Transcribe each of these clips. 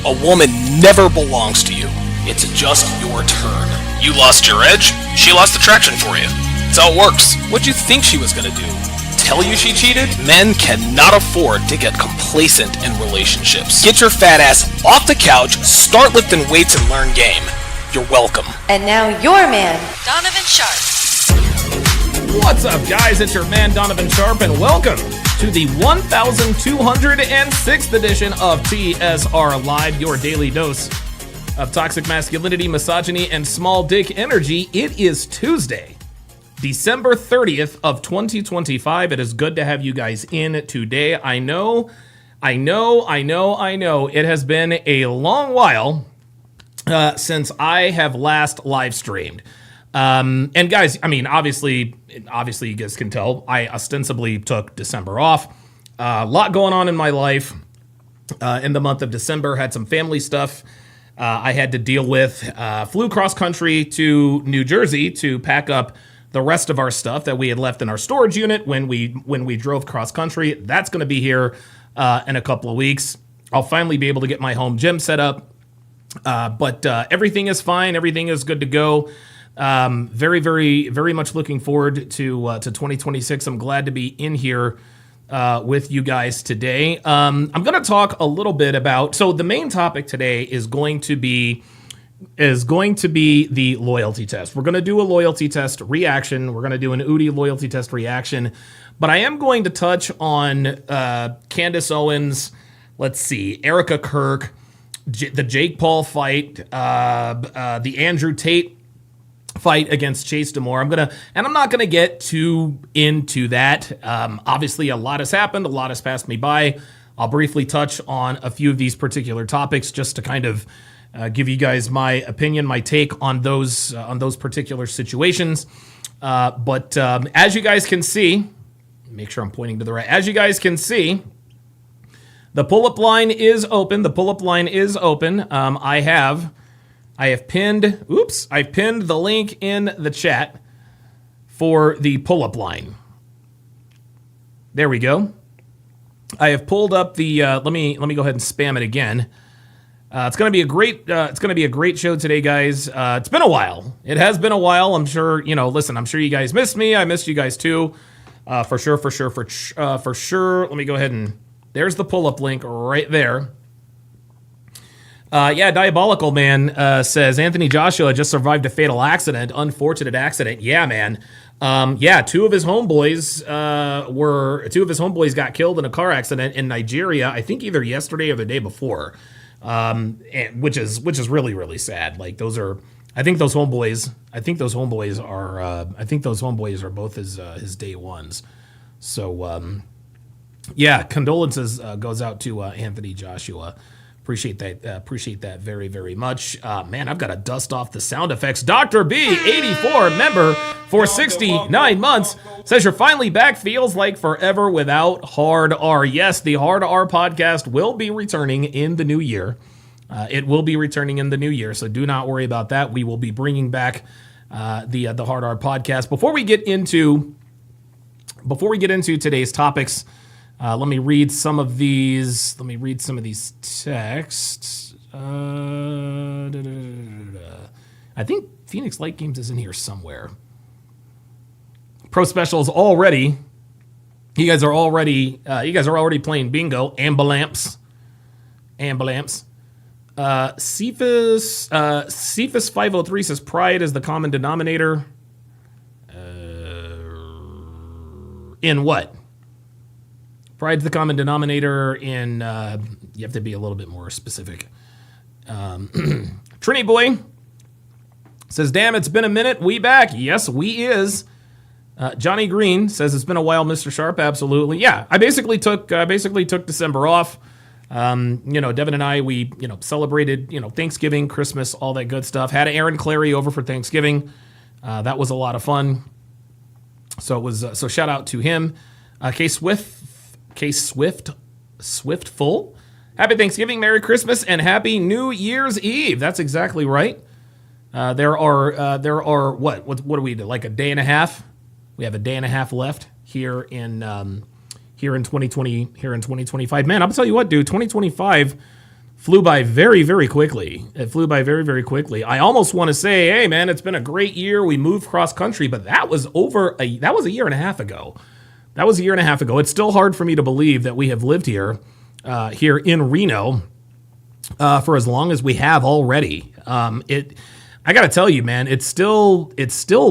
A woman never belongs to you. It's just your turn. You lost your edge, she lost attraction for you. That's how it works. What'd you think she was gonna do? Tell you she cheated? Men cannot afford to get complacent in relationships. Get your fat ass off the couch, start lifting weights, and learn game. You're welcome. And now your man, Donovan Sharp. What's up, guys? It's your man, Donovan Sharp, and welcome to the 1206th edition of TSR Live, your daily dose of toxic masculinity, misogyny, and small dick energy. It is Tuesday, December 30th of 2025. It is good to have you guys in today. I know. It has been a long while since I have last live streamed. And guys, I mean, obviously you guys can tell I ostensibly took December off. A lot going on in my life in the month of December. Had some family stuff I had to deal with. Flew cross country to New Jersey to pack up the rest of our stuff that we had left in our storage unit when we drove cross country. That's going to be here in a couple of weeks. I'll finally be able to get my home gym set up. But everything is fine. Everything is good to go. Very, very, very much looking forward to 2026. I'm glad to be in here with you guys today. I'm going to talk a little bit about. So the main topic today is going to be the loyalty test. We're going to do a loyalty test reaction. We're going to do an Udi loyalty test reaction. But I am going to touch on Candace Owens. Let's see, Erika Kirk, the Jake Paul fight, the Andrew Tate fight against Chase Demore. I'm not gonna get too into that. Obviously, a lot has happened. A lot has passed me by. I'll briefly touch on a few of these particular topics just to kind of give you guys my opinion, my take on those particular situations. But as you guys can see, make sure I'm pointing to the right. As you guys can see, the pull-up line is open. I've pinned the link in the chat for the pull-up line. There we go. I have pulled up the. Let me go ahead and spam it again. It's gonna be a great show today, guys. It's been a while. It has been a while. I'm sure Listen, I'm sure you guys missed me. I missed you guys too. For sure. Let me go ahead and. There's the pull-up link right there. Diabolical Man says Anthony Joshua just survived a fatal accident. Unfortunate accident. Yeah, man. Two of his homeboys got killed in a car accident in Nigeria. I think either yesterday or the day before, which is really, really sad. Like I think those homeboys are both his day ones. So condolences goes out to Anthony Joshua. Appreciate that very, very much. Man, I've got to dust off the sound effects. Dr. B, 84, member for 69 months, says you're finally back. Feels like forever without Hard R. Yes, the Hard R podcast will be returning in the new year. It will be returning in the new year, so do not worry about that. We will be bringing back the Hard R podcast. Before we get into today's topics, let me read some of these texts. I think Phoenix Light Games is in here somewhere. Pro Specials already. You guys are already playing bingo. Ambulamps. Cephas 503 says pride is the common denominator. In what? Pride's the common denominator in, you have to be a little bit more specific. Trini Boy says, damn, it's been a minute. We back. Yes, we is. Johnny Green says, it's been a while, Mr. Sharp. Absolutely. Yeah, I basically took December off. Devin and I, we, celebrated, Thanksgiving, Christmas, all that good stuff. Had Aaron Clary over for Thanksgiving. That was a lot of fun. So it was, so shout out to him. Swiftful. Happy Thanksgiving, Merry Christmas, and Happy New Year's Eve. That's exactly right. There are what do we do? Like a day and a half. We have a day and a half left here in 2025. Man, I'll tell you what, dude. 2025 flew by very, very quickly. It flew by very, very quickly. I almost want to say, hey, man, it's been a great year. We moved cross country, but that was a year and a half ago. That was a year and a half ago. It's still hard for me to believe that we have lived here in Reno for as long as we have already. I got to tell you, man, it still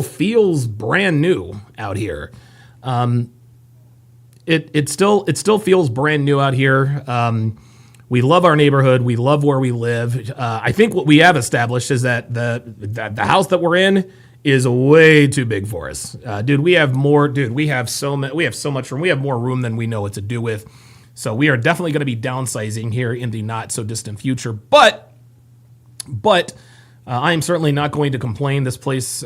feels brand new out here. It still feels brand new out here. We love our neighborhood. We love where we live. I think what we have established is that the house that we're in is way too big for us. Dude, we have so much room. We have more room than we know what to do with. So we are definitely going to be downsizing here in the not so distant future. But I am certainly not going to complain. This place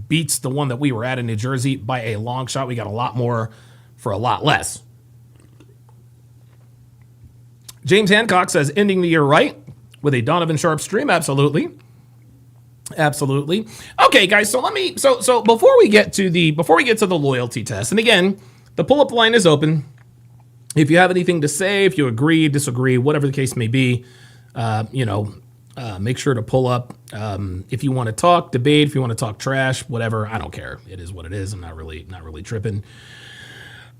beats the one that we were at in New Jersey by a long shot. We got a lot more for a lot less. James Hancock says, ending the year right with a Donovan Sharp stream. Absolutely. Okay, guys. So before we get to the loyalty test, and again, the pull-up line is open. If you have anything to say, if you agree, disagree, whatever the case may be, make sure to pull up. If you want to talk, debate, if you want to talk trash, whatever, I don't care. It is what it is. I'm not really tripping.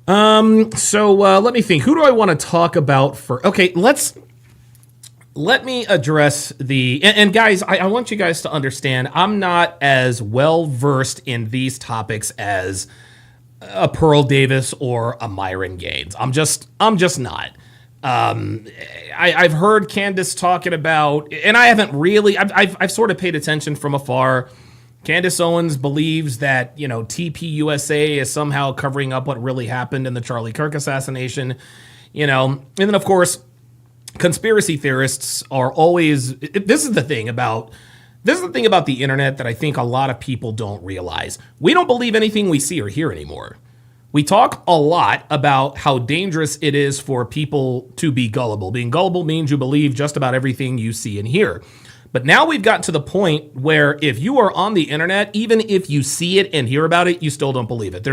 So let me think. Who do I want to talk about for? Okay, let me address and guys, I want you guys to understand, I'm not as well versed in these topics as a Pearl Davis or a Myron Gaines. I'm just not. I've heard Candace talking about, and I haven't really, I've sort of paid attention from afar. Candace Owens believes that, TPUSA is somehow covering up what really happened in the Charlie Kirk assassination, and then of course, conspiracy theorists are always, this is the thing about the internet that I think a lot of people don't realize. We don't believe anything we see or hear anymore. We talk a lot about how dangerous it is for people to be gullible. Being gullible means you believe just about everything you see and hear. But now we've gotten to the point where if you are on the internet, even if you see it and hear about it, you still don't believe it.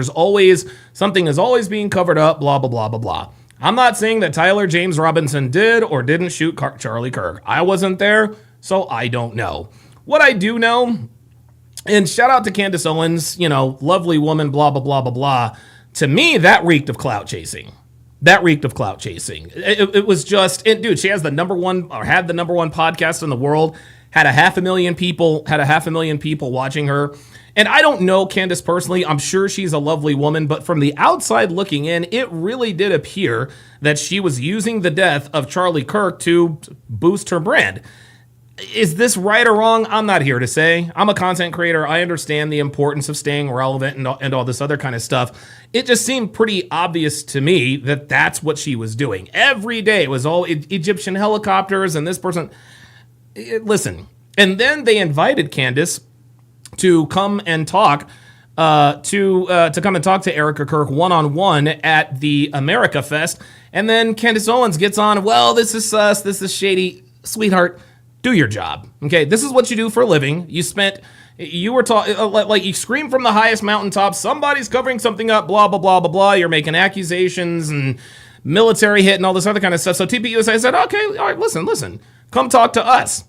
Something is always being covered up, blah, blah, blah, blah, blah. I'm not saying that Tyler James Robinson did or didn't shoot Charlie Kirk. I wasn't there, so I don't know. What I do know, and shout out to Candace Owens, lovely woman, blah, blah, blah, blah, blah. To me, that reeked of clout chasing. It was just, dude, she has had the number one podcast in the world, had 500,000 people watching her. And I don't know Candace personally. I'm sure she's a lovely woman, but from the outside looking in, it really did appear that she was using the death of Charlie Kirk to boost her brand. Is this right or wrong? I'm not here to say. I'm a content creator. I understand the importance of staying relevant and all this other kind of stuff. It just seemed pretty obvious to me that that's what she was doing. Every day it was all Egyptian helicopters and this person. Listen, and then they invited Candace to come and talk to Erika Kirk one-on-one at the America Fest. And then Candace Owens gets on, well, this is sus, this is shady. Sweetheart, do your job. Okay, this is what you do for a living. You were like you scream from the highest mountaintop, somebody's covering something up, blah, blah, blah, blah, blah. You're making accusations and military hit and all this other kind of stuff. So TPUSA said, okay, all right, listen, come talk to us.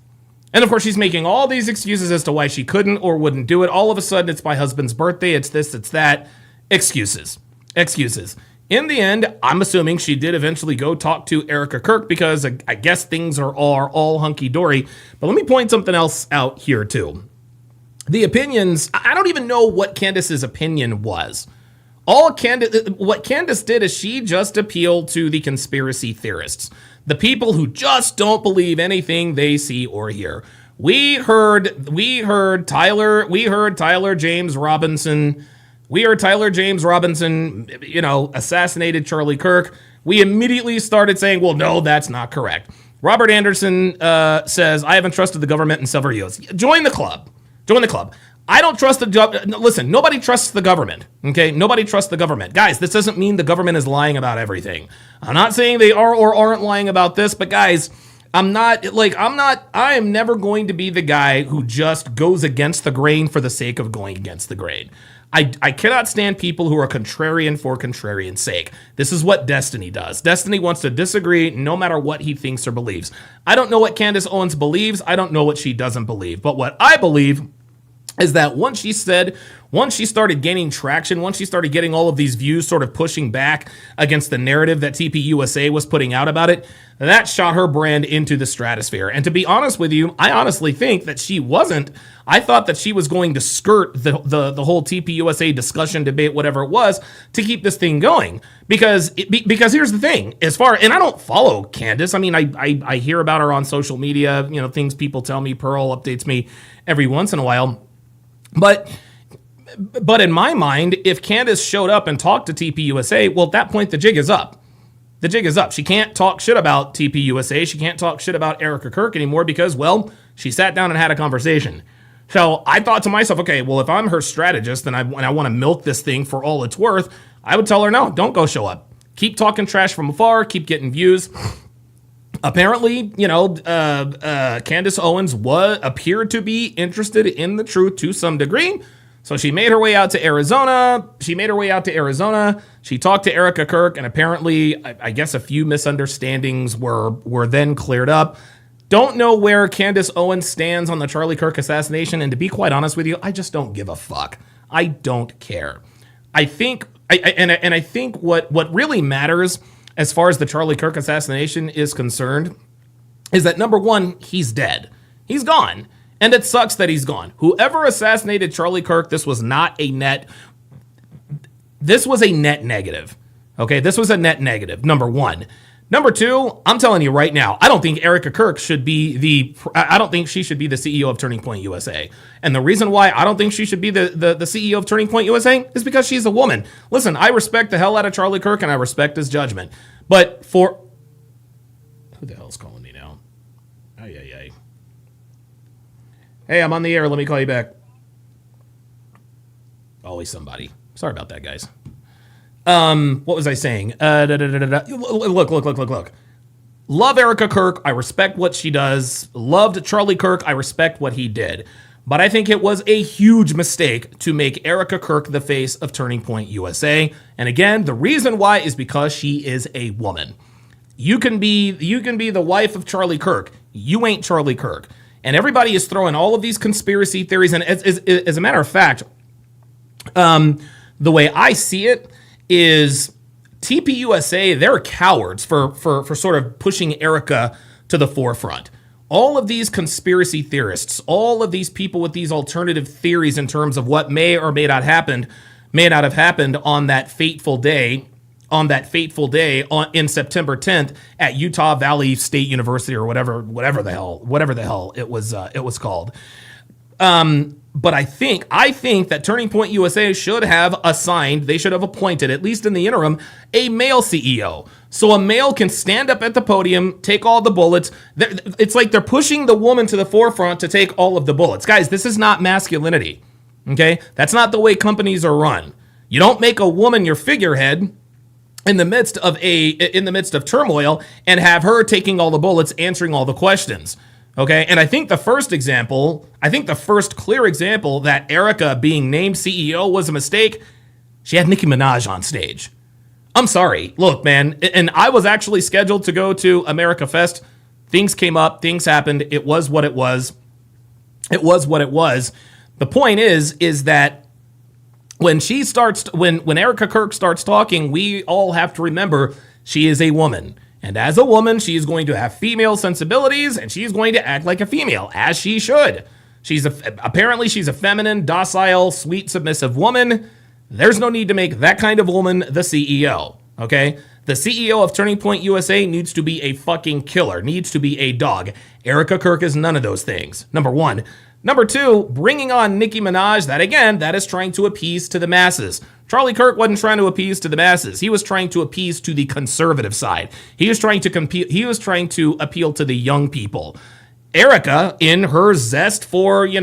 And of course, she's making all these excuses as to why she couldn't or wouldn't do it. All of a sudden, it's my husband's birthday. It's this, it's that. Excuses. In the end, I'm assuming she did eventually go talk to Erika Kirk because I guess things are all hunky-dory. But let me point something else out here, too. The opinions, I don't even know what Candace's opinion was. What Candace did is she just appealed to the conspiracy theorists. The people who just don't believe anything they see or hear. We heard Tyler James Robinson, assassinated Charlie Kirk. We immediately started saying, well, no, that's not correct. Robert Anderson says, I haven't trusted the government in several years. Join the club. I don't trust listen, nobody trusts the government, okay? Nobody trusts the government. Guys, this doesn't mean the government is lying about everything. I'm not saying they are or aren't lying about this, but guys, I am never going to be the guy who just goes against the grain for the sake of going against the grain. I cannot stand people who are contrarian for contrarian's sake. This is what Destiny does. Destiny wants to disagree no matter what he thinks or believes. I don't know what Candace Owens believes. I don't know what she doesn't believe. But what I believe is that once she started gaining traction, once she started getting all of these views sort of pushing back against the narrative that TPUSA was putting out about it, that shot her brand into the stratosphere. And to be honest with you, I honestly think that she wasn't. I thought that she was going to skirt the whole TPUSA discussion, debate, whatever it was, to keep this thing going. Because here's the thing, and I don't follow Candace. I mean, I hear about her on social media, things people tell me, Pearl updates me every once in a while. But in my mind, if Candace showed up and talked to TPUSA, well, at that point, the jig is up. The jig is up. She can't talk shit about TPUSA. She can't talk shit about Erika Kirk anymore because, well, she sat down and had a conversation. So I thought to myself, okay, well, if I'm her strategist and I want to milk this thing for all it's worth, I would tell her, no, don't go show up. Keep talking trash from afar. Keep getting views. Apparently, Candace Owens appeared to be interested in the truth to some degree. So she made her way out to Arizona. She talked to Erika Kirk, and apparently, I guess a few misunderstandings were then cleared up. Don't know where Candace Owens stands on the Charlie Kirk assassination, and to be quite honest with you, I just don't give a fuck. I don't care. I think what really matters as far as the Charlie Kirk assassination is concerned is that, number one, he's dead. He's gone. And it sucks that he's gone. Whoever assassinated Charlie Kirk, this was a net negative. Okay, this was a net negative, number one. Number two, I'm telling you right now, I don't think Erika Kirk should be I don't think she should be the CEO of Turning Point USA. And the reason why I don't think she should be the CEO of Turning Point USA is because she's a woman. Listen, I respect the hell out of Charlie Kirk and I respect his judgment. But who the hell's calling me now? Ay. Hey, I'm on the air. Let me call you back. Always somebody. Sorry about that, guys. What was I saying? Look. Love Erika Kirk. I respect what she does. Loved Charlie Kirk. I respect what he did. But I think it was a huge mistake to make Erika Kirk the face of Turning Point USA. And again, the reason why is because she is a woman. You can be the wife of Charlie Kirk. You ain't Charlie Kirk. And everybody is throwing all of these conspiracy theories. And as a matter of fact, the way I see it is TPUSA, they're cowards for sort of pushing Erika to the forefront. All of these conspiracy theorists, all of these people with these alternative theories in terms of what may or may not have happened on that fateful day in September 10th at Utah Valley State University or whatever the hell it was called. But I think that Turning Point USA should have appointed, at least in the interim, a male CEO. So a male can stand up at the podium, take all the bullets. It's like they're pushing the woman to the forefront to take all of the bullets. Guys, this is not masculinity. Okay? That's not the way companies are run. You don't make a woman your figurehead in the midst of turmoil and have her taking all the bullets, answering all the questions. Okay, and I think the first clear example that Erika being named CEO was a mistake, she had Nicki Minaj on stage. I'm sorry. Look, man, and I was actually scheduled to go to America Fest. Things came up, things happened. It was what it was. The point is that when Erika Kirk starts talking, we all have to remember she is a woman. And as a woman, she is going to have female sensibilities, and she's going to act like a female, as she should. Apparently she's a feminine, docile, sweet, submissive woman. There's no need to make that kind of woman the CEO, okay? The CEO of Turning Point USA needs to be a fucking killer, needs to be a dog. Erika Kirk is none of those things, number one. Number two, bringing on Nicki Minaj, that is trying to appease to the masses. Charlie Kirk wasn't trying to appease to the masses. He was trying to appease to the conservative side. He was trying to appeal to the young people. Erika, in her zest for, I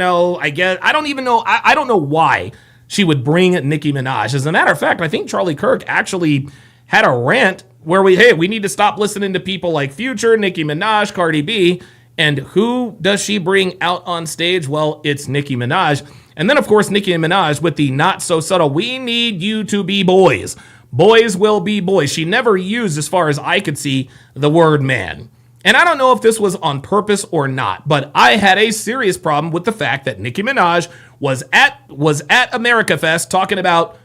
don't know why she would bring Nicki Minaj. As a matter of fact, I think Charlie Kirk actually had a rant where we need to stop listening to people like Future, Nicki Minaj, Cardi B. And who does she bring out on stage? Well, it's Nicki Minaj. And then, of course, Nicki Minaj with the not so subtle, we need you to be boys. Boys will be boys. She never used, as far as I could see, the word man. And I don't know if this was on purpose or not, but I had a serious problem with the fact that Nicki Minaj was at America Fest talking about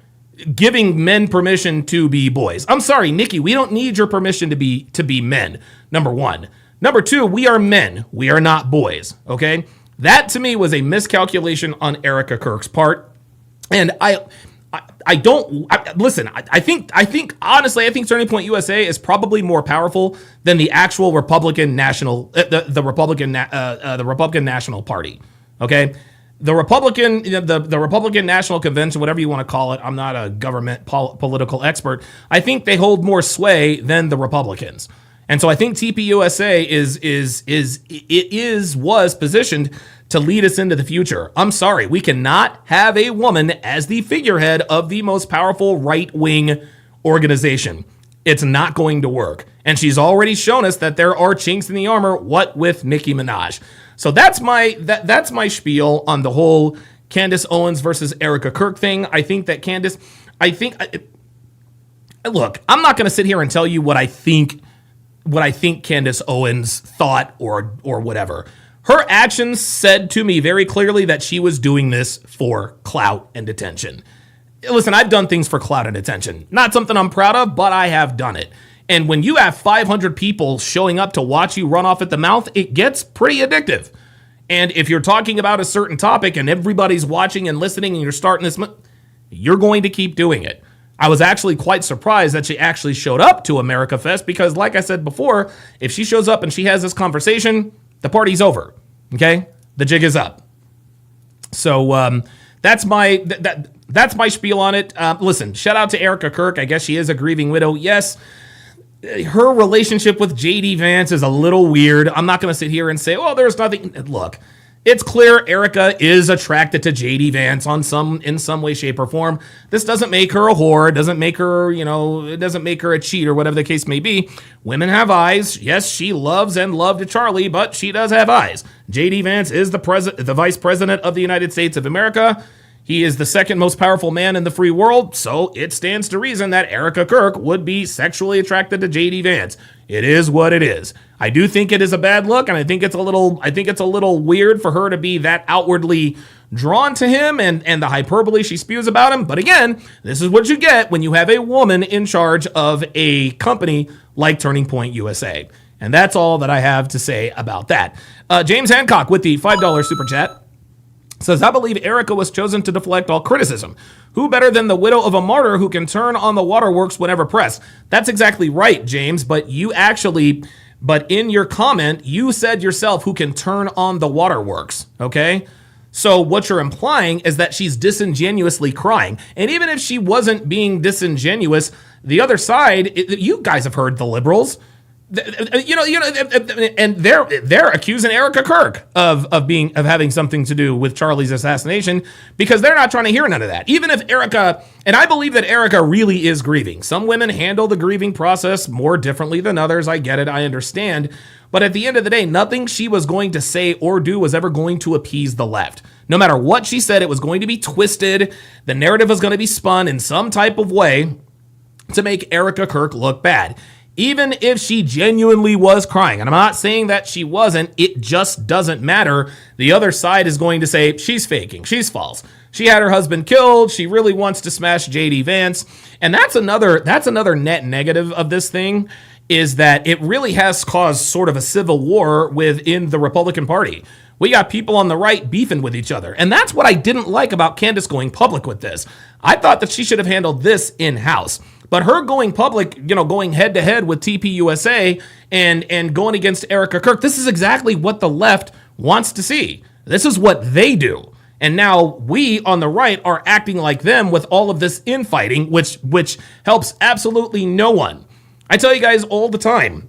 giving men permission to be boys. I'm sorry, Nicki, we don't need your permission to be men, number one. Number two, we are men. We are not boys, okay? That, to me, was a miscalculation on Erika Kirk's part. And honestly, I think Turning Point USA is probably more powerful than the actual Republican National, the Republican National Party. Okay, the Republican National Convention, whatever you want to call it. I'm not a government political expert. I think they hold more sway than the Republicans, and so I think TPUSA was positioned to lead us into the future. I'm sorry, we cannot have a woman as the figurehead of the most powerful right-wing organization. It's not going to work. And she's already shown us that there are chinks in the armor, what with Nicki Minaj. So that's my spiel on the whole Candace Owens versus Erika Kirk thing. I think that Candace, look, I'm not going to sit here and tell you what I think Candace Owens thought or whatever. Her actions said to me very clearly that she was doing this for clout and attention. Listen, I've done things for clout and attention. Not something I'm proud of, but I have done it. And when you have 500 people showing up to watch you run off at the mouth, it gets pretty addictive. And if you're talking about a certain topic and everybody's watching and listening and you're starting this, you're going to keep doing it. I was actually quite surprised that she actually showed up to America Fest because, like I said before, if she shows up and she has this conversation, the party's over, okay? The jig is up. So that's my spiel on it. Listen, shout out to Erika Kirk. I guess she is a grieving widow. Yes, her relationship with J.D. Vance is a little weird. I'm not going to sit here and say, oh, there's nothing. Look, it's clear Erika is attracted to J.D. Vance in some way, shape, or form. This doesn't make her a whore. It doesn't make her, it doesn't make her a cheat or whatever the case may be. Women have eyes. Yes, she loves and loved Charlie, but she does have eyes. J.D. Vance is the vice president of the United States of America. He is the second most powerful man in the free world, so it stands to reason that Erika Kirk would be sexually attracted to J.D. Vance. It is what it is. I do think it is a bad look, and I think it's a little weird for her to be that outwardly drawn to him and the hyperbole she spews about him. But again, this is what you get when you have a woman in charge of a company like Turning Point USA. And that's all that I have to say about that. James Hancock with the $5 super chat says, I believe Erika was chosen to deflect all criticism. Who better than the widow of a martyr who can turn on the waterworks whenever pressed? That's exactly right, James, but in your comment, you said yourself who can turn on the waterworks, okay? So what you're implying is that she's disingenuously crying. And even if she wasn't being disingenuous, the other side, you guys have heard the liberals, and they're accusing Erika Kirk of having something to do with Charlie's assassination because they're not trying to hear none of that. Even if Erika, and I believe that Erika really is grieving. Some women handle the grieving process more differently than others. I get it. I understand. But at the end of the day, nothing she was going to say or do was ever going to appease the left. No matter what she said, it was going to be twisted. The narrative was going to be spun in some type of way to make Erika Kirk look bad. Even if she genuinely was crying, and I'm not saying that she wasn't, it just doesn't matter. The other side is going to say, she's faking, she's false. She had her husband killed, she really wants to smash J.D. Vance. And that's another net negative of this thing, is that it really has caused sort of a civil war within the Republican Party. We got people on the right beefing with each other. And that's what I didn't like about Candace going public with this. I thought that she should have handled this in-house. But her going public, going head-to-head with TPUSA and going against Erika Kirk, this is exactly what the left wants to see. This is what they do. And now we on the right are acting like them with all of this infighting, which helps absolutely no one. I tell you guys all the time,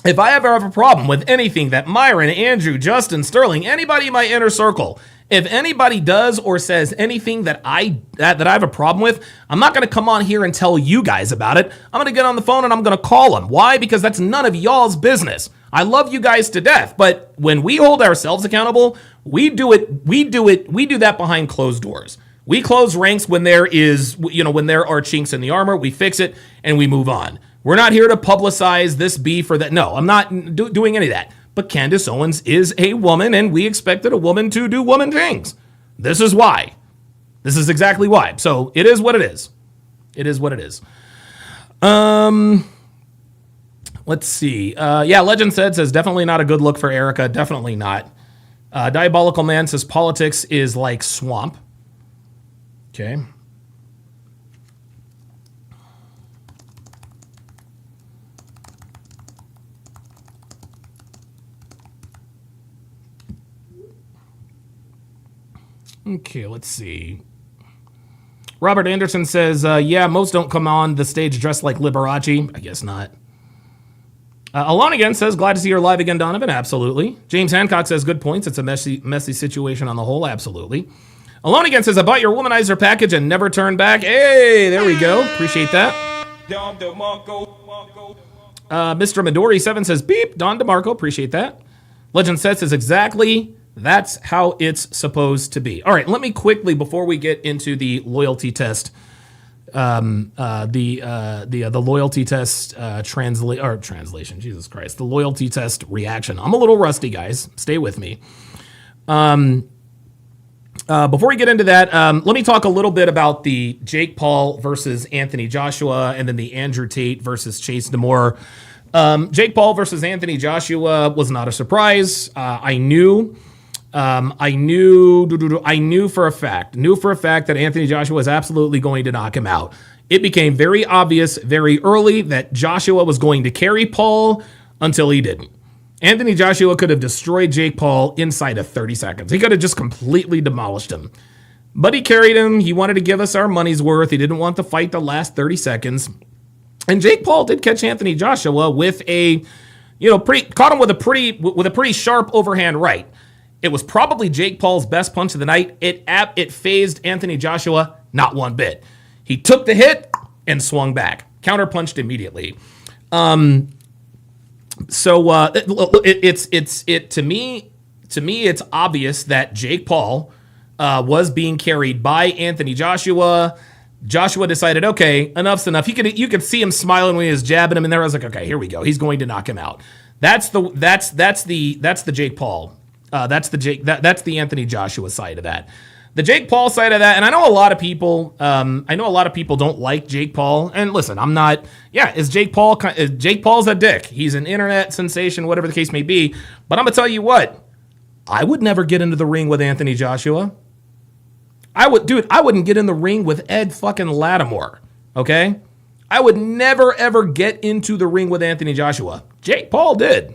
if I ever have a problem with anything that Myron, Andrew, Justin, Sterling, anybody in my inner circle, If anybody does or says anything that I have a problem with, I'm not going to come on here and tell you guys about it. I'm going to get on the phone and I'm going to call them. Why? Because that's none of y'all's business. I love you guys to death, but when we hold ourselves accountable, we do that behind closed doors. We close ranks when there are chinks in the armor, we fix it and we move on. We're not here to publicize this beef or that. No, I'm not doing any of that. But Candace Owens is a woman, and we expected a woman to do woman things. This is why. This is exactly why. So it is what it is. It is what it is. Let's see. Legend says definitely not a good look for Erika. Definitely not. Diabolical Man says politics is like swamp. Okay. Okay, let's see. Robert Anderson says, most don't come on the stage dressed like Liberace. I guess not. Alon again says, glad to see you're live again, Donovan. Absolutely. James Hancock says, good points. It's a messy situation on the whole. Absolutely. Alon again says, I bought your womanizer package and never turned back. Hey, there we go. Appreciate that. Mr. Midori7 says, beep. Don DeMarco. Appreciate that. Legend says exactly. That's how it's supposed to be. All right, let me quickly, before we get into the loyalty test, the loyalty test translation. Jesus Christ, the loyalty test reaction. I'm a little rusty, guys. Stay with me. Before we get into that, let me talk a little bit about the Jake Paul versus Anthony Joshua, and then the Andrew Tate versus Chase Demore. Jake Paul versus Anthony Joshua was not a surprise. I knew for a fact that Anthony Joshua was absolutely going to knock him out. It became very obvious very early that Joshua was going to carry Paul until he didn't. Anthony Joshua could have destroyed Jake Paul inside of 30 seconds. He could have just completely demolished him. But he carried him. He wanted to give us our money's worth. He didn't want to fight the last 30 seconds. And Jake Paul did catch Anthony Joshua with caught him with a pretty sharp overhand right. It was probably Jake Paul's best punch of the night. It phased Anthony Joshua not one bit. He took the hit and swung back, counterpunched immediately. To me, it's obvious that Jake Paul was being carried by Anthony Joshua. Joshua decided, okay, enough's enough. You could see him smiling when he was jabbing him, and there I was like, okay, here we go. He's going to knock him out. That's the Jake Paul. That's the Anthony Joshua side of that. The Jake Paul side of that, and I know a lot of people don't like Jake Paul. And listen, I'm not. Yeah, Jake Paul's a dick. He's an internet sensation, whatever the case may be. But I'm gonna tell you what, I would never get into the ring with Anthony Joshua. I wouldn't get in the ring with Ed fucking Lattimore. Okay, I would never ever get into the ring with Anthony Joshua. Jake Paul did.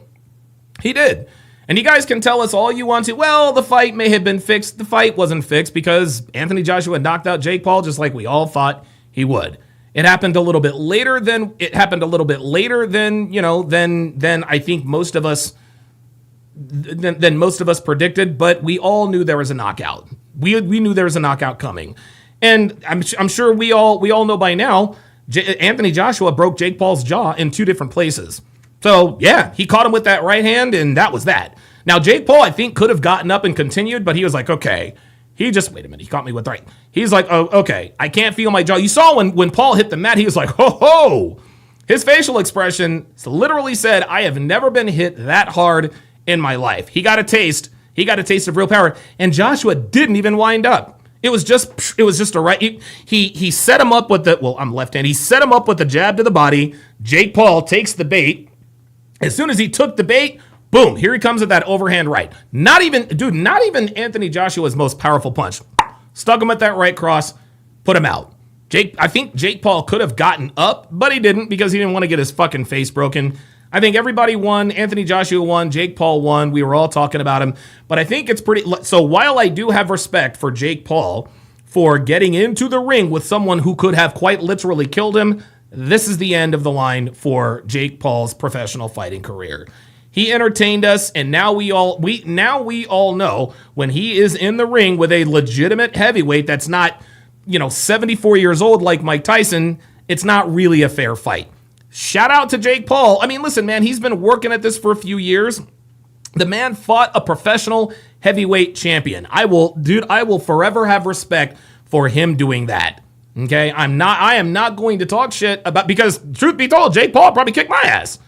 He did. And you guys can tell us all you want to. Well, the fight may have been fixed. The fight wasn't fixed because Anthony Joshua knocked out Jake Paul just like we all thought he would. It happened a little bit later than I think most of us predicted, but we all knew there was a knockout. We knew there was a knockout coming. And I'm sure we all know by now, Anthony Joshua broke Jake Paul's jaw in two different places. So, yeah, he caught him with that right hand, and that was that. Now, Jake Paul, I think, could have gotten up and continued, but he was like, okay. Wait a minute, he caught me with the right. He's like, oh, okay, I can't feel my jaw. You saw when Paul hit the mat, he was like, ho, ho. His facial expression literally said, I have never been hit that hard in my life. He got a taste of real power, and Joshua didn't even wind up. It was just a right. He set him up with I'm left-handed. He set him up with the jab to the body. Jake Paul takes the bait. As soon as he took the bait, boom, here he comes with that overhand right. Not even Anthony Joshua's most powerful punch. Stuck him at that right cross, put him out. I think Jake Paul could have gotten up, but he didn't because he didn't want to get his fucking face broken. I think everybody won. Anthony Joshua won. Jake Paul won. We were all talking about him. But I think it's pretty... So while I do have respect for Jake Paul for getting into the ring with someone who could have quite literally killed him, this is the end of the line for Jake Paul's professional fighting career. He entertained us, and now we all know when he is in the ring with a legitimate heavyweight that's not, 74 years old like Mike Tyson, it's not really a fair fight. Shout out to Jake Paul. I mean, listen, man, he's been working at this for a few years. The man fought a professional heavyweight champion. I will forever have respect for him doing that. Okay? I am not going to talk shit about, because truth be told, Jake Paul probably kicked my ass.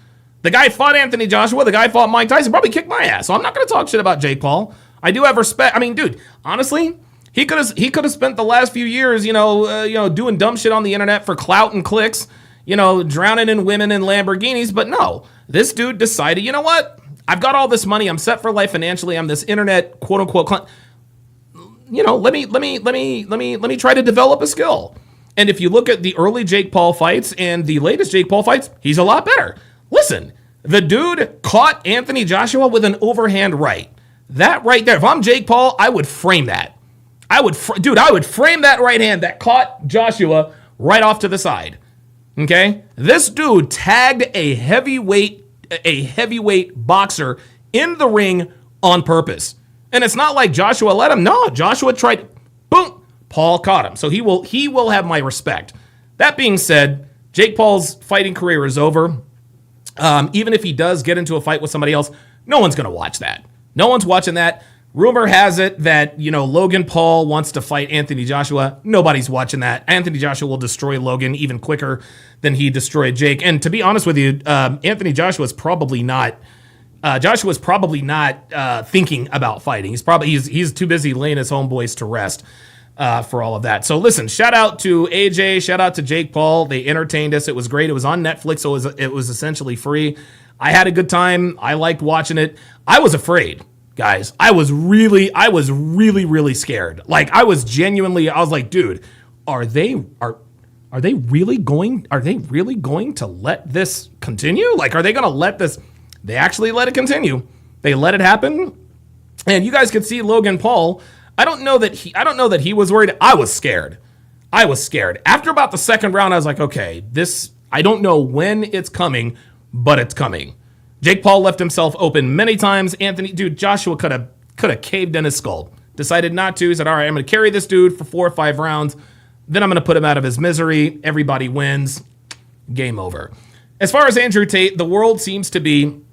The guy fought Anthony Joshua. The guy fought Mike Tyson. Probably kicked my ass. So I'm not going to talk shit about Jake Paul. I do have respect. I mean, dude, honestly, he could have spent the last few years, doing dumb shit on the internet for clout and clicks, drowning in women in Lamborghinis. But no, this dude decided, you know what? I've got all this money. I'm set for life financially. I'm this internet quote unquote. Let me try to develop a skill. And if you look at the early Jake Paul fights and the latest Jake Paul fights, he's a lot better. Listen, the dude caught Anthony Joshua with an overhand right. That right there, if I'm Jake Paul, I would frame that. I would frame that right hand that caught Joshua right off to the side. Okay? This dude tagged a heavyweight boxer in the ring on purpose. And it's not like Joshua let him. No, Joshua tried. Boom. Paul caught him. So he will have my respect. That being said, Jake Paul's fighting career is over. Even if he does get into a fight with somebody else, no one's going to watch that. No one's watching that. Rumor has it that, Logan Paul wants to fight Anthony Joshua. Nobody's watching that. Anthony Joshua will destroy Logan even quicker than he destroyed Jake. And to be honest with you, Anthony Joshua's probably not thinking about fighting. He's too busy laying his homeboys to rest for all of that. So listen, shout out to AJ, shout out to Jake Paul. They entertained us. It was great. It was on Netflix, so it was essentially free. I had a good time. I liked watching it. I was afraid, guys. I was really, really scared. Like I was like, dude, are they really going to let this continue? Like, are they going to let this? They actually let it continue. They let it happen. And you guys could see Logan Paul. I don't know that he was worried. I was scared. After about the second round, I was like, okay, I don't know when it's coming, but it's coming. Jake Paul left himself open many times. Joshua could have caved in his skull. Decided not to. He said, all right, I'm going to carry this dude for 4 or 5 rounds. Then I'm going to put him out of his misery. Everybody wins. Game over. As far as Andrew Tate, the world seems to be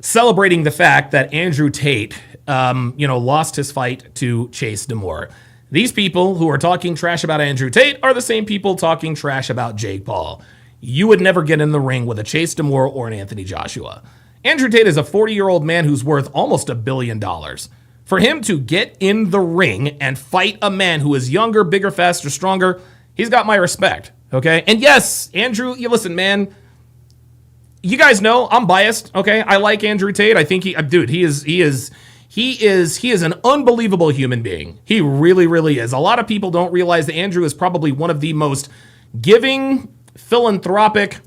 celebrating the fact that Andrew Tate, lost his fight to Chase Demore. These people who are talking trash about Andrew Tate are the same people talking trash about Jake Paul. You would never get in the ring with a Chase Demore or an Anthony Joshua. Andrew Tate is a 40-year-old man who's worth almost $1 billion. For him to get in the ring and fight a man who is younger, bigger, faster, stronger, he's got my respect. Okay? And yes, Andrew, listen, man, you guys know I'm biased. Okay? I like Andrew Tate. I think he is an unbelievable human being. He really, really is. A lot of people don't realize that Andrew is probably one of the most giving, philanthropic,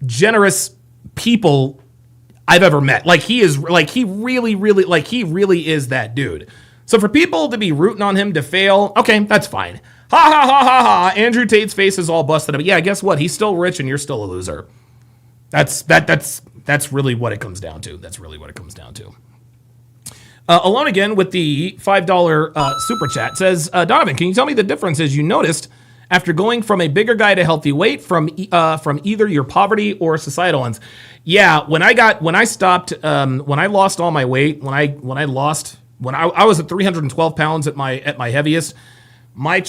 generous people I've ever met. He really is that dude. So for people to be rooting on him to fail, okay, that's fine. Ha ha ha ha ha. Andrew Tate's face is all busted up. Yeah, guess what? He's still rich and you're still a loser. That's really what it comes down to. Alone again with the $5 super chat says, Donovan, can you tell me the differences you noticed after going from a bigger guy to healthy weight from either your poverty or societal ones? Yeah, when I lost all my weight, when I was at 312 pounds at my heaviest, my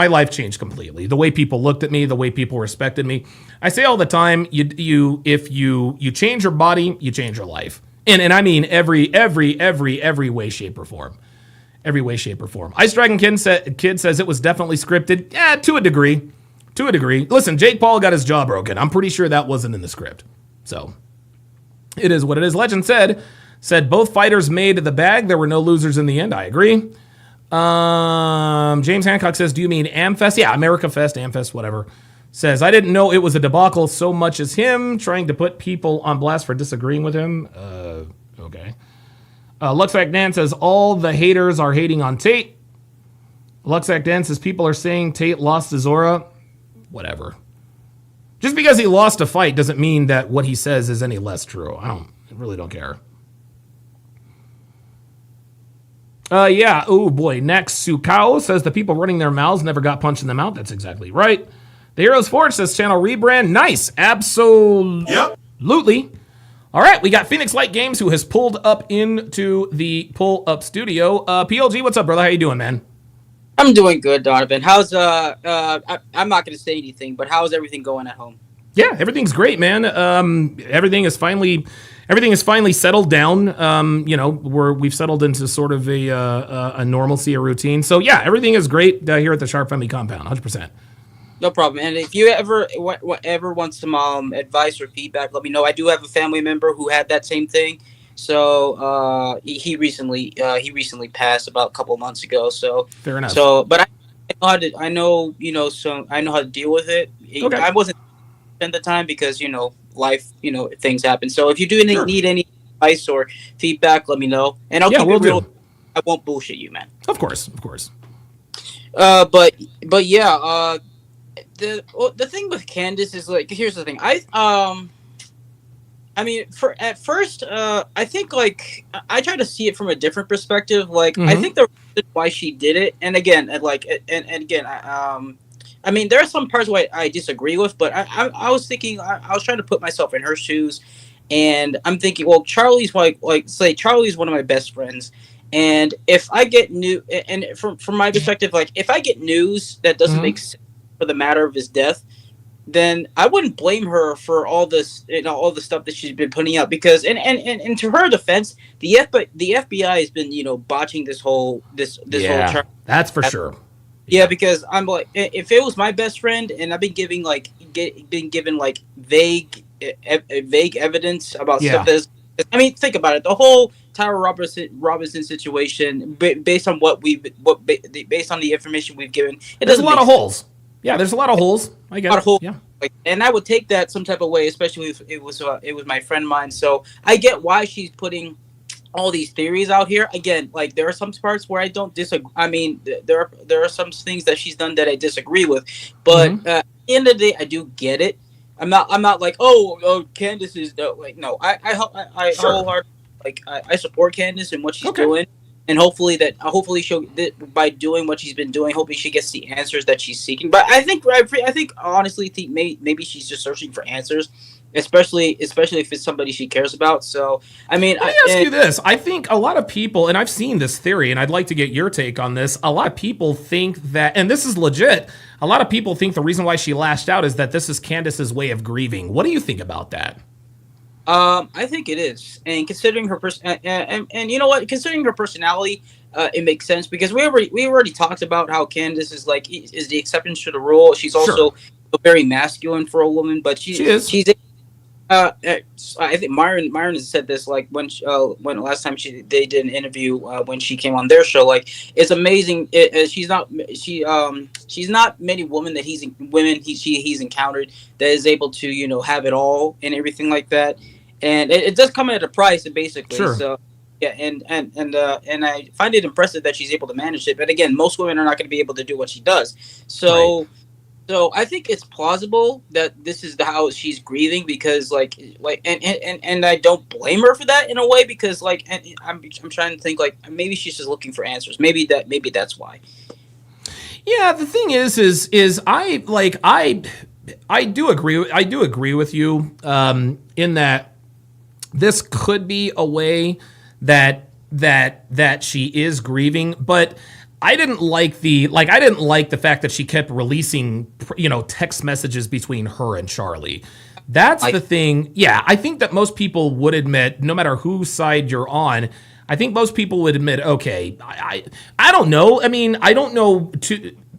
life changed completely. The way people looked at me, the way people respected me. I say all the time, if you change your body, you change your life. And I mean every way, shape, or form. Every way, shape, or form. Ice Dragon Kid says it was definitely scripted. Yeah, to a degree. Listen, Jake Paul got his jaw broken. I'm pretty sure that wasn't in the script. So, it is what it is. Legend said both fighters made the bag. There were no losers in the end. I agree. James Hancock says, do you mean Amfest? Yeah, America Fest, Amfest, whatever. Says, I didn't know it was a debacle so much as him trying to put people on blast for disagreeing with him. Okay. Lux Fact Dan says, all the haters are hating on Tate. Luxac Dan says people are saying Tate lost to Zora. Whatever. Just because he lost a fight doesn't mean that what he says is any less true. I really don't care. Yeah. Oh boy. Next, Sukao says the people running their mouths never got punched in the mouth. That's exactly right. The Heroes Forge says channel rebrand. Nice. Absolutely. All right. We got Phoenix Light Games who has pulled up into the pull up studio. PLG, what's up, brother? How you doing, man? I'm doing good, Donovan. How's I'm not going to say anything, but how's everything going at home? Yeah, everything's great, man. Everything is finally settled down. We've settled into sort of a normalcy, a routine. So yeah, everything is great here at the Sharp Family Compound, 100%. No problem. And if you ever want some advice or feedback, let me know. I do have a family member who had that same thing. So he recently passed about a couple of months ago. So fair enough. So, but I know how to deal with it. Okay. I wasn't at the time because life, things happen. So if you do need any advice or feedback, let me know, and I'll keep it real. I won't bullshit you, man. Of course. But yeah. The thing with Candace is like, here's the thing. I mean, at first, I think like I try to see it from a different perspective. Like, I think the reason why she did it, and again, I mean, there are some parts where I disagree with, but I was thinking, I was trying to put myself in her shoes, and I'm thinking, well, Charlie's Charlie's one of my best friends, and if I get from my perspective, like if I get news that doesn't make sense for the matter of his death, then I wouldn't blame her for all this, all the stuff that she's been putting out, because and to her defense, the FBI has been botching this whole whole trial. That's for sure. Yeah, because I'm like, if it was my best friend and I've been given vague evidence about stuff that's, I mean, think about it. The whole Tyra Robinson situation, based on based on the information we've given, there's a lot of holes. Yeah, there's a lot of holes. I get it. Yeah. And I would take that some type of way, especially if it was my friend of mine. So I get why she's putting all these theories out here. Again, like there are some parts where I don't disagree. I mean, there are some things that she's done that I disagree with, but at the end of the day, I do get it. I'm not like, oh, Candace is like, no. I wholeheartedly, like I support Candace and what she's doing, and hopefully she'll, by doing what she's been doing, hopefully she gets the answers that she's seeking. But I think honestly, maybe she's just searching for answers. Especially if it's somebody she cares about. So, I mean, let me ask you this. I think a lot of people, and I've seen this theory, and I'd like to get your take on this. A lot of people think that, and this is legit, a lot of people think the reason why she lashed out is that this is Candace's way of grieving. What do you think about that? I think it is. And considering her and you know what? Considering her personality, it makes sense, because we already talked about how Candace is the exception to the rule. She's also very masculine for a woman, but she is. She's I think Myron has said this, like when last time they did an interview when she came on their show, like it's amazing. She's not many women that he's encountered that is able to have it all and everything like that, and it does come at a price, basically. Sure. So yeah, and I find it impressive that she's able to manage it. But again, most women are not going to be able to do what she does. So. Right. So I think it's plausible that this is how she's grieving, because and I don't blame her for that in a way, because I'm trying to think, like, maybe she's just looking for answers. Maybe that's why. Yeah, the thing is I do agree with you in that this could be a way that she is grieving, but I didn't like the fact that she kept releasing, text messages between her and Charlie. That's the thing. Yeah, I think that most people would admit, no matter whose side you're on, I think most people would admit, okay, I don't know. I mean, I don't know.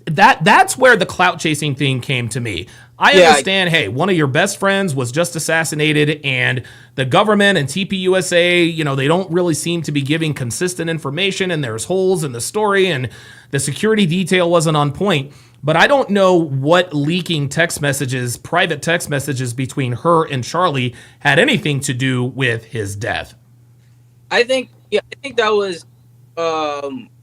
That's where the clout chasing thing came to me. I understand, hey, one of your best friends was just assassinated, and the government and TPUSA, they don't really seem to be giving consistent information, and there's holes in the story, and the security detail wasn't on point. But I don't know what leaking private text messages between her and Charlie had anything to do with his death. I think that was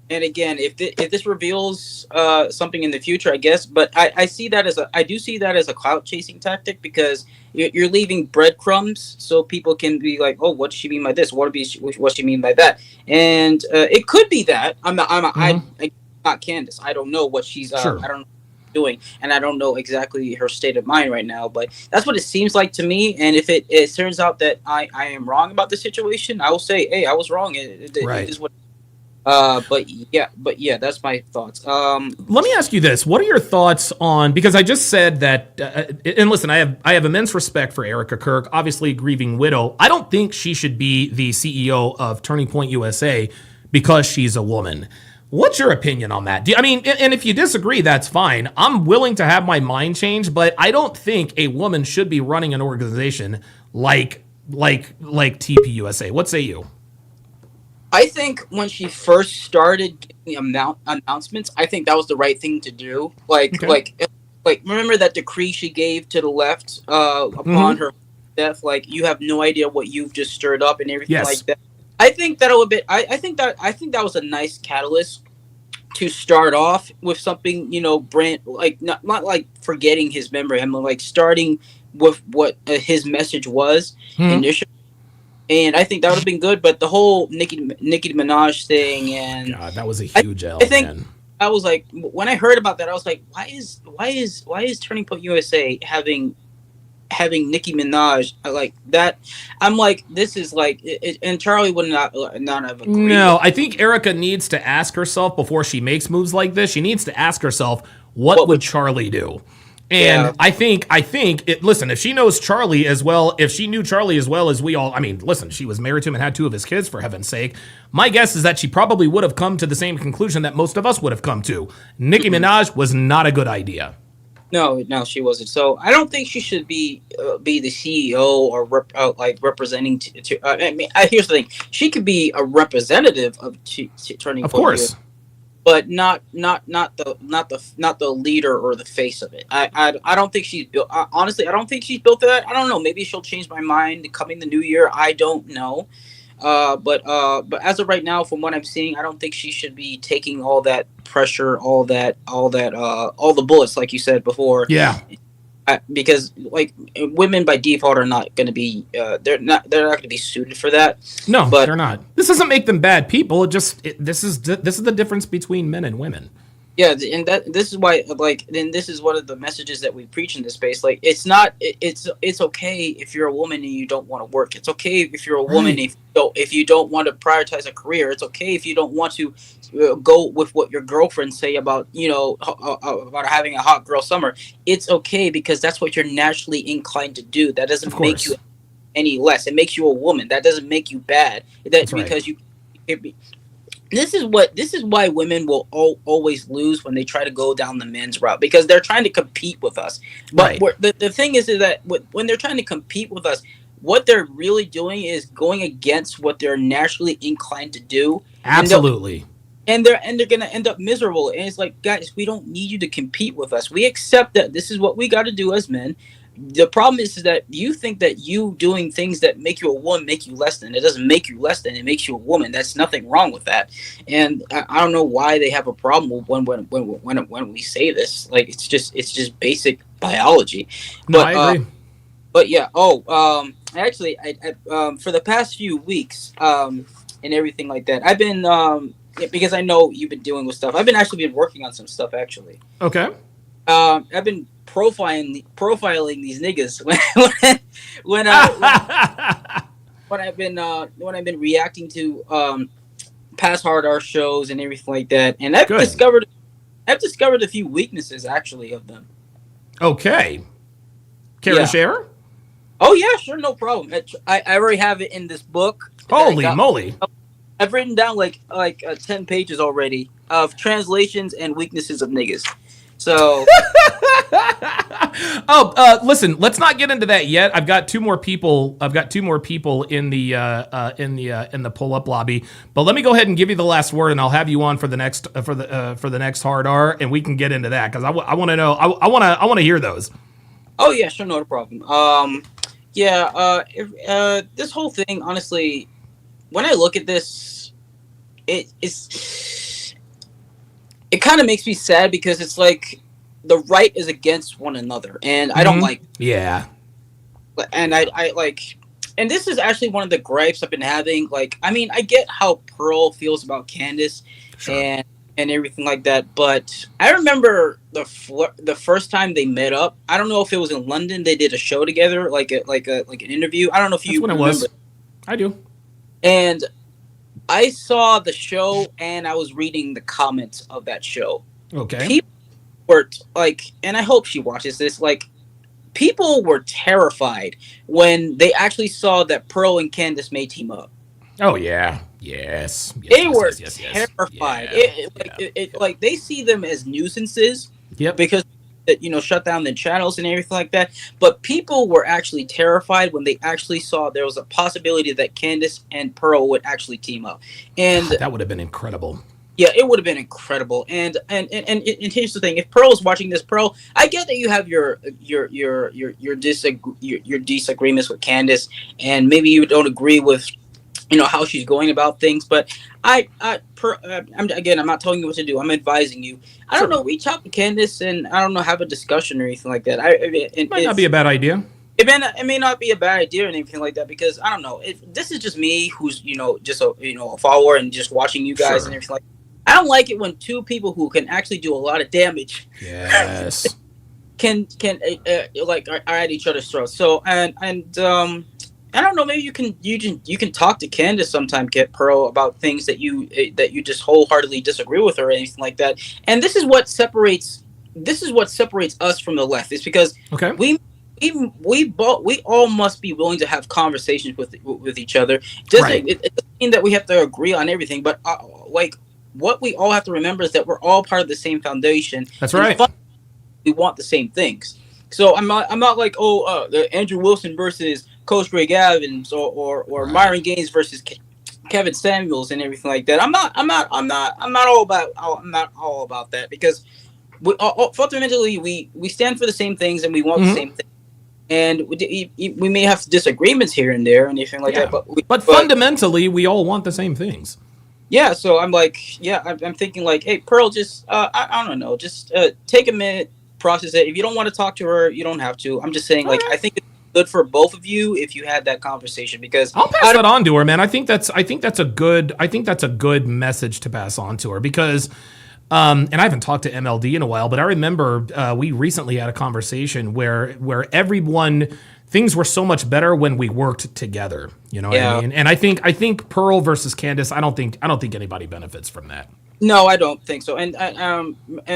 And again, if this reveals something in the future, I guess. But I see that as I do see that as a clout chasing tactic, because you're leaving breadcrumbs so people can be like, oh, what does she mean by this? What she mean by that? And it could be that I'm not Candace. I don't know what she's. Sure. I don't know what she's doing, and I don't know exactly her state of mind right now. But that's what it seems like to me. And if it turns out that I am wrong about the situation, I will say, hey, I was wrong. It is what. But yeah, that's my thoughts. Let me ask you this: what are your thoughts on? Because I just said that, and listen, I have immense respect for Erika Kirk, obviously a grieving widow. I don't think she should be the CEO of Turning Point USA because she's a woman. What's your opinion on that? And if you disagree, that's fine. I'm willing to have my mind changed, but I don't think a woman should be running an organization like TPUSA. What say you? I think when she first started getting announcements, I think that was the right thing to do. Like remember that decree she gave to the left upon her death? Like, you have no idea what you've just stirred up and everything like that. I think that I think that was a nice catalyst to start off with something, brand, like not like forgetting his memory. I mean, like starting with what his message was initially. And I think that would have been good, but the whole Nicki Minaj thing, and God, that was a huge L. I think man. I was like, when I heard about that, I was like, why is Turning Point USA having Nicki Minaj like that? I'm like, this is like, and Charlie would not have agreed. No, I think Erika needs to ask herself before she makes moves like this. She needs to ask herself, what would Charlie do? And I think listen, if she knows Charlie as well, if she knew Charlie as well as we all, listen, she was married to him and had 2 of his kids, for heaven's sake. My guess is that she probably would have come to the same conclusion that most of us would have come to. Nicki Minaj was not a good idea. No, she wasn't. So I don't think she should be the CEO or representing. Here's the thing: she could be a representative of Turning Point. Of course. But not the leader or the face of it. I don't think she's built. Honestly, I don't think she's built that. I don't know. Maybe she'll change my mind coming the new year. I don't know. But as of right now, from what I'm seeing, I don't think she should be taking all that pressure, all the bullets, like you said before. Yeah. Because like women by default are not going to be they're not going to be suited for that. No, but they're not. This doesn't make them bad people. This is the difference between men and women. Yeah, and this is why, then this is one of the messages that we preach in this space. Like, it's okay if you're a woman and you don't want to work. It's okay if you're a woman if you don't want to prioritize a career. It's okay if you don't want to go with what your girlfriends say about about having a hot girl summer. It's okay, because that's what you're naturally inclined to do. That doesn't make you any less. It makes you a woman. That doesn't make you bad. That's because you. This is why women will always lose when they try to go down the men's route, because they're trying to compete with us. But the thing is that when they're trying to compete with us, what they're really doing is going against what they're naturally inclined to do. Absolutely. And they're going to end up miserable. And it's like, guys, we don't need you to compete with us. We accept that this is what we got to do as men. The problem is that you think that you doing things that make you a woman make you less than. It doesn't make you less than. It makes you a woman. That's nothing wrong with that. And I don't know why they have a problem when we say this. Like, it's just basic biology. No, I agree. But yeah. Actually, I for the past few weeks and everything like that, I've been because I know you've been dealing with stuff. I've been working on some stuff actually. Okay. I've been profiling these niggas when I've been reacting to past hard R shows and everything like that, and I've discovered a few weaknesses actually of them. Okay, care to share? Oh yeah, sure, no problem. I already have it in this book. Holy moly! I've written down like 10 pages already of translations and weaknesses of niggas. So, listen. Let's not get into that yet. I've got two more people in the pull-up lobby. But let me go ahead and give you the last word, and I'll have you on for the next for the next hard R, and we can get into that because I want to know. I want to hear those. Oh yeah, sure, no problem. This whole thing, honestly, when I look at this, it kind of makes me sad because it's like the right is against one another, and I don't like. Yeah. And I like, and this is actually one of the gripes I've been having. Like, I mean, I get how Pearl feels about Candace, Sure. and everything like that. But I remember the first time they met up. I don't know if it was in London. They did a show together, like an interview. I don't know if That's you when it remember. was. I do. And I saw the show, and I was reading the comments of that show. Okay. People were like, and I hope she watches this. Like, people were terrified when they actually saw that Pearl and Candace may team up. Oh yeah. Yes. They were terrified. Yeah. Like they see them as nuisances. Yep. Because shut down the channels and everything like that. But people were actually terrified when they actually saw there was a possibility that Candace and Pearl would actually team up. And God, that would have been incredible. yeah, it would have been incredible. And here's the thing: if Pearl is watching this, Pearl, I get that you have your disagreements with Candace, and maybe you don't agree with how she's going about things. But I'm not telling you what to do. I'm advising you. I don't know. Reach out to Candace and I don't know, have a discussion or anything like that. It might not be a bad idea. It may not be a bad idea or anything like that because I don't know. This is just me, who's just a follower and just watching you guys and everything like that. I don't like it when two people who can actually do a lot of damage, yes, can are at each other's throats. So and I don't know. Maybe you can talk to Candace sometime, get Pearl about things that you just wholeheartedly disagree with her or anything like that. And this is what separates us from the left. Is because we all must be willing to have conversations with each other. It doesn't mean that we have to agree on everything, but what we all have to remember is that we're all part of the same foundation. That's right. We want the same things. So I'm not like Andrew Wilson versus Coach Greg Evans or Myron Gaines versus Kevin Samuels and everything like that. I'm not all about that because we fundamentally we stand for the same things and we want the same thing. And we may have disagreements here and there and anything like that, but fundamentally we all want the same things. Yeah, so I'm like, I'm thinking like, hey, Pearl, just I don't know, just take a minute, process it. If you don't want to talk to her, you don't have to. I'm just saying, like, I think it's good for both of you if you had that conversation because I'll pass that on to her, man. I think that's a good message to pass on to her because, and I haven't talked to MLD in a while, but I remember we recently had a conversation where things were so much better when we worked together. You know what I mean? And I think Pearl versus Candace, I don't think anybody benefits from that. No, I don't think so. And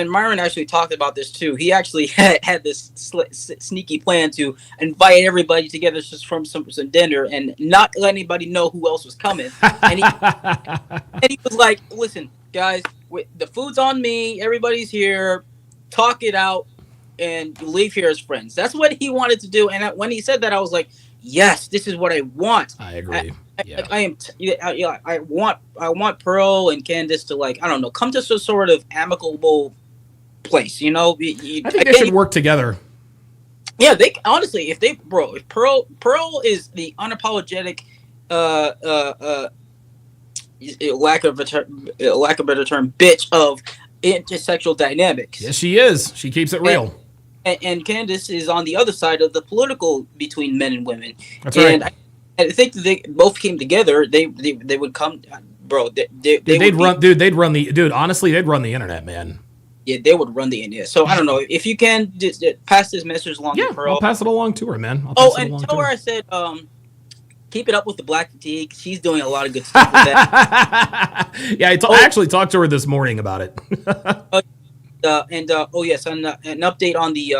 Myron actually talked about this too. He actually had this sneaky plan to invite everybody together just from some dinner and not let anybody know who else was coming. And he was like, "Listen, guys, the food's on me. Everybody's here. Talk it out." And leave here as friends. That's what he wanted to do. And when he said that, I was like, "Yes, this is what I want." I agree. I want Pearl and Candace to, like, I don't know, come to some sort of amicable place. I think they should work together. Yeah, they honestly, if Pearl is the unapologetic, lack of a better term, bitch of intersexual dynamics. Yes, she is. She keeps it real. And Candace is on the other side of the political between men and women. That's right. I think that they both came together. They would come, bro. They'd run the internet, man. Yeah, they would run the internet. So I don't know if you can just pass this message along to Pearl. I'll pass it along to her, man. And tell her I said, keep it up with the black fatigue. She's doing a lot of good stuff with that. Yeah, I actually talked to her this morning about it. An update on the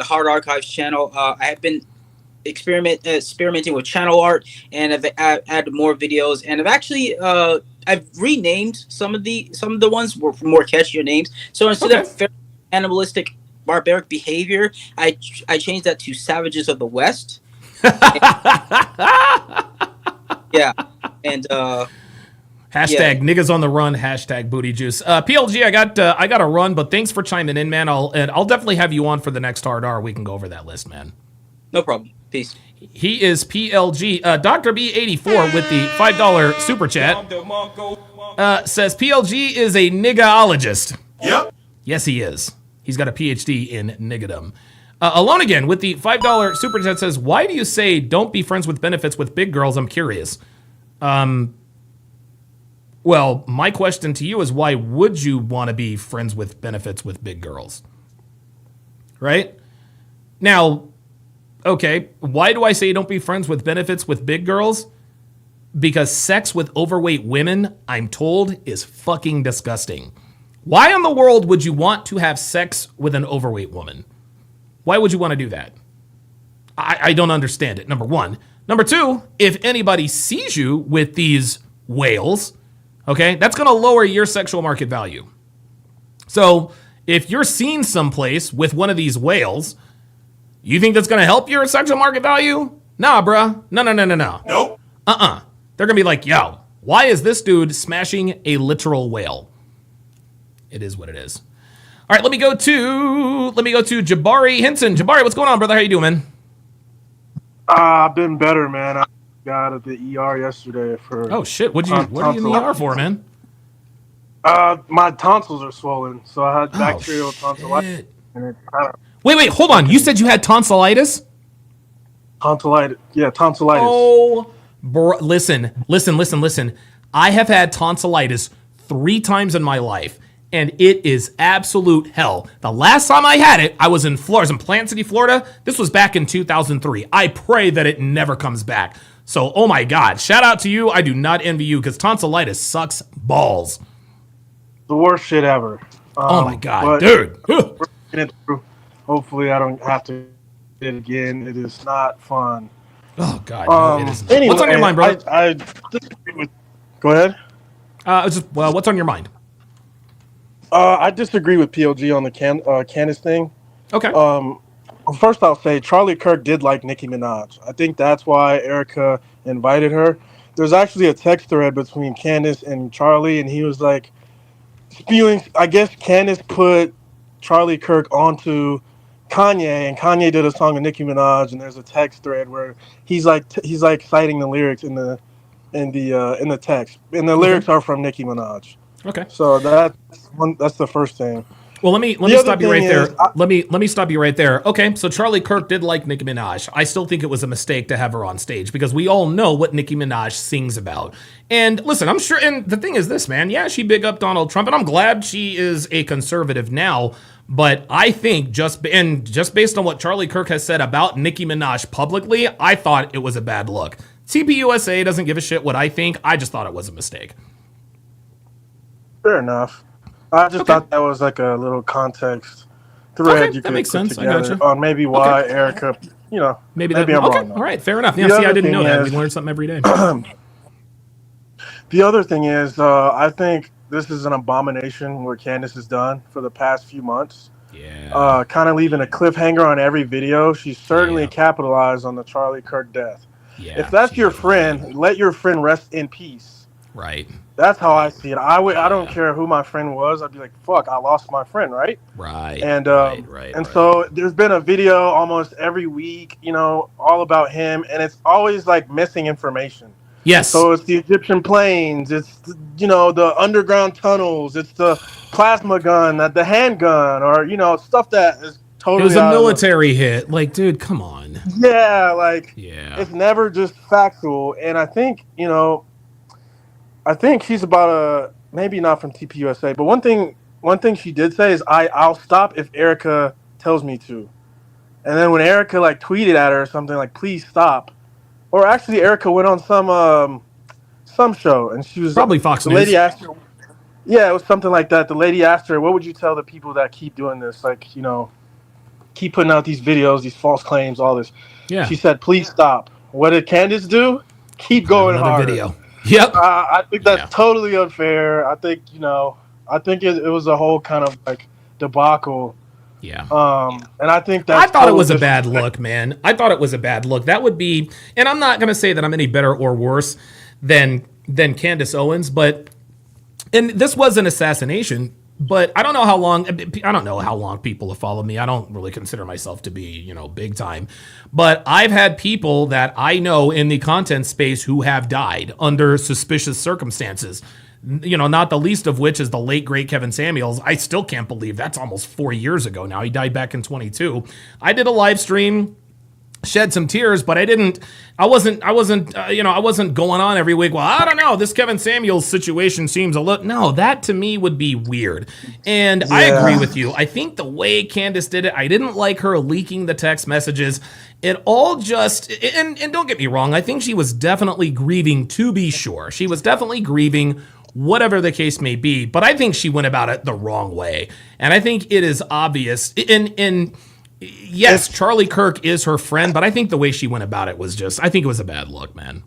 Hard Archives channel. I have been experimenting with channel art, and I've added more videos, and I've actually I've renamed some of the ones for more catchier names. So instead of animalistic barbaric behavior, I changed that to Savages of the West. Hashtag niggas on the run. Hashtag booty juice. PLG, I got to run, but thanks for chiming in, man. I'll definitely have you on for the next hard R. We can go over that list, man. No problem. Peace. He is PLG. Dr. B84 with the $5 super chat. Says PLG is a niggaologist. Yep. Yes, he is. He's got a PhD in niggadom. Alone Again with the $5 super chat says, why do you say don't be friends with benefits with big girls? I'm curious. Well, my question to you is, why would you want to be friends with benefits with big girls? Right? Now, okay, why do I say don't be friends with benefits with big girls? Because sex with overweight women, I'm told, is fucking disgusting. Why in the world would you want to have sex with an overweight woman? Why would you want to do that? I don't understand it, number one. Number two, if anybody sees you with these whales, okay, that's going to lower your sexual market value. So if you're seen someplace with one of these whales, you think that's going to help your sexual market value? Nah, bruh. No. Nope. They're going to be like, yo, why is this dude smashing a literal whale? It is what it is. All right, let me go to Jabari Henson. Jabari, what's going on, brother? How you doing, man? I've been better, man. I got at the ER yesterday for. Oh shit! What are you in the ER for, man? My tonsils are swollen, so I had bacterial tonsillitis. And it kind of Wait, hold on. You said you had tonsillitis? tonsillitis. Yeah, tonsillitis. Oh, bro, listen. I have had tonsillitis 3 times in my life, and it is absolute hell. The last time I had it, I was in Florida, in Plant City, Florida. This was back in 2003. I pray that it never comes back. So, oh my God, shout out to you. I do not envy you because tonsillitis sucks balls. The worst shit ever. Oh my God, dude. We're getting it through. Hopefully, I don't have to do it again. It is not fun. Oh God, no, it isn't. Anyway, What's on your mind, bro? I disagree with. Go ahead. What's on your mind? I disagree with PLG on the Candace thing. Okay. First, I'll say Charlie Kirk did like Nicki Minaj. I think that's why Erika invited her. There's actually a text thread between Candace and Charlie, and he was like spewing. I guess Candace put Charlie Kirk onto Kanye, and Kanye did a song with Nicki Minaj, and there's a text thread where he's like citing the lyrics in the text, and the lyrics are from Nicki Minaj. Okay. So that's the first thing. Well, let me stop you right there. Let me stop you right there. Okay, so Charlie Kirk did like Nicki Minaj. I still think it was a mistake to have her on stage because we all know what Nicki Minaj sings about. And listen, I'm sure, and the thing is this, man, yeah, she big up Donald Trump, and I'm glad she is a conservative now, but I think just based on what Charlie Kirk has said about Nicki Minaj publicly, I thought it was a bad look. TPUSA doesn't give a shit what I think. I just thought it was a mistake. Fair enough. I just thought that was like a little context thread you could makes put sense. I together gotcha. on maybe why Erika, maybe I'm okay. wrong. All right, fair enough. Yeah, see, I didn't know that. Is, We learn something every day. The other thing is, I think this is an abomination what Candace has done for the past few months. Yeah. Kind of leaving a cliffhanger on every video. She's certainly capitalized on the Charlie Kirk death. Yeah. If that's your friend, let your friend rest in peace. Right. That's how I see it. I don't care who my friend was. I'd be like, fuck, I lost my friend, right? Right. And right. So there's been a video almost every week, all about him, and it's always like missing information. Yes. So it's the Egyptian planes, it's the underground tunnels, it's the plasma gun, the handgun, or stuff that is totally. It was a military hit. Like, dude, come on. Yeah, yeah. It's never just factual, and I think she's about maybe not from TPUSA, but one thing she did say is I'll stop if Erika tells me to. And then when Erika tweeted at her or something like, please stop. Or actually Erika went on some show and she was probably Fox the News. Lady asked her, yeah, it was something like that. The lady asked her, what would you tell the people that keep doing this? Keep putting out these videos, these false claims, all this. Yeah. She said, please stop. What did Candace do? Keep going harder. Video. Yep. I think that's totally unfair. I think it was a whole kind of debacle. Yeah. And I think that's I thought it was a bad look, man. I thought it was a bad look. That would be, and I'm not going to say that I'm any better or worse than Candace Owens, but and this was an assassination. But I don't know how long. I don't know how long people have followed me. I don't really consider myself to be, big time. But I've had people that I know in the content space who have died under suspicious circumstances. Not the least of which is the late great Kevin Samuels. I still can't believe that's almost 4 years ago now. He died back in 22. I did a live stream, shed some tears, but I wasn't going on every week. Well, I don't know. This Kevin Samuels situation seems a little. No, that to me would be weird. And I agree with you. I think the way Candace did it, I didn't like her leaking the text messages. It all just, and don't get me wrong, I think she was definitely grieving, to be sure. She was definitely grieving, whatever the case may be. But I think she went about it the wrong way. And I think it is obvious. Yes, Charlie Kirk is her friend, but I think the way she went about it was I think it was a bad look, man.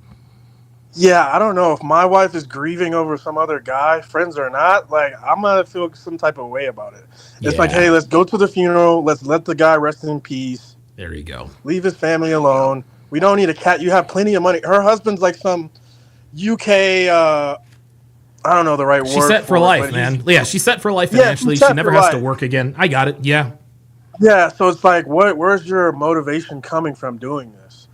Yeah, I don't know. If my wife is grieving over some other guy, friends or not, I'm going to feel some type of way about it. It's like, hey, let's go to the funeral. Let's let the guy rest in peace. There you go. Leave his family alone. We don't need a cat. You have plenty of money. Her husband's like some UK, I don't know the right word. She's set for life, man. Yeah, she's set for life financially. She never has to work again. I got it. Yeah. Yeah, so it's like, where's your motivation coming from doing this?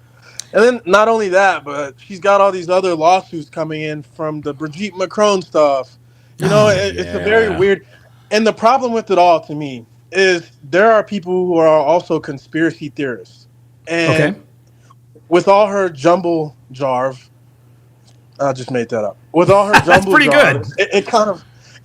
And then not only that, but she's got all these other lawsuits coming in from the Brigitte Macron stuff. It's a very weird. And the problem with it all, to me, is there are people who are also conspiracy theorists. And with all her jumble jarve, I just made that up. With all her jumble that's pretty jarve, good.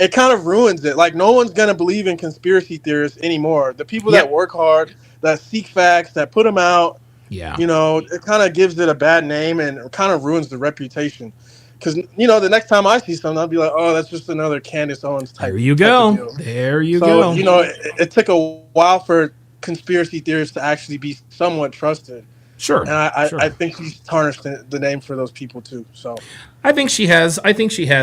It kind of ruins it. Like, no one's going to believe in conspiracy theorists anymore. The people that work hard, that seek facts, that put them out, it kind of gives it a bad name and it kind of ruins the reputation. Because, the next time I see something, I'll be like, oh, that's just another Candace Owens type. There you go. There you go. It took a while for conspiracy theorists to actually be somewhat trusted. Sure. And I think she's tarnished the name for those people too. So I think she has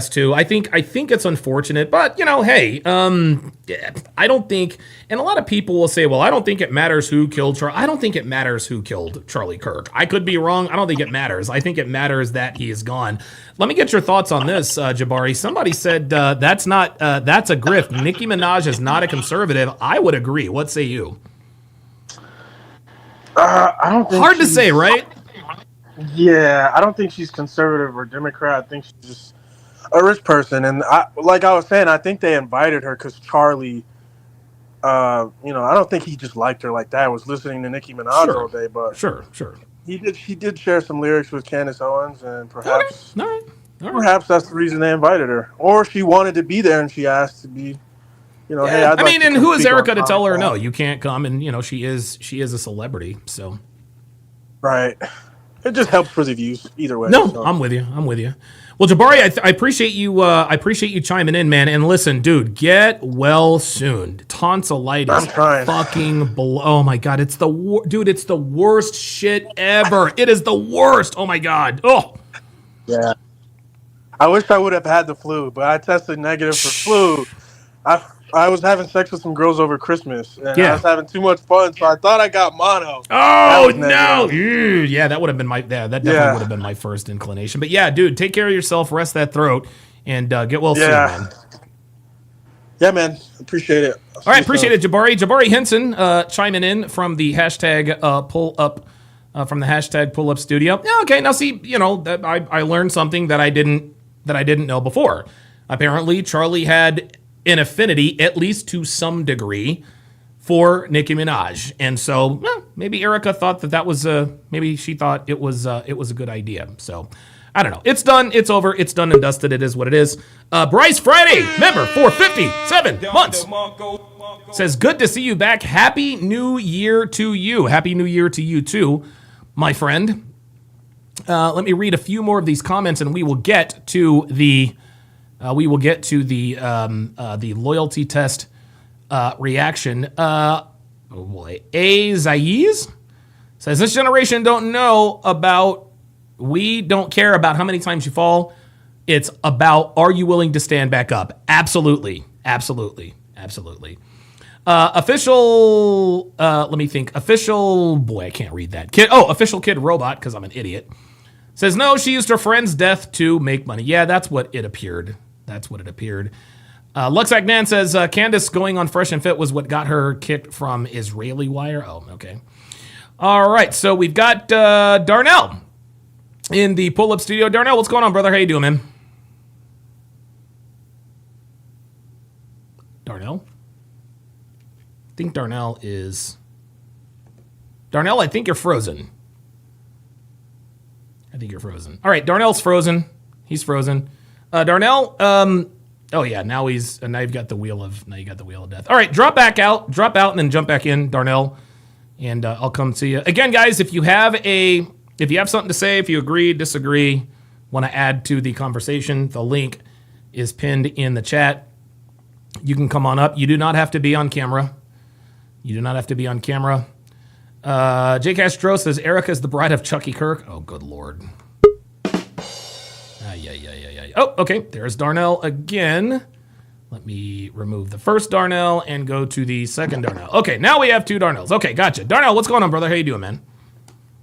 too. I think it's unfortunate, but hey, I don't think, and a lot of people will say, well, I don't think it matters who killed Charlie. I don't think it matters who killed Charlie Kirk. I could be wrong. I don't think it matters. I think it matters that he is gone. Let me get your thoughts on this, Jabari. Somebody said that's a grift. Nicki Minaj is not a conservative. I would agree. What say you? I don't think hard to say, right? Yeah, I don't think she's conservative or Democrat. I think she's just a rich person. And like I was saying, I think they invited her because Charlie, I don't think he just liked her like that. I was listening to Nicki Minaj all day, but sure. He did share some lyrics with Candace Owens, and perhaps all right. Perhaps that's the reason they invited her, or she wanted to be there and she asked to be. Hey, and who is Erika to tell her no? You can't come, and she is a celebrity, so right. It just helps for the views either way. No, so. I'm with you. Well, Jabari, I appreciate you. I appreciate you chiming in, man. And listen, dude, get well soon. Tonsillitis. I'm trying. Oh my god, it's the dude. It's the worst shit ever. It is the worst. Oh my god. Oh. Yeah. I wish I would have had the flu, but I tested negative for flu. I was having sex with some girls over Christmas, and I was having too much fun, so I thought I got mono. Oh no! Yeah, that would have been that definitely would have been my first inclination. But yeah, dude, take care of yourself, rest that throat, and get well soon, man. Yeah, man, appreciate it. All right, appreciate it, Jabari. Jabari Henson chiming in from the hashtag pull up studio. Yeah, okay. Now see, I learned something that I didn't know before. Apparently, Charlie had an affinity, at least to some degree, for Nicki Minaj, and so maybe Erika thought that was maybe she thought it was a good idea. So I don't know. It's done. It's over. It's done and dusted. It is what it is. Bryce Friday, member for 57 months, says good to see you back. Happy New Year to you. Happy New Year to you too, my friend. Let me read a few more of these comments, and we will get to the loyalty test reaction. A Zaiz says this generation don't know about. We don't care about how many times you fall. It's about are you willing to stand back up? Absolutely. Official. Let me think. Official. Boy, I can't read that. Official Kid Robot because I'm an idiot. Says no. She used her friend's death to make money. Yeah, that's what it appeared. Lux Agnan says Candace going on Fresh and Fit was what got her kicked from Israeli Wire. Oh, okay. All right, so we've got Darnell in the pull-up studio. Darnell, what's going on, brother? How you doing, man? Darnell? I think Darnell is... Darnell, I think you're frozen. I think you're frozen. All right, Darnell's frozen. He's frozen. Darnell, oh yeah, now you've got the wheel of death. All right, drop out, and then jump back in, Darnell, and I'll come to you again, guys. If you have something to say, if you agree, disagree, want to add to the conversation, the link is pinned in the chat. You can come on up. You do not have to be on camera. J. Castro says Erika is the bride of Chucky Kirk. Oh, good Lord. Oh, okay. There's Darnell again. Let me remove the first Darnell and go to the second Darnell. Okay, now we have two Darnells. Okay, gotcha. Darnell, what's going on, brother? How you doing, man?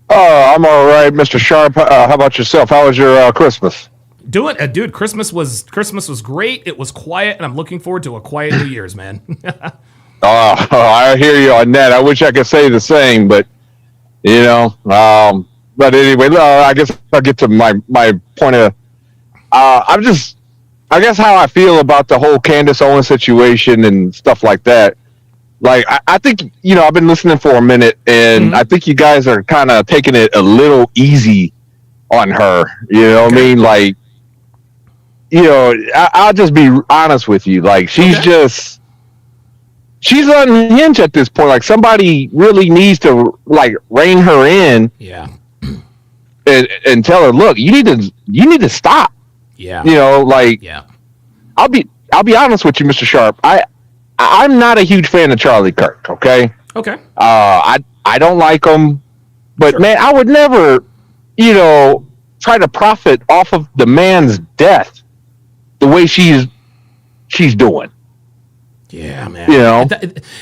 I'm all right, Mr. Sharp. How about yourself? How was your Christmas? Dude, Christmas was great. It was quiet, and I'm looking forward to a quiet New Year's, man. I hear you on that. I wish I could say the same, but but anyway, I guess I'll get to my point of. I guess how I feel about the whole Candace Owens situation and stuff like that. Like, I think, I've been listening for a minute, and I think you guys are kind of taking it a little easy on her. You know what I mean? Like, I'll just be honest with you. Like, she's unhinged at this point. Like, somebody really needs to, like, rein her in. Yeah. And tell her, look, you need to stop. Yeah. Yeah. I'll be honest with you, Mr. Sharp. I'm not a huge fan of Charlie Kirk, okay? Okay. I don't like him, but sure. Man, I would never, try to profit off of the man's death the way she's doing. Yeah, man.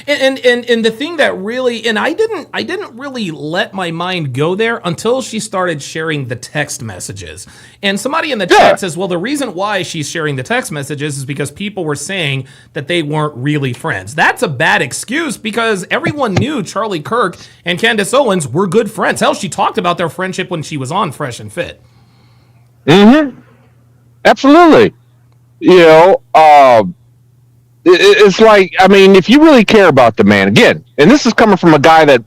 And the thing that really, and I didn't really let my mind go there until she started sharing the text messages. And somebody in the chat says, well, the reason why she's sharing the text messages is because people were saying that they weren't really friends. That's a bad excuse because everyone knew Charlie Kirk and Candace Owens were good friends. Hell, she talked about their friendship when she was on Fresh and Fit. Mm-hmm. Absolutely. It's like, I mean, if you really care about the man, again, and this is coming from a guy that,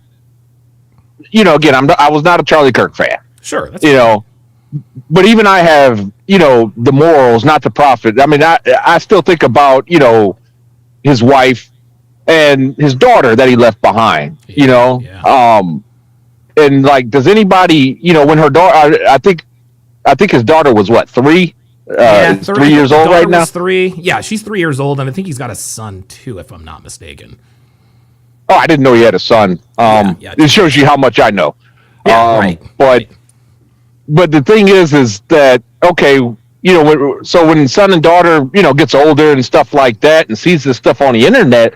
again, I was not a Charlie Kirk fan. Sure. That's but even I have, the morals not to profit. I mean, I still think about, his wife and his daughter that he left behind, Yeah. And like, does anybody, when her daughter, I think his daughter was what, 3? 3 years old right now. 3. Yeah, she's 3 years old, and I think he's got a son too, if I'm not mistaken. Oh, I didn't know he had a son. It shows you how much I know. Yeah, right. But the thing is that okay, so when son and daughter, gets older and stuff like that, and sees this stuff on the internet,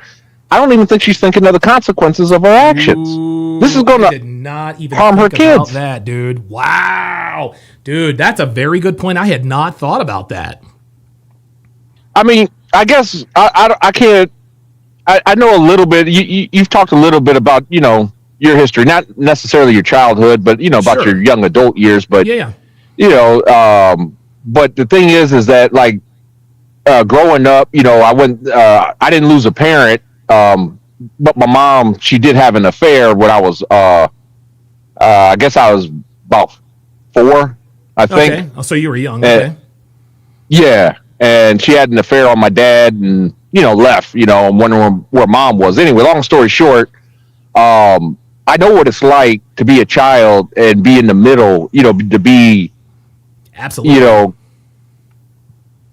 I don't even think she's thinking of the consequences of her actions. Ooh, this is going to not even harm her kids. About that, dude. Wow, dude, that's a very good point. I had not thought about that. I mean, I guess I can't. I know a little bit. You've talked a little bit about your history, not necessarily your childhood, but about your young adult years. But yeah. But the thing is that like growing up, I didn't lose a parent. But my mom, she did have an affair when I was, I guess I was about 4, I think. Okay. Oh, so you were young. Okay. Yeah. And she had an affair on my dad and, left, I'm wondering where mom was. Anyway, long story short, I know what it's like to be a child and be in the middle, to be, absolutely,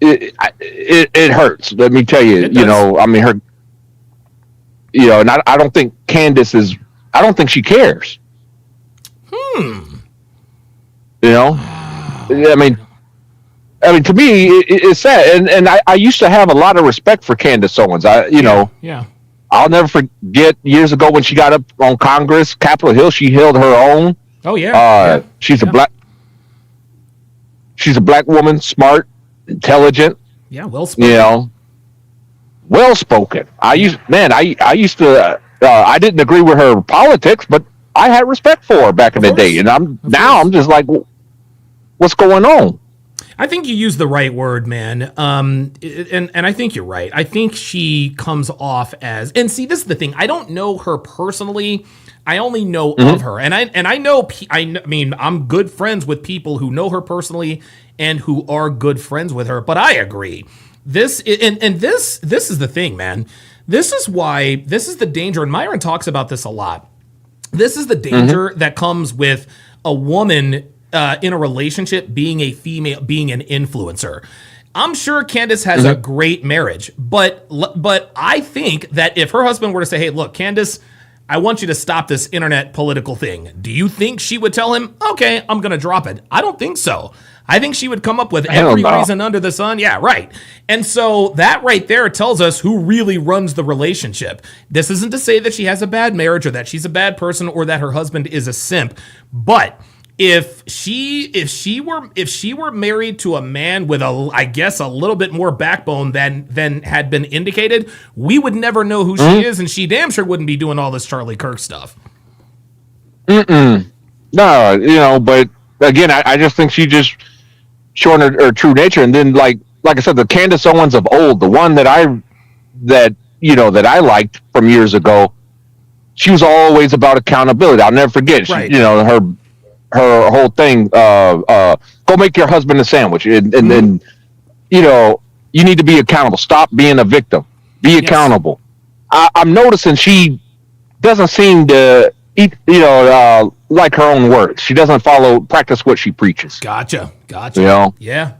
it hurts. Let me tell you, I mean, her, and I don't think Candace I don't think she cares. I mean, to me, it's sad. And I used to have a lot of respect for Candace Owens. Yeah. I'll never forget years ago when she got up on Congress, Capitol Hill, she held her own. Oh, yeah. She's a black woman, smart, intelligent. Yeah, well spoken. well spoken. I used to. I didn't agree with her politics, but I had respect for her back in the day, and I'm just like, what's going on? I think you used the right word, man. And I think you're right. I think she comes off as, and see, this is the thing. I don't know her personally. I only know of her, and I know. I mean, I'm good friends with people who know her personally and who are good friends with her. But I agree. This is the thing, man. This is the danger, and Myron talks about this a lot. This is the danger that comes with a woman in a relationship being a female, being an influencer. I'm sure Candace has a great marriage, but I think that if her husband were to say, "Hey, look, Candace, I want you to stop this internet political thing," do you think she would tell him, "Okay, I'm going to drop it"? I don't think so. I think she would come up with every reason under the sun. Yeah, right. And so that right there tells us who really runs the relationship. This isn't to say that she has a bad marriage or that she's a bad person or that her husband is a simp, but if she were married to a man with a little bit more backbone than had been indicated, we would never know who she is, and she damn sure wouldn't be doing all this Charlie Kirk stuff. No, but again, I just think she just showing her true nature. And then like I said, the Candace Owens of old, the one that I liked from years ago, she was always about accountability. I'll never forget. Right. Her whole thing, go make your husband a sandwich, and then you need to be accountable. Stop being a victim. Be accountable. I'm noticing she doesn't seem to eat, like her own words. She doesn't practice what she preaches. Gotcha. Yeah.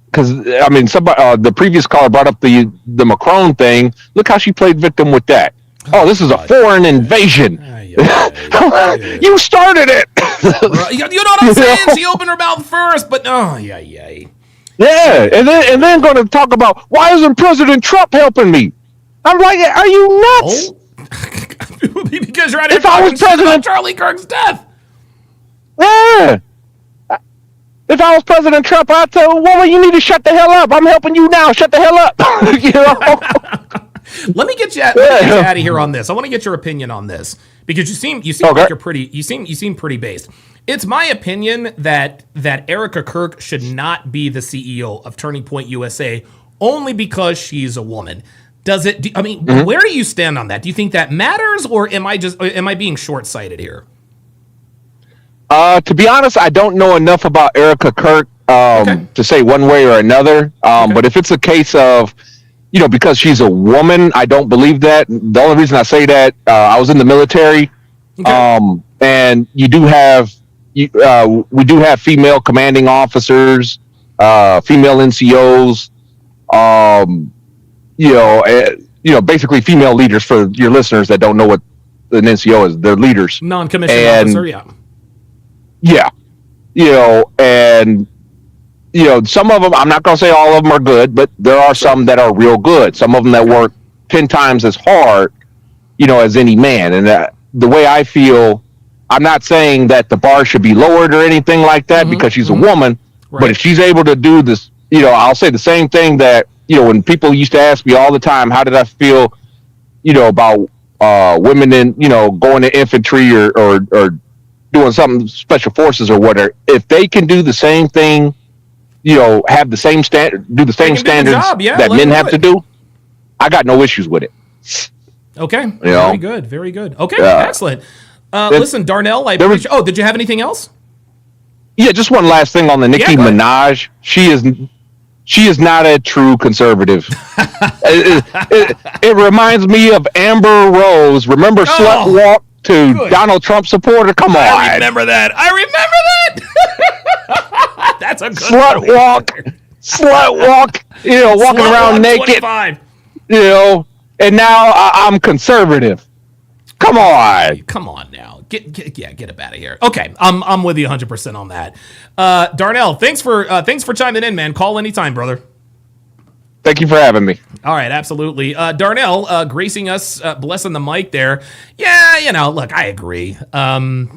Because I mean, somebody, the previous caller brought up the Macron thing. Look how she played victim with that. Oh, this is a foreign invasion. You started it. You know what I'm saying? She opened her mouth first, but yeah. Yeah, and then going to talk about why isn't President Trump helping me? I'm like, are you nuts? Because you're out here if I was President Charlie Kirk's death. Yeah. If I was President Trump, I'd tell a woman, you need to shut the hell up. I'm helping you now. Shut the hell up. Let me get you out of here on this. I want to get your opinion on this because you seem like you're pretty. You seem pretty based. It's my opinion that Erika Kirk should not be the CEO of Turning Point USA only because she's a woman. Does it? Where do you stand on that? Do you think that matters, or am I being short-sighted here? To be honest, I don't know enough about Erika Kirk to say one way or another. But if it's a case of, because she's a woman, I don't believe that. The only reason I say that, I was in the military, and we do have female commanding officers, female NCOs, basically female leaders. For your listeners that don't know what an NCO is, they're leaders, non-commissioned officer, Yeah, and some of them, I'm not going to say all of them are good, but there are some that are real good. Some of them that work 10 times as hard, as any man. And the way I feel, I'm not saying that the bar should be lowered or anything like that because she's a woman. Right. But if she's able to do this, I'll say the same thing that, when people used to ask me all the time, how did I feel, about women in, going to infantry or doing something special forces or whatever. If they can do the same thing, have the same standards that men have to do, I got no issues with it. Okay. Very good. Okay. Excellent. Listen, Darnell, did you have anything else? Yeah, just one last thing on the Nicki Minaj. She is not a true conservative. it reminds me of Amber Rose. Remember Slut Walk to Donald Trump supporter? Come on. I remember that. That's a good Slut walk, walking around naked. And now I'm conservative. Come on now. Get up out of here. Okay, I'm with you 100% on that. Darnell, thanks for chiming in, man. Call anytime, brother. Thank you for having me. All right, absolutely. Darnell, gracing us, blessing the mic there. Yeah, look, I agree. I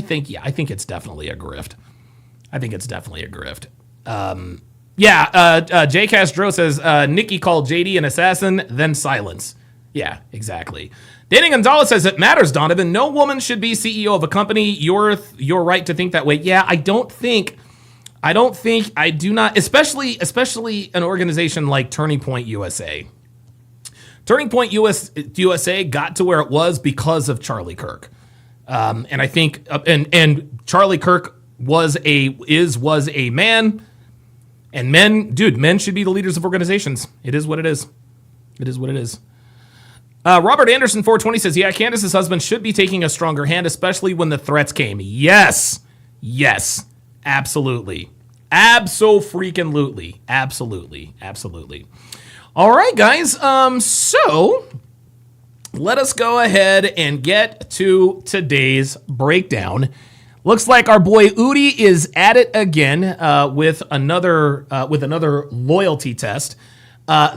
think it's definitely a grift. Yeah, J. Castro says, Nikki called JD an assassin, then silence. Yeah, exactly. Danny Gonzalez says, it matters, Donovan. No woman should be CEO of a company. You're right to think that way. Yeah, I do not, especially an organization like Turning Point USA. Turning Point USA got to where it was because of Charlie Kirk. And I think, and Charlie Kirk was a man. And men should be the leaders of organizations. It is what it is. It is what it is. Robert Anderson 420 says, yeah, Candace's husband should be taking a stronger hand, especially when the threats came. Yes. Absolutely. Absolutely. All right, guys. So let us go ahead and get to today's breakdown. Looks like our boy Udi is at it again with another loyalty test.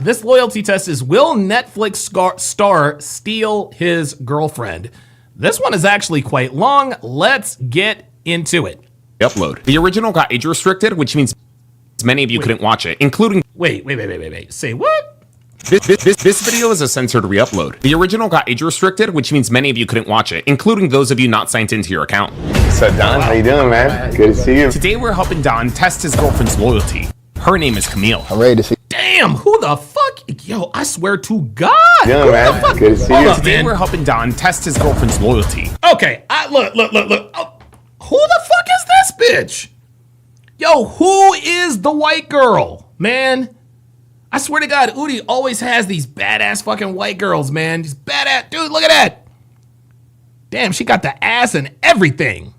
This loyalty test is, will Netflix star steal his girlfriend? This one is actually quite long. Let's get into it. Upload. The original got age restricted, which means many of you couldn't watch it, including... Wait. Say what? This video is a censored re-upload. The original got age restricted, which means many of you couldn't watch it, including those of you not signed into your account. What's up, Don? How you doing, man? Good to see you. Today we're helping Don test his girlfriend's loyalty. Her name is Camille. I'm ready to see. Damn, who the fuck? Yo, I swear to God. Yeah, man. Good to see you. Today we're helping Don test his girlfriend's loyalty. Okay, look. Oh, who the fuck is this bitch? Yo, who is the white girl, man? I swear to God, Udi always has these badass fucking white girls, man. These badass, dude, look at that. Damn, she got the ass and everything.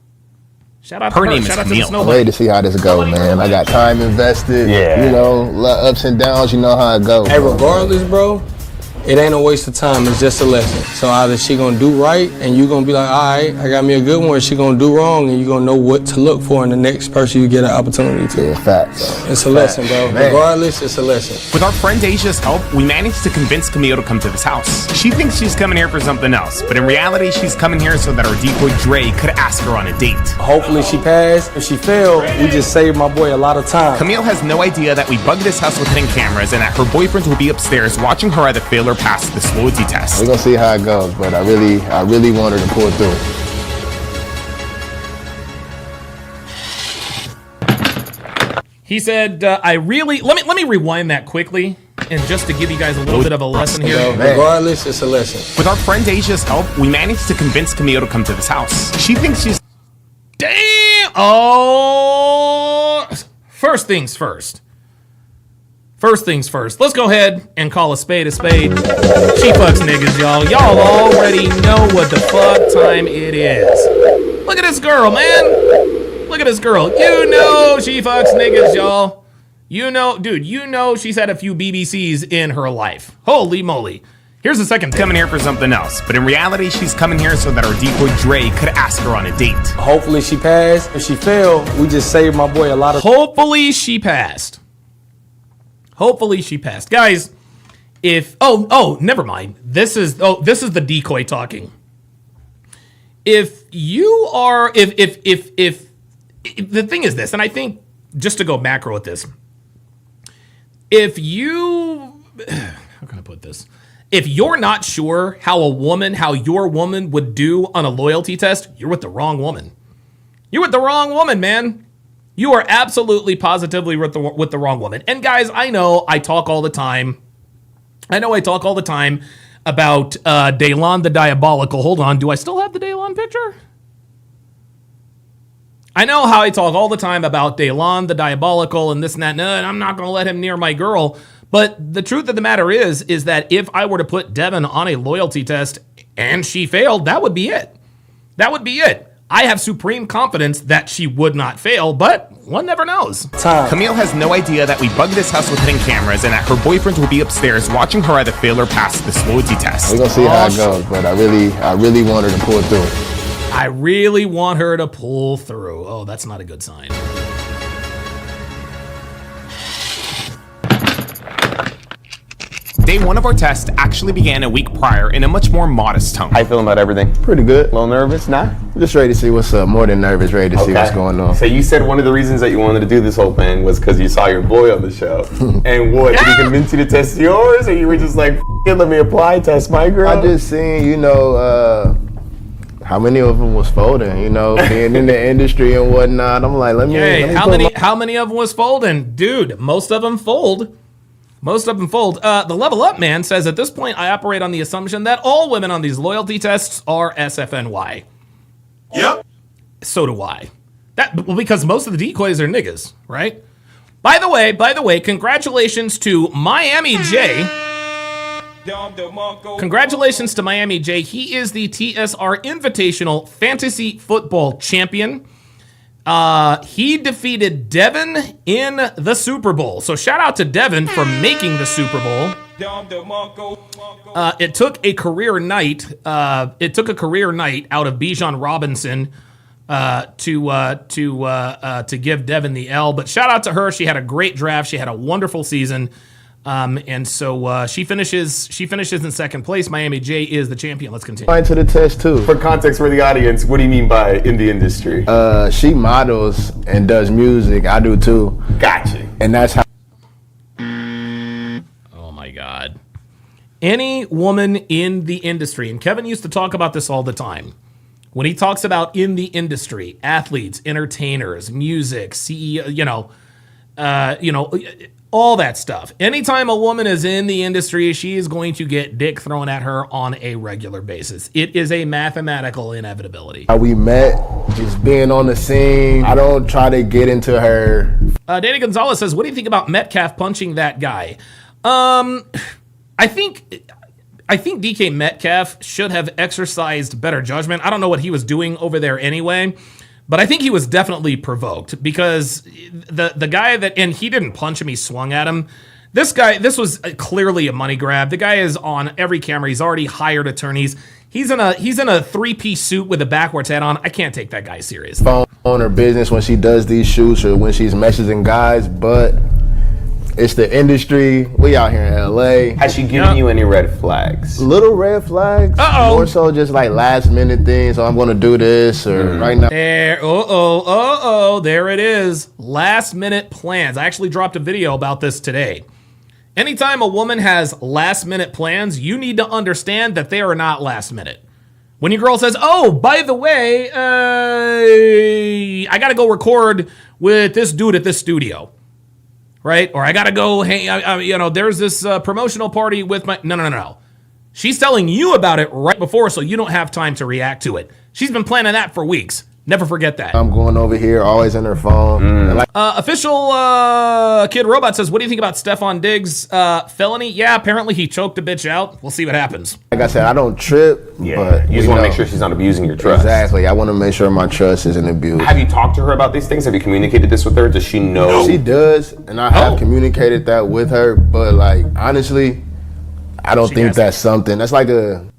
Shout out to her. Her name is Camille. I'm ready to see how this go, man. I got time invested. Yeah. You know, ups and downs. You know how it goes. Hey, regardless, bro, it ain't a waste of time. It's just a lesson. So either she gonna do right and you gonna be like, all right, I got me a good one, or she gonna do wrong and you gonna know what to look for in the next person you get an opportunity to. Yeah, facts. It's a lesson, bro. Man. Regardless, it's a lesson. With our friend Asia's help, we managed to convince Camille to come to this house. She thinks she's coming here for something else, but in reality, she's coming here so that our decoy Dre could ask her on a date. Hopefully she passed. If she failed, we just saved my boy a lot of time. Camille has no idea that we bugged this house with hidden cameras and that her boyfriend will be upstairs watching her either fail or pass this loyalty test. We're gonna see how it goes, but I really want her to pull through. He said, let me rewind that quickly, and just to give you guys a little bit of a lesson here. Regardless, it's a lesson. With our friend Asia's help, we managed to convince Camille to come to this house. She thinks she's... Damn! Oh! First things first. Let's go ahead and call a spade a spade. She fucks niggas, y'all. Y'all already know what the fuck time it is. Look at this girl, man. Look at this girl. You know she fucks niggas, y'all. You know she's had a few BBCs in her life. Holy moly. Here's the second thing. Coming here for something else, but in reality, she's coming here so that our decoy Dre could ask her on a date. Hopefully she passed. If she failed, we just saved my boy a lot of... Hopefully she passed. Guys, if never mind. This is the decoy talking. If the thing is this, and I think just to go macro at this, how can I put this? If you're not sure how your woman would do on a loyalty test, you're with the wrong woman. You're with the wrong woman, man. You are absolutely positively with the wrong woman. And guys, I know I talk all the time about Daylon the Diabolical. Hold on, do I still have the Daylon picture? I know how I talk all the time about Daylon the Diabolical and this and that, and I'm not going to let him near my girl. But the truth of the matter is that if I were to put Devin on a loyalty test and she failed, that would be it. I have supreme confidence that she would not fail, but one never knows. Camille has no idea that we bugged this house with hidden cameras and that her boyfriend will be upstairs watching her either fail or pass this loyalty test. We're gonna see how it goes, but I really want her to pull through. I really want her to pull through. Oh, that's not a good sign. Day one of our test actually began a week prior in a much more modest tone. How you feeling about everything? Pretty good. A little nervous? Nah? Just ready to see what's up. More than nervous, ready to see what's going on. So you said one of the reasons that you wanted to do this whole thing was because you saw your boy on the show. And what, did he convince you to test yours? Or you were just like, let me apply, test my girl? I just seen, how many of them was folding, being in the industry and whatnot. I'm like, let me how many of them was folding? Dude, most of them fold. The Level Up man says, at this point, I operate on the assumption that all women on these loyalty tests are SFNY. Yep. So do I. Because most of the decoys are niggas, right? By the way, congratulations to Miami J. Congratulations to Miami J. He is the TSR Invitational Fantasy Football Champion. He defeated Devin in the Super Bowl. So shout out to Devin for making the Super Bowl. It took a career night. Out of Bijan Robinson to give Devin the L. But shout out to her. She had a great draft. She had a wonderful season. And so she finishes in second place. Miami J is the champion. Let's continue. Going to the test too. For context for the audience, what do you mean by in the industry? She models and does music. I do too. Gotcha. And that's how. Oh my God. Any woman in the industry, and Kevin used to talk about this all the time. When he talks about in the industry, athletes, entertainers, music, CEO, all that stuff. Anytime a woman is in the industry, she is going to get dick thrown at her on a regular basis. It is a mathematical inevitability. How we met, just being on the scene. I don't try to get into her. Danny Gonzalez says, what do you think about Metcalf punching that guy? I think DK Metcalf should have exercised better judgment. I don't know what he was doing over there anyway. But I think he was definitely provoked because the guy and he didn't punch him, he swung at him. This was clearly a money grab. The guy is on every camera. He's already hired attorneys. He's in a three-piece suit with a backwards hat on. I can't take that guy serious. Phone on her business when she does these shoots or when she's messaging guys, but it's the industry. We out here in LA. Has she given you any red flags? Little red flags. Uh-oh. More so just like last minute things. So I'm gonna do this or right now. There it is. Last minute plans. I actually dropped a video about this today. Anytime a woman has last minute plans, you need to understand that they are not last minute. When your girl says, oh, by the way, I gotta go record with this dude at this studio. Right? Or I gotta go, hey, there's this promotional party with my... No. She's telling you about it right before so you don't have time to react to it. She's been planning that for weeks. Never forget that. I'm going over here, always in her phone. Official Kid Robot says, what do you think about Stephon Diggs' felony? Yeah, apparently he choked a bitch out. We'll see what happens. Like I said, I don't trip, Yeah, but you just want to make sure she's not abusing your trust. Exactly. I want to make sure my trust isn't abused. Have you talked to her about these things? Have you communicated this with her? Does she know? She does, and I have communicated that with her, but like honestly, I don't think that's something. That's like a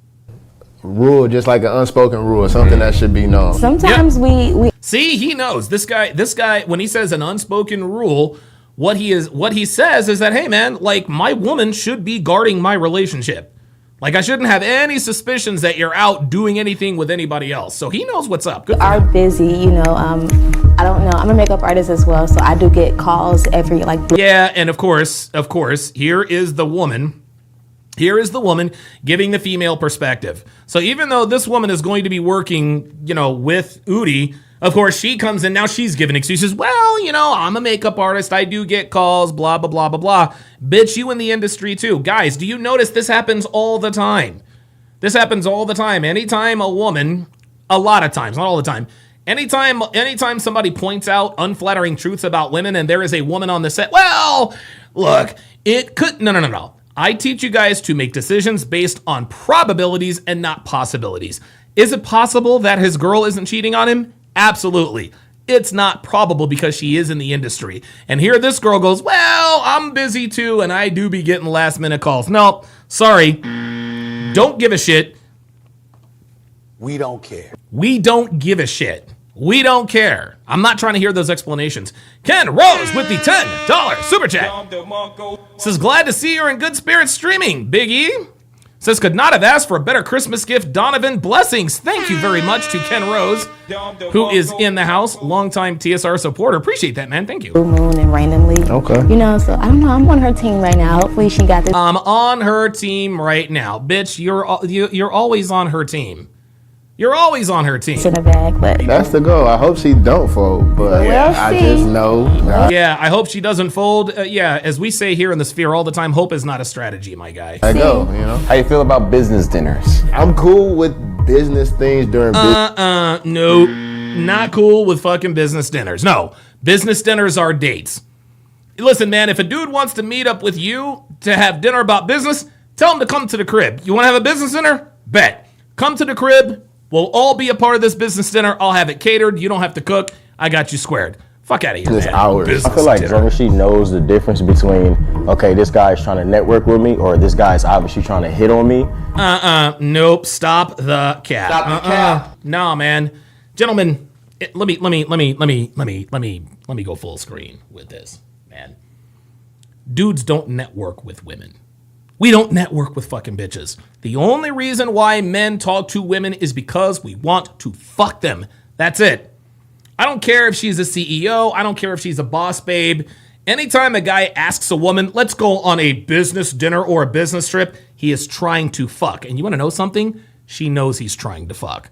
rule, just like an unspoken rule, something that should be known. Sometimes we see, he knows. This guy, when he says an unspoken rule, what he says is that, hey man, like my woman should be guarding my relationship. Like I shouldn't have any suspicions that you're out doing anything with anybody else. So he knows what's up. Good are busy, I don't know. I'm a makeup artist as well, so I do get calls every Yeah, and of course, here is the woman giving the female perspective. So even though this woman is going to be working, with Udi, of course, she comes in, now she's giving excuses. Well, I'm a makeup artist. I do get calls, blah, blah, blah, blah, blah. Bitch, you in the industry too. Guys, do you notice this happens all the time? This happens all the time. Anytime a woman, a lot of times, not all the time, anytime somebody points out unflattering truths about women and there is a woman on the set, well, look, it could, no. I teach you guys to make decisions based on probabilities and not possibilities. Is it possible that his girl isn't cheating on him? Absolutely. It's not probable because she is in the industry. And here this girl goes, well, I'm busy too, and I do be getting last minute calls. No, sorry. Don't give a shit. We don't care. We don't give a shit. We don't care. I'm not trying to hear those explanations. Ken Rose with the $10 super chat. Says, glad to see you're in good spirits streaming, Big E. Says, could not have asked for a better Christmas gift, Donovan. Blessings. Thank you very much to Ken Rose, who is in the house. Longtime TSR supporter. Appreciate that, man. Thank you. Blue moon and randomly. Okay. You know, so I don't know. I'm on her team right now. Hopefully she got this. I'm on her team right now. Bitch, you're always on her team. You're always on her team. In the bag, but That's the goal. I hope she don't fold, but I just know. Yeah, I hope she doesn't fold. As we say here in the Sphere all the time, hope is not a strategy, my guy. I know, you know. How you feel about business dinners? I'm cool with business things during business. No, not cool with fucking business dinners. No, business dinners are dates. Listen, man, if a dude wants to meet up with you to have dinner about business, tell him to come to the crib. You want to have a business dinner? Bet. Come to the crib. We'll all be a part of this business dinner. I'll have it catered. You don't have to cook. I got you squared. Fuck out of here, man. Hours. I feel like as long as she knows the difference between, okay, this guy's trying to network with me, or this guy's obviously trying to hit on me. Nope. Stop the cap. Stop the cap. No, man. Gentlemen, let me go full screen with this, man. Dudes don't network with women. We don't network with fucking bitches. The only reason why men talk to women is because we want to fuck them. That's it. I don't care if she's a CEO. I don't care if she's a boss babe. Anytime a guy asks a woman, let's go on a business dinner or a business trip, he is trying to fuck. And you want to know something? She knows he's trying to fuck.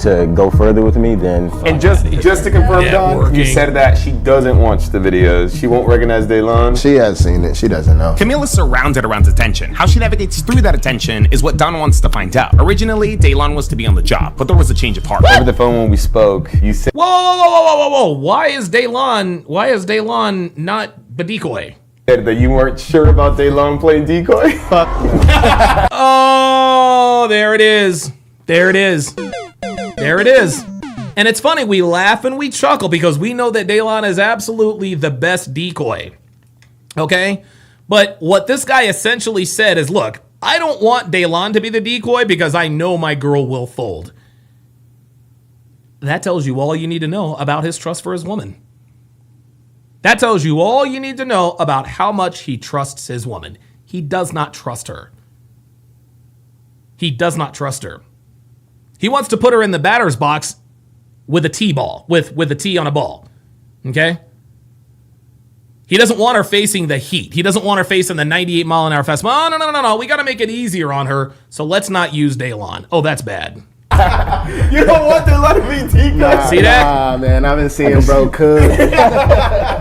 To go further with me, then. And just to confirm, Don, you said that she doesn't watch the videos. She won't recognize Daylon. She has seen it. She doesn't know. Camille is surrounded around attention. How she navigates through that attention is what Don wants to find out. Originally, Daylon was to be on the job, but there was a change of heart. Over the phone when we spoke, you said, Whoa. Why is Daylon not the decoy? that you weren't sure about Daylon playing decoy. Oh, there it is. There it is. And it's funny, we laugh and we chuckle because we know that Daylon is absolutely the best decoy. Okay? But what this guy essentially said is, look, I don't want Daylon to be the decoy because I know my girl will fold. That tells you all you need to know about his trust for his woman. That tells you all you need to know about how much he trusts his woman. He does not trust her. He does not trust her. He wants to put her in the batter's box with a tee ball, with a tee on a ball. Okay? He doesn't want her facing the heat. He doesn't want her facing the 98-mile-an-hour fastball. Oh, no. We got to make it easier on her, so let's not use Daylon. Oh, that's bad. You don't want Daylon to be decoy. See that? Nah, man, I've been seeing bro cook.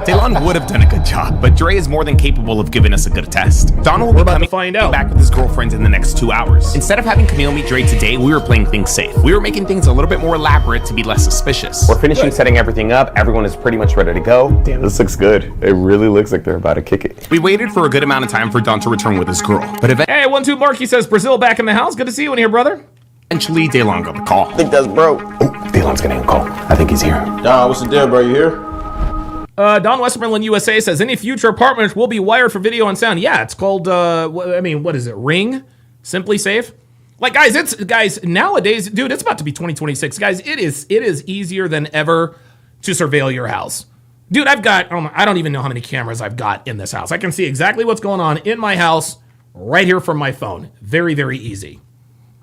Daylon would have done a good job, but Dre is more than capable of giving us a good test. Don will be coming back with his girlfriends in the next 2 hours. Instead of having Camille meet Dre today, we were playing things safe. We were making things a little bit more elaborate to be less suspicious. We're finishing setting everything up. Everyone is pretty much ready to go. Damn, this looks good. It really looks like they're about to kick it. We waited for a good amount of time for Don to return with his girl, but eventually, Hey, 1-2 Marky says, Brazil back in the house. Good to see you in here, brother. Daylon got the call. I think that's bro. Oh, Daylon's getting a call. I think he's here. Don, what's the deal, bro? You here? Don Westmoreland USA says, any future apartments will be wired for video and sound. Yeah, it's called, what is it? Ring? Simply Safe? Like, guys, nowadays, dude, it's about to be 2026. Guys, it is easier than ever to surveil your house. Dude, I've got, I don't even know how many cameras I've got in this house. I can see exactly what's going on in my house right here from my phone. Very, very easy.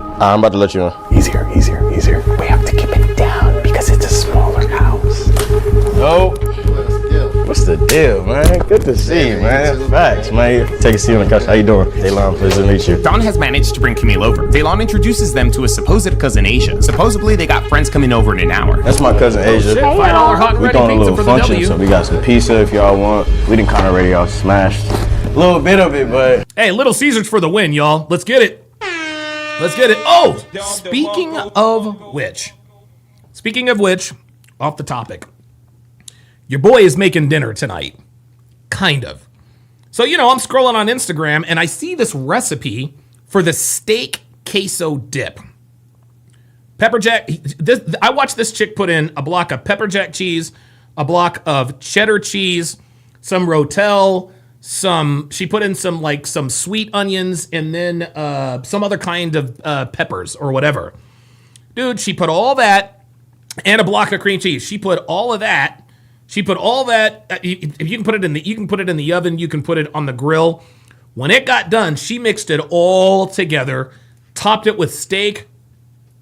I'm about to let you in. Easier. We have to keep it down because it's a smaller house. Oh, what's the deal, man? Good to see you, man. Facts, man. Take a seat on the couch. How you doing? Daylon, pleasure to meet you. Don has managed to bring Camille over. Daylon introduces them to a supposed cousin Asia. Supposedly, they got friends coming over in an hour. That's my cousin Asia. $5 hot and We ready throwing a pizza little for the function, W. so we got some pizza if y'all want. We didn't kind of already all smashed a little bit of it, but Hey, Little Caesars for the win, y'all. Let's get it. Oh, speaking of which, off the topic, your boy is making dinner tonight. Kind of. So, I'm scrolling on Instagram and I see this recipe for the steak queso dip. Pepper jack. I watched this chick put in a block of pepper jack cheese, a block of cheddar cheese, some Rotel, she put in some sweet onions and then some other kind of peppers or whatever. Dude, she put all that and a block of cream cheese. She put all of that. She put all that. If you can put it in the, you can put it in the oven. You can put it on the grill. When it got done, she mixed it all together, topped it with steak.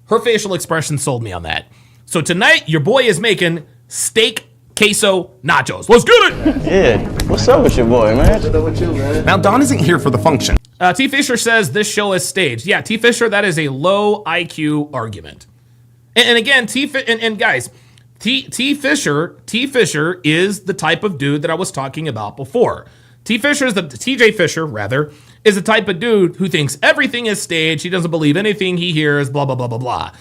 Her facial expression sold me on that. So tonight, your boy is making steak queso nachos. Let's get it. Yeah. What's up with your boy, man? What's up with you, man? Now, Don isn't here for the function. T. Fisher says this show is staged. Yeah, T. Fisher, that is a low IQ argument. And again, guys, T. Fisher is the type of dude that I was talking about before. TJ Fisher, rather, is the type of dude who thinks everything is staged. He doesn't believe anything he hears, blah, blah, blah, blah, blah.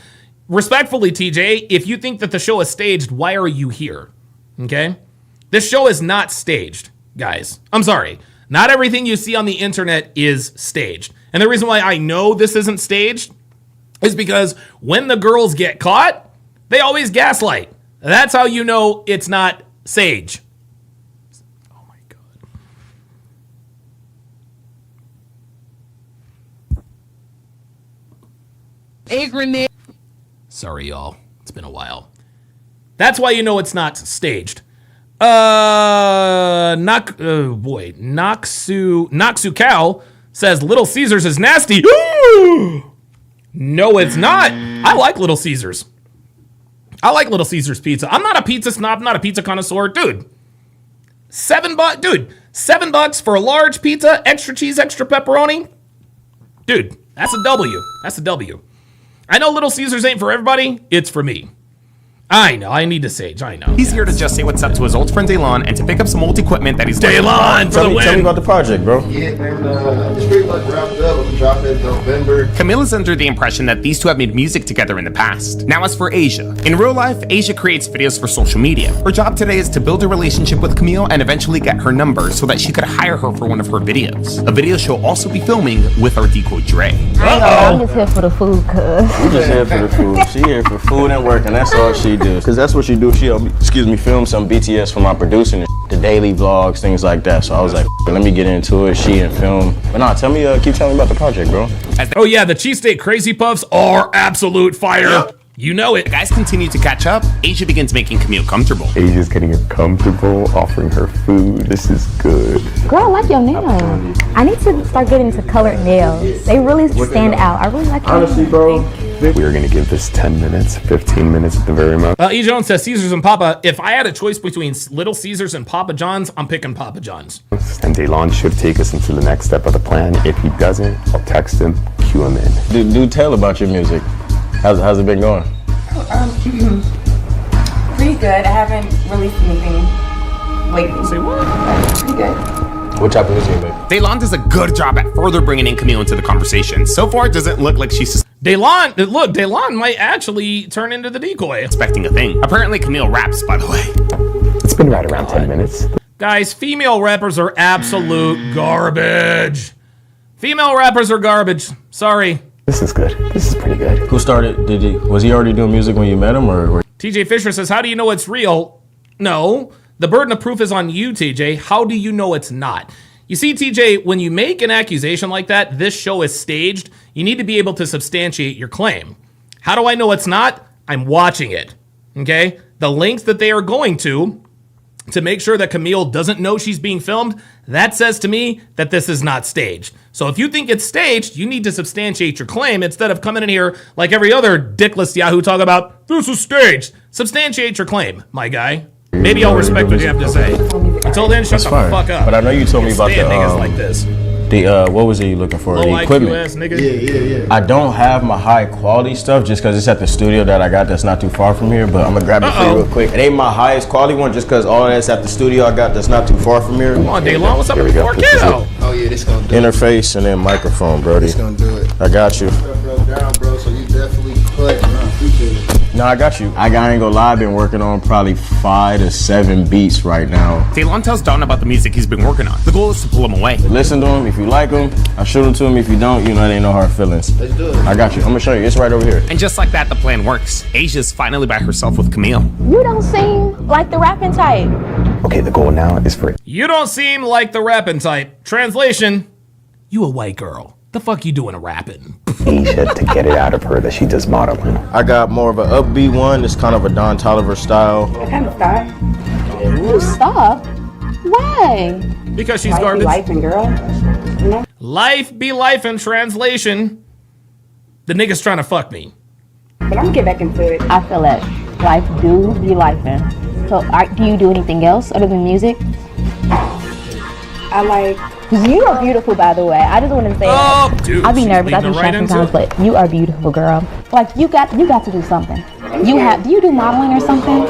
Respectfully, TJ, if you think that the show is staged, why are you here? Okay? This show is not staged, guys. I'm sorry. Not everything you see on the internet is staged. And the reason why I know this isn't staged is because when the girls get caught, they always gaslight. That's how you know it's not sage. Oh my God. A grenade. Sorry, y'all. It's been a while. That's why you know it's not staged. Noxu Cow says Little Caesars is nasty. No, it's not. I like Little Caesars. I like Little Caesars pizza. I'm not a pizza snob, not a pizza connoisseur. Dude, $7 for a large pizza, extra cheese, extra pepperoni. Dude, that's a W. That's a W. I know Little Caesars ain't for everybody. It's for me. I know. I need to sage. I know. He's here to just say what's up to his old friend Daylon and to pick up some old equipment that he's Daylon for the win. Tell me about the project, bro. Yeah, man, it's pretty much wrapped up. I'm dropping it in November. Camille is under the impression that these two have made music together in the past. Now as for Asia. In real life, Asia creates videos for social media. Her job today is to build a relationship with Camille and eventually get her number so that she could hire her for one of her videos. A video she'll also be filming with our decoy Dre. I'm just here for the food, cuz. I'm just here for the food. She here for food and work, and that's all she does. Cause that's what she do. She'll, film some BTS for my producing, the daily vlogs, things like that. So I was like, let me get into it. She and film. But nah, keep telling me about the project, bro. Oh yeah, the cheesesteak crazy puffs are absolute fire. Yep. You know it. The guys continue to catch up. Asia begins making Camille comfortable. Asia's getting her comfortable, offering her food. This is good. Girl, I like your nails. I need to start getting into colored nails. They really stand out. I really like your honestly, bro. We're gonna give this 10 minutes, 15 minutes at the very most. E. Jones says Caesars and Papa. If I had a choice between Little Caesars and Papa John's, I'm picking Papa John's. And Daylon should take us into the next step of the plan. If he doesn't, I'll text him, cue him in. Do tell about your music. How's it been going? Pretty good. I haven't released anything lately. Say what? Pretty good. What type of music you make? Daylon does a good job at further bringing in Camille into the conversation. So far, it doesn't look like she's Daylon might actually turn into the decoy. expecting a thing. Apparently, Camille raps, by the way. It's been right around 10 minutes. Guys, female rappers are absolute garbage. Female rappers are garbage. Sorry. This is good. This is pretty good. Who started? Was he already doing music when you met him, or? TJ Fisher says, how do you know it's real? No, the burden of proof is on you, TJ. How do you know it's not? You see, TJ, when you make an accusation like that, this show is staged, you need to be able to substantiate your claim. How do I know it's not? I'm watching it, okay? The lengths that they are going to make sure that Camille doesn't know she's being filmed, that says to me that this is not staged. So if you think it's staged, you need to substantiate your claim instead of coming in here like every other dickless Yahoo talk about, this is staged. Substantiate your claim, my guy. Maybe I'll respect what you have to say. Until then, shut the fuck up. But I know you told me about the niggas like this. What was it you looking for? Low the equipment. IQ ass nigga. Yeah. I don't have my high quality stuff just because it's at the studio that I got that's not too far from here, but I'm gonna grab it for you real quick. It ain't my highest quality one just because all that's at the studio I got that's not too far from here. Come on, Daylon, what's up with the 4K? Oh yeah, this gonna do Interface and then microphone, brody. This gonna do it. I got you. Down, bro, so you definitely cut. Appreciate it. No, I got you. I ain't gonna lie, I've been working on probably 5 to 7 beats right now. Daylon tells Don about the music he's been working on. The goal is to pull him away. Listen to him. If you like him, I shoot him to him. If you don't, it ain't no hard feelings. Let's do it. I got you. I'm gonna show you. It's right over here. And just like that, the plan works. Asia's finally by herself with Camille. You don't seem like the rapping type. Okay, the goal now is for You don't seem like the rapping type. Translation, you a white girl. The fuck you doing rapping? Asia to get it out of her that she does modeling. I got more of an upbeat one. It's kind of a Don Toliver style. What kind of style? You stop. Why? Because she's Life be garbage. life and girl. You know? Life be life in translation. The nigga's trying to fuck me. But I'm gonna get back into it. I feel that life do be lifing. So, do you do anything else other than music? I like. You are beautiful, by the way. I just want to say that. Dude, I be she's nervous. I leading be right shy into sometimes, it. but you are beautiful, girl. Like you got to do something. Do you do modeling or something?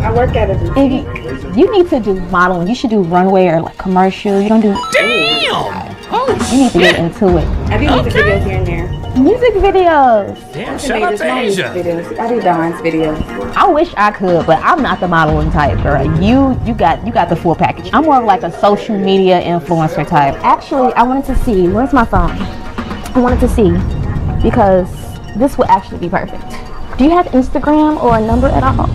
I work at a. If you need to do modeling. You should do runway or like commercial. You don't do. Damn! Oh, You need to get into it. I do music videos here and there. Music videos. Damn, shout out to Asia. Videos. I do dance videos. I wish I could, but I'm not the modeling type, girl. You got the full package. I'm more of like a social media influencer type. Actually, I wanted to see. Where's my phone? I wanted to see because this would actually be perfect. Do you have Instagram or a number at all?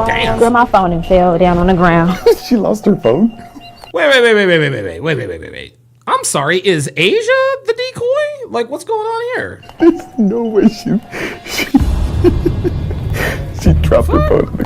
Damn. Girl, my phone and fell down on the ground. She lost her phone. Wait. I'm sorry, is Asia the decoy? Like, what's going on here? There's no way she dropped her phone in the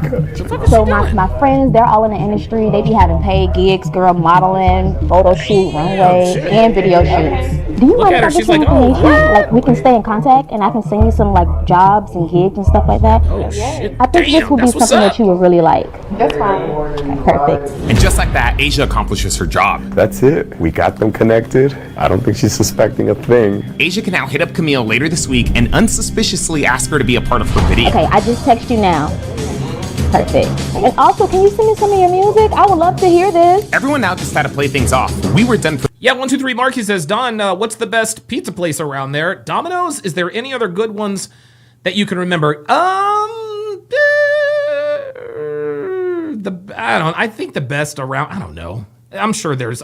car. So my friends, they're all in the industry. They be having paid gigs, girl, modeling, photo shoot, runway, and video shoots. Do you mind if I get some information? Like, we can stay in contact, and I can send you some like jobs and gigs and stuff like that. Oh shit! I think this would be something that you would really like. That's fine. Okay, perfect. And just like that, Asia accomplishes her job. That's it. We got them connected. I don't think she's suspecting a thing. Asia can now hit up Camille later this week and unsuspiciously ask her to be a part of her video. Okay, I just text you now. Perfect. And also, can you send me some of your music? I would love to hear this. Everyone now just had to play things off. We were done for. Yeah, 123 Marky says, Don, what's the best pizza place around there? Domino's? Is there any other good ones that you can remember? I think the best around. I don't know. I'm sure there's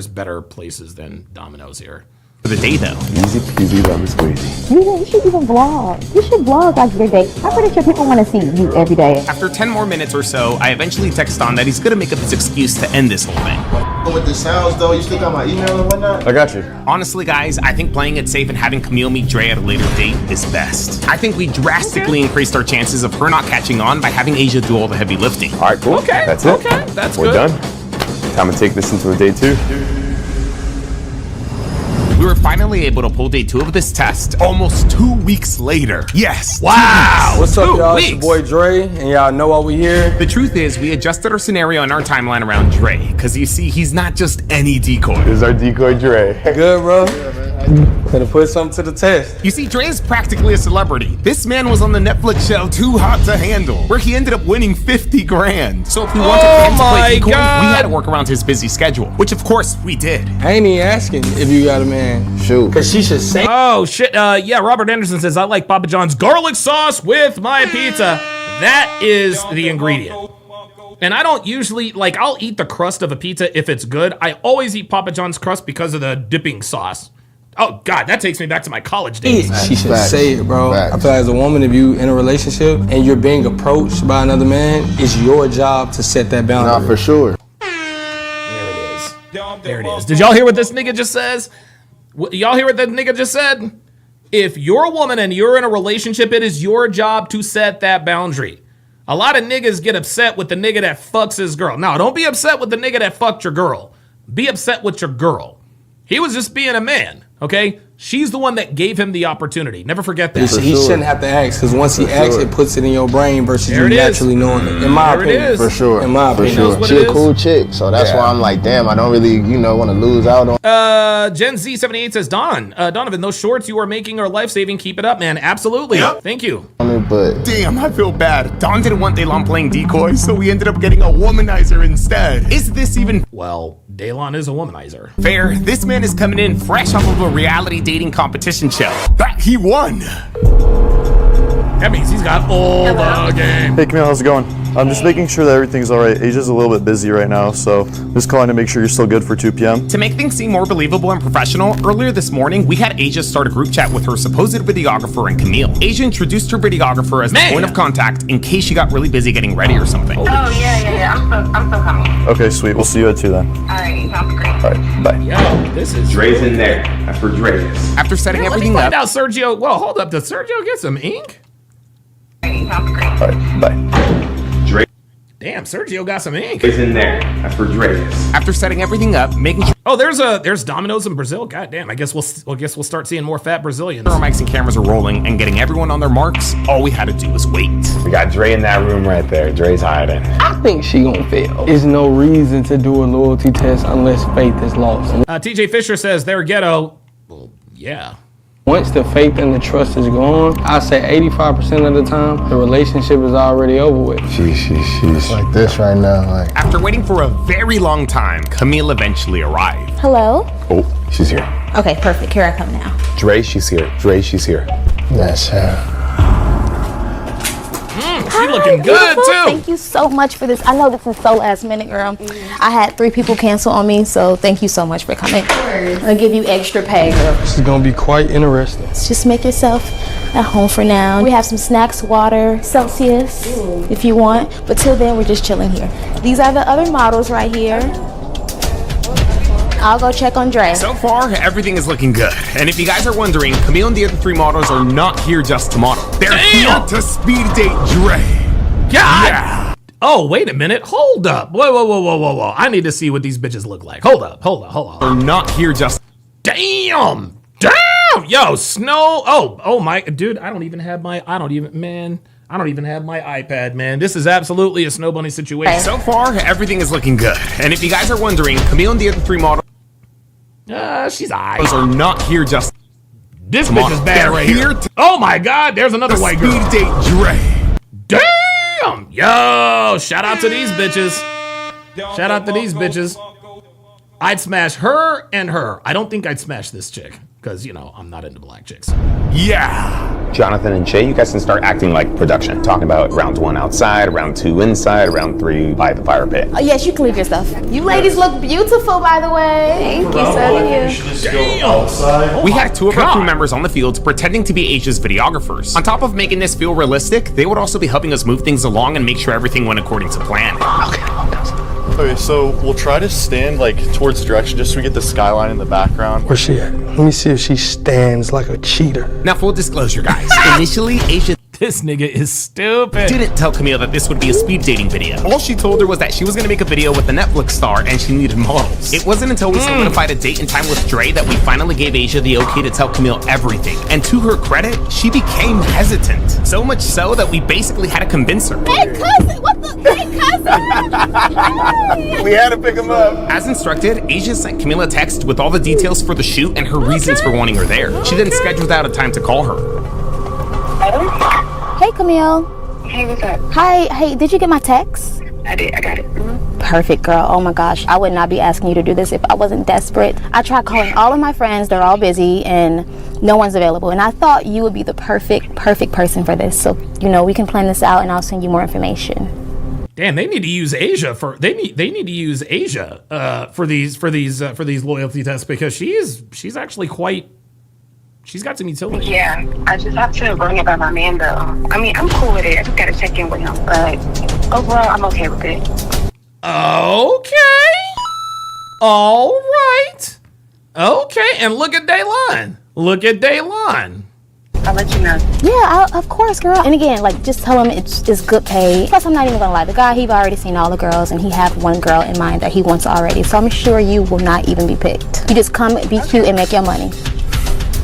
better places than Domino's here. For the day though. Easy peasy lemon squeezy. You should even vlog. You should vlog like your day. I'm pretty sure people want to see you every day. After 10 more minutes or so, I eventually text Don that he's gonna make up his excuse to end this whole thing. With the sounds though, you still got my email and whatnot? I got you. Honestly, guys, I think playing it safe and having Camille meet Dre at a later date is best. I think we drastically increased our chances of her not catching on by having Asia do all the heavy lifting. All right, cool. Okay, That's it. okay, that's We're good. done. Time to take this into a day 2. We were finally able to pull day 2 of this test almost 2 weeks later. Yes. Wow. What's up, 2 y'all? It's your weeks. boy Dre, and y'all know why we here. The truth is, we adjusted our scenario and our timeline around Dre, because you see, he's not just any decoy. This is our decoy Dre. Good, bro. Gonna put something to the test. You see, Dre is practically a celebrity. This man was on the Netflix show Too Hot to Handle, where he ended up winning 50 grand. So if we wanted him to play decoy, we had to work around his busy schedule, which of course we did. I ain't even asking if you got a man. Shoot. Cause she should say. Oh shit! Yeah, Robert Anderson says I like Papa John's garlic sauce with my pizza. That is the ingredient. And I don't usually like. I'll eat the crust of a pizza if it's good. I always eat Papa John's crust because of the dipping sauce. Oh God, that takes me back to my college days. She should Facts. say it, bro. Facts. I feel like as a woman, if you in a relationship and you're being approached by another man, it's your job to set that boundary. Not for sure. There it is. There it is. Did y'all hear what this nigga just says? Y'all hear what that nigga just said? If you're a woman and you're in a relationship, it is your job to set that boundary. A lot of niggas get upset with the nigga that fucks his girl. Now, don't be upset with the nigga that fucked your girl. Be upset with your girl. He was just being a man, okay? She's the one that gave him the opportunity. Never forget that. He shouldn't have to ask, because once he asks, it puts it in your brain versus There you it is. naturally knowing it. In my There it opinion. is. For sure. In my For opinion. sure. what She it a is. cool chick, so that's why I'm like, damn, I don't really, want to lose out on. Gen Z78 says, Donovan, those shorts you are making are life-saving. Keep it up, man. Absolutely. Yep. Thank you. it, but Damn, I feel bad. Don didn't want Daylon playing decoy, so we ended up getting a womanizer instead. Is this even Well, Daylon is a womanizer. fair? This man is coming in fresh off of a reality dating competition show. He won. That means he's got all the game. Hey Camille, how's it going? I'm just making sure that everything's all right. Asia's a little bit busy right now, so I'm just calling to make sure you're still good for 2 p.m. To make things seem more believable and professional, earlier this morning, we had Asia start a group chat with her supposed videographer and Camille. Asia introduced her videographer as the point of contact in case she got really busy getting ready or something. Oh, yeah. I'm still coming. Okay, sweet. We'll see you at 2 then. All right, sounds great. All right, bye. Yo, this is Dre's in there. That's for Dre's. After setting Let me everything find up, out, Sergio. Well, hold up. Does Sergio get some ink? All right, sounds great. All right, bye. Dre Damn, Sergio got some ink. is in there. That's for Dre's. after setting everything up, making sure Oh, there's Domino's in Brazil. God damn. I guess we'll start seeing more fat Brazilians. our mics and cameras are rolling and getting everyone on their marks, all we had to do was wait. We got Dre in that room right there. Dre's hiding. I think she gonna fail. There's no reason to do a loyalty test unless faith is lost. TJ Fisher says they're ghetto. Well, yeah. Once the faith and the trust is gone, I say 85% of the time, the relationship is already over with. She's like this right now. Like, After waiting for a very long time, Camille eventually arrived. Hello? Oh, she's here. Okay, perfect. Here I come now. Dre, she's here. Dre, she's here. that's her. She looking good Beautiful. too. Thank you so much for this. I know this is so last minute, girl. I had 3 people cancel on me, so thank you so much for coming. I'll give you extra pay, girl. This is gonna be quite interesting. Just make yourself at home for now. We have some snacks, water, Celsius, if you want. But till then, we're just chilling here. These are the other models right here. I'll go check on Dre. So far, everything is looking good. And if you guys are wondering, Camille and the other 3 models are not here just to model. They're here to speed date Dre. God. Yeah. Oh, wait a minute. Hold up. Whoa. I need to see what these bitches look like. Hold on. They're not here just. Damn. Yo, Snow. Oh my, dude. I don't even have my iPad, man. This is absolutely a Snow Bunny situation. So far, everything is looking good. And if you guys are wondering, Camille and the other 3 models She's aight. are not here just. This bitch is bad They're right here here. to Oh my God, there's another white speed girl. date Dre. Damn. Yo, shout out to these bitches. I'd smash her and her. I don't think I'd smash this chick because, I'm not into black chicks. Yeah. Jonathan and Shay, you guys can start acting like production. Talking about round 1 outside, round 2 inside, round 3 by the fire pit. Oh, yes, you can leave your stuff. You ladies look beautiful, by the way. Thank you, so do you. We had 2 of our crew members on the field pretending to be Asia's videographers. On top of making this feel realistic, they would also be helping us move things along and make sure everything went according to plan. Okay, so we'll try to stand towards the direction just so we get the skyline in the background. Where's she at? Let me see if she stands like a cheater. Now, full disclosure, guys. Initially, Asia This nigga is stupid. didn't tell Camille that this would be a speed dating video. All she told her was that she was gonna make a video with the Netflix star and she needed models. It wasn't until we solidified a date and time with Dre that we finally gave Asia the okay to tell Camille everything. And to her credit, she became hesitant. So much so that we basically had to convince her. Hey, cousin, what the? Hey, cousin! We had to pick him up. As instructed, Asia sent Camille a text with all the details for the shoot and her reasons for wanting her there. She then scheduled out a time to call her. Hey, Camille. Hey, what's up? Hi, hey, did you get my text? I did. I got it. Perfect, girl. Oh my gosh, I would not be asking you to do this if I wasn't desperate. I tried calling all of my friends. They're all busy and no one's available. And I thought you would be the perfect person for this. So, we can plan this out and I'll send you more information. Damn, they need to use Asia for they need to use Asia for these loyalty tests because she's actually quite. She's got some utility. Yeah, I just have to bring it by my man, though. I mean, I'm cool with it. I just gotta check in with him. But overall, I'm okay with it. Okay. All right. Okay, and look at Daylon. I'll let you know. Yeah, of course, girl. And again, just tell him it's good pay. Plus, I'm not even gonna lie. The guy, he's already seen all the girls, and he have one girl in mind that he wants already. So I'm sure you will not even be picked. You just come, be cute, and make your money.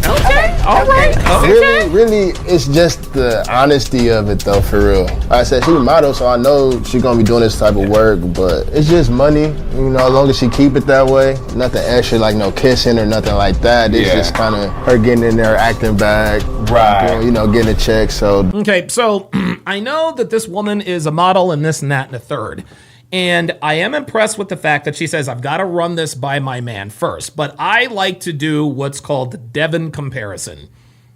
Okay. All right. Okay. Really, it's just the honesty of it, though, for real. Like I said, she's a model, so I know she's gonna be doing this type of work, but it's just money. As long as she keep it that way, nothing extra, like no kissing or nothing like that. It's just kind of her getting in there, acting back, Right. Getting a check. So Okay, so I know that this woman is a model and this and that and a third. And I am impressed with the fact that she says, I've got to run this by my man first. But I like to do what's called the Devin comparison.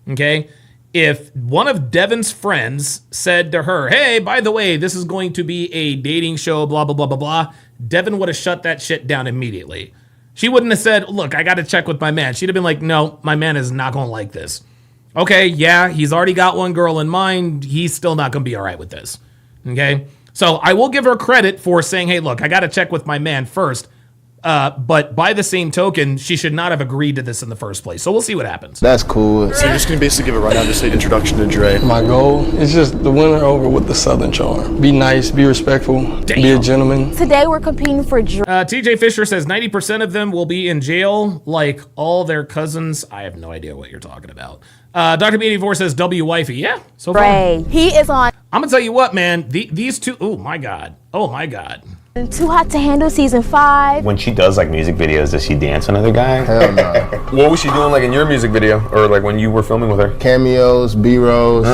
Okay? If one of Devin's friends said to her, hey, by the way, this is going to be a dating show, blah, blah, blah, blah, blah, Devin would have shut that shit down immediately. She wouldn't have said, look, I got to check with my man. She'd have been like, no, my man is not going to like this. Okay, yeah, he's already got one girl in mind. He's still not going to be all right with this. Okay? So I will give her credit for saying, hey, look, I got to check with my man first. But by the same token, she should not have agreed to this in the first place. So we'll see what happens. That's cool. So you're just going to basically give a rundown, just say introduction to Dre. My goal is just to win her over with the Southern charm. Be nice, be respectful, be a gentleman. Today we're competing for TJ Fisher says 90% of them will be in jail like all their cousins. I have no idea what you're talking about. Dr. B84 says W Wifey. Yeah, so far. Dre. He is on I'm going to tell you what, man. These two, oh my God. Too Hot to Handle season 5. When she does like music videos, does she dance another guy? Hell no. What was she doing like in your music video, or like when you were filming with her? Cameos, B-rolls,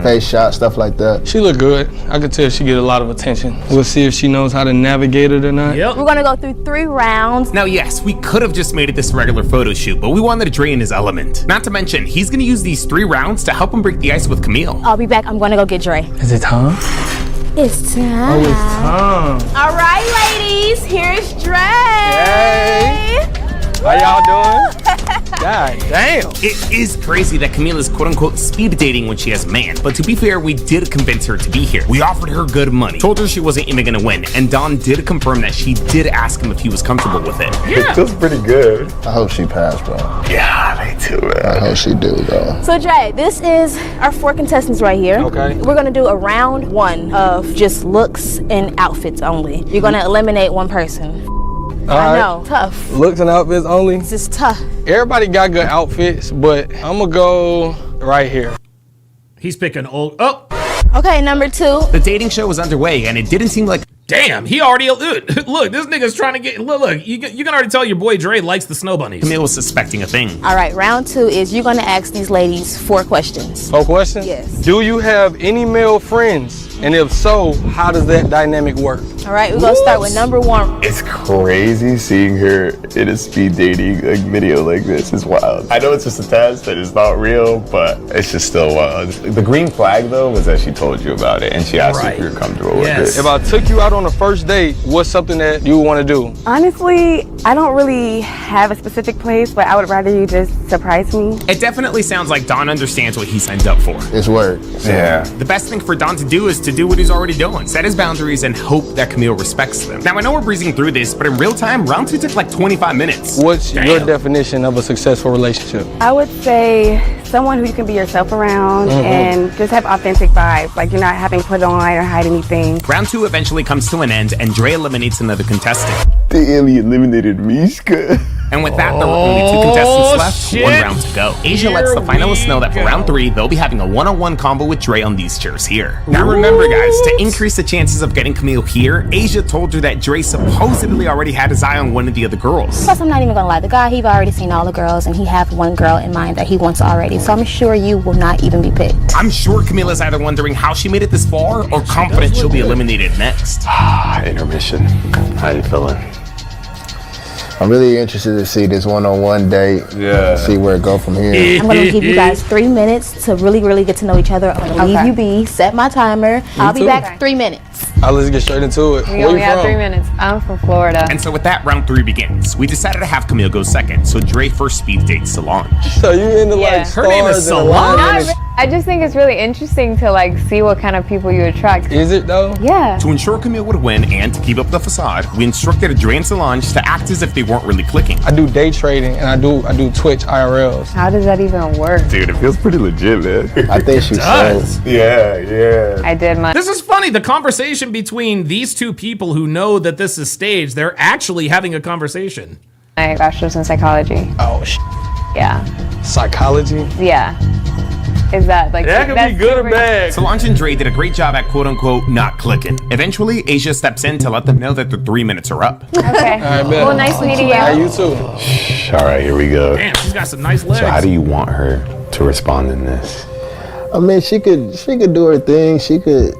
face shots, stuff like that. She look good. I could tell she get a lot of attention. We'll see if she knows how to navigate it or not. Yep. We're gonna go through 3 rounds. Now, yes, we could have just made it this regular photo shoot, but we wanted Dre in his element. Not to mention, he's gonna use these 3 rounds to help him break the ice with Camille. I'll be back. I'm gonna go get Dre. Is it time? It's time. Oh, it's time. All right, ladies. Here's Dre. Hey. How y'all doing? God damn. It is crazy that Camille is quote-unquote speed dating when she has a man, but to be fair, we did convince her to be here. We offered her good money, told her she wasn't even gonna win, and Dawn did confirm that she did ask him if he was comfortable with it. Yeah. It feels pretty good. I hope she passed, bro. Yeah, me too, man. I hope she do, though. So, Dre, this is our 4 contestants right here. Okay. We're gonna do a round 1 of just looks and outfits only. You're gonna eliminate 1 person. I know, tough. Looks and outfits only. This is tough. Everybody got good outfits, but I'm gonna go right here. He's picking old. Oh, Okay, number 2. The dating show was underway, and it didn't seem like damn. He already. Look, this nigga's trying to get. Look, you can already tell your boy Dre likes the snow bunnies. Camille was suspecting a thing. All right, round 2 is you're gonna ask these ladies 4 questions. 4 questions? Yes. Do you have any male friends? And if so, how does that dynamic work? All right, we're gonna start with number 1. It's crazy seeing her in a speed dating video like this. It's wild. I know it's just a test and it's not real, but it's just still wild. The green flag though was that she told you about it and she asked you if you were comfortable with it. If I took you out on a first date, what's something that you want to do? Honestly, I don't really have a specific place, but I would rather you just surprise me. It definitely sounds like Don understands what he signed up for. It's work. So. Yeah. The best thing for Don to do is to do what he's already doing. Set his boundaries and hope that Camille respects them. Now, I know we're breezing through this, but in real time, round 2 took like 25 minutes. What's your definition of a successful relationship? I would say someone who you can be yourself around and just have authentic vibes. Like you're not having to put on or hide anything. Round 2 eventually comes to an end, and Dre eliminates another contestant. They eliminated Mishka. And with that, there were only 2 contestants left, 1 round to go. Asia lets the finalists know that for round 3, they'll be having a one-on-one combo with Dre on these chairs here. Now remember guys, to increase the chances of getting Camille here, Asia told her that Dre supposedly already had his eye on one of the other girls. Plus, I'm not even gonna lie, the guy, he's already seen all the girls and he have 1 girl in mind that he wants already. So I'm sure you will not even be picked. I'm sure Camille is either wondering how she made it this far or confident she'll be eliminated next. Intermission. How you feeling? I'm really interested to see this one-on-one date. Yeah. See where it go from here. I'm gonna give you guys 3 minutes to really get to know each other. I'm gonna leave you be, set my timer. I'll be back 3 minutes. Let's get straight into it. We Where only you have from? 3 minutes. I'm from Florida. And so with that, round 3 begins. We decided to have Camille go second, so Dre first speed dates Solange. So you into Yeah. like Her name is stars and Solange? alignment? I just think it's really interesting to like see what kind of people you attract. Is it though? Yeah. To ensure Camille would win and to keep up the facade, we instructed Dre and Solange to act as if they weren't really clicking. I do day trading and I do Twitch IRLs. How does that even work? Dude, it feels pretty legit, man. I think she does. sold. Yeah. I did my. This is funny. The conversation between these 2 people who know that this is staged, they're actually having a conversation. My bachelor's in psychology. Oh Yeah. Psychology? Yeah. Is that like That could be good or bad. Solange and Dre did a great job at quote-unquote not clicking. Eventually, Asia steps in to let them know that their 3 minutes are up. Okay. bet. Well, nice meeting you. Hey, you too. All right, here we go. Damn, she's got some nice legs. So how do you want her to respond in this? I mean, she could do her thing. She could,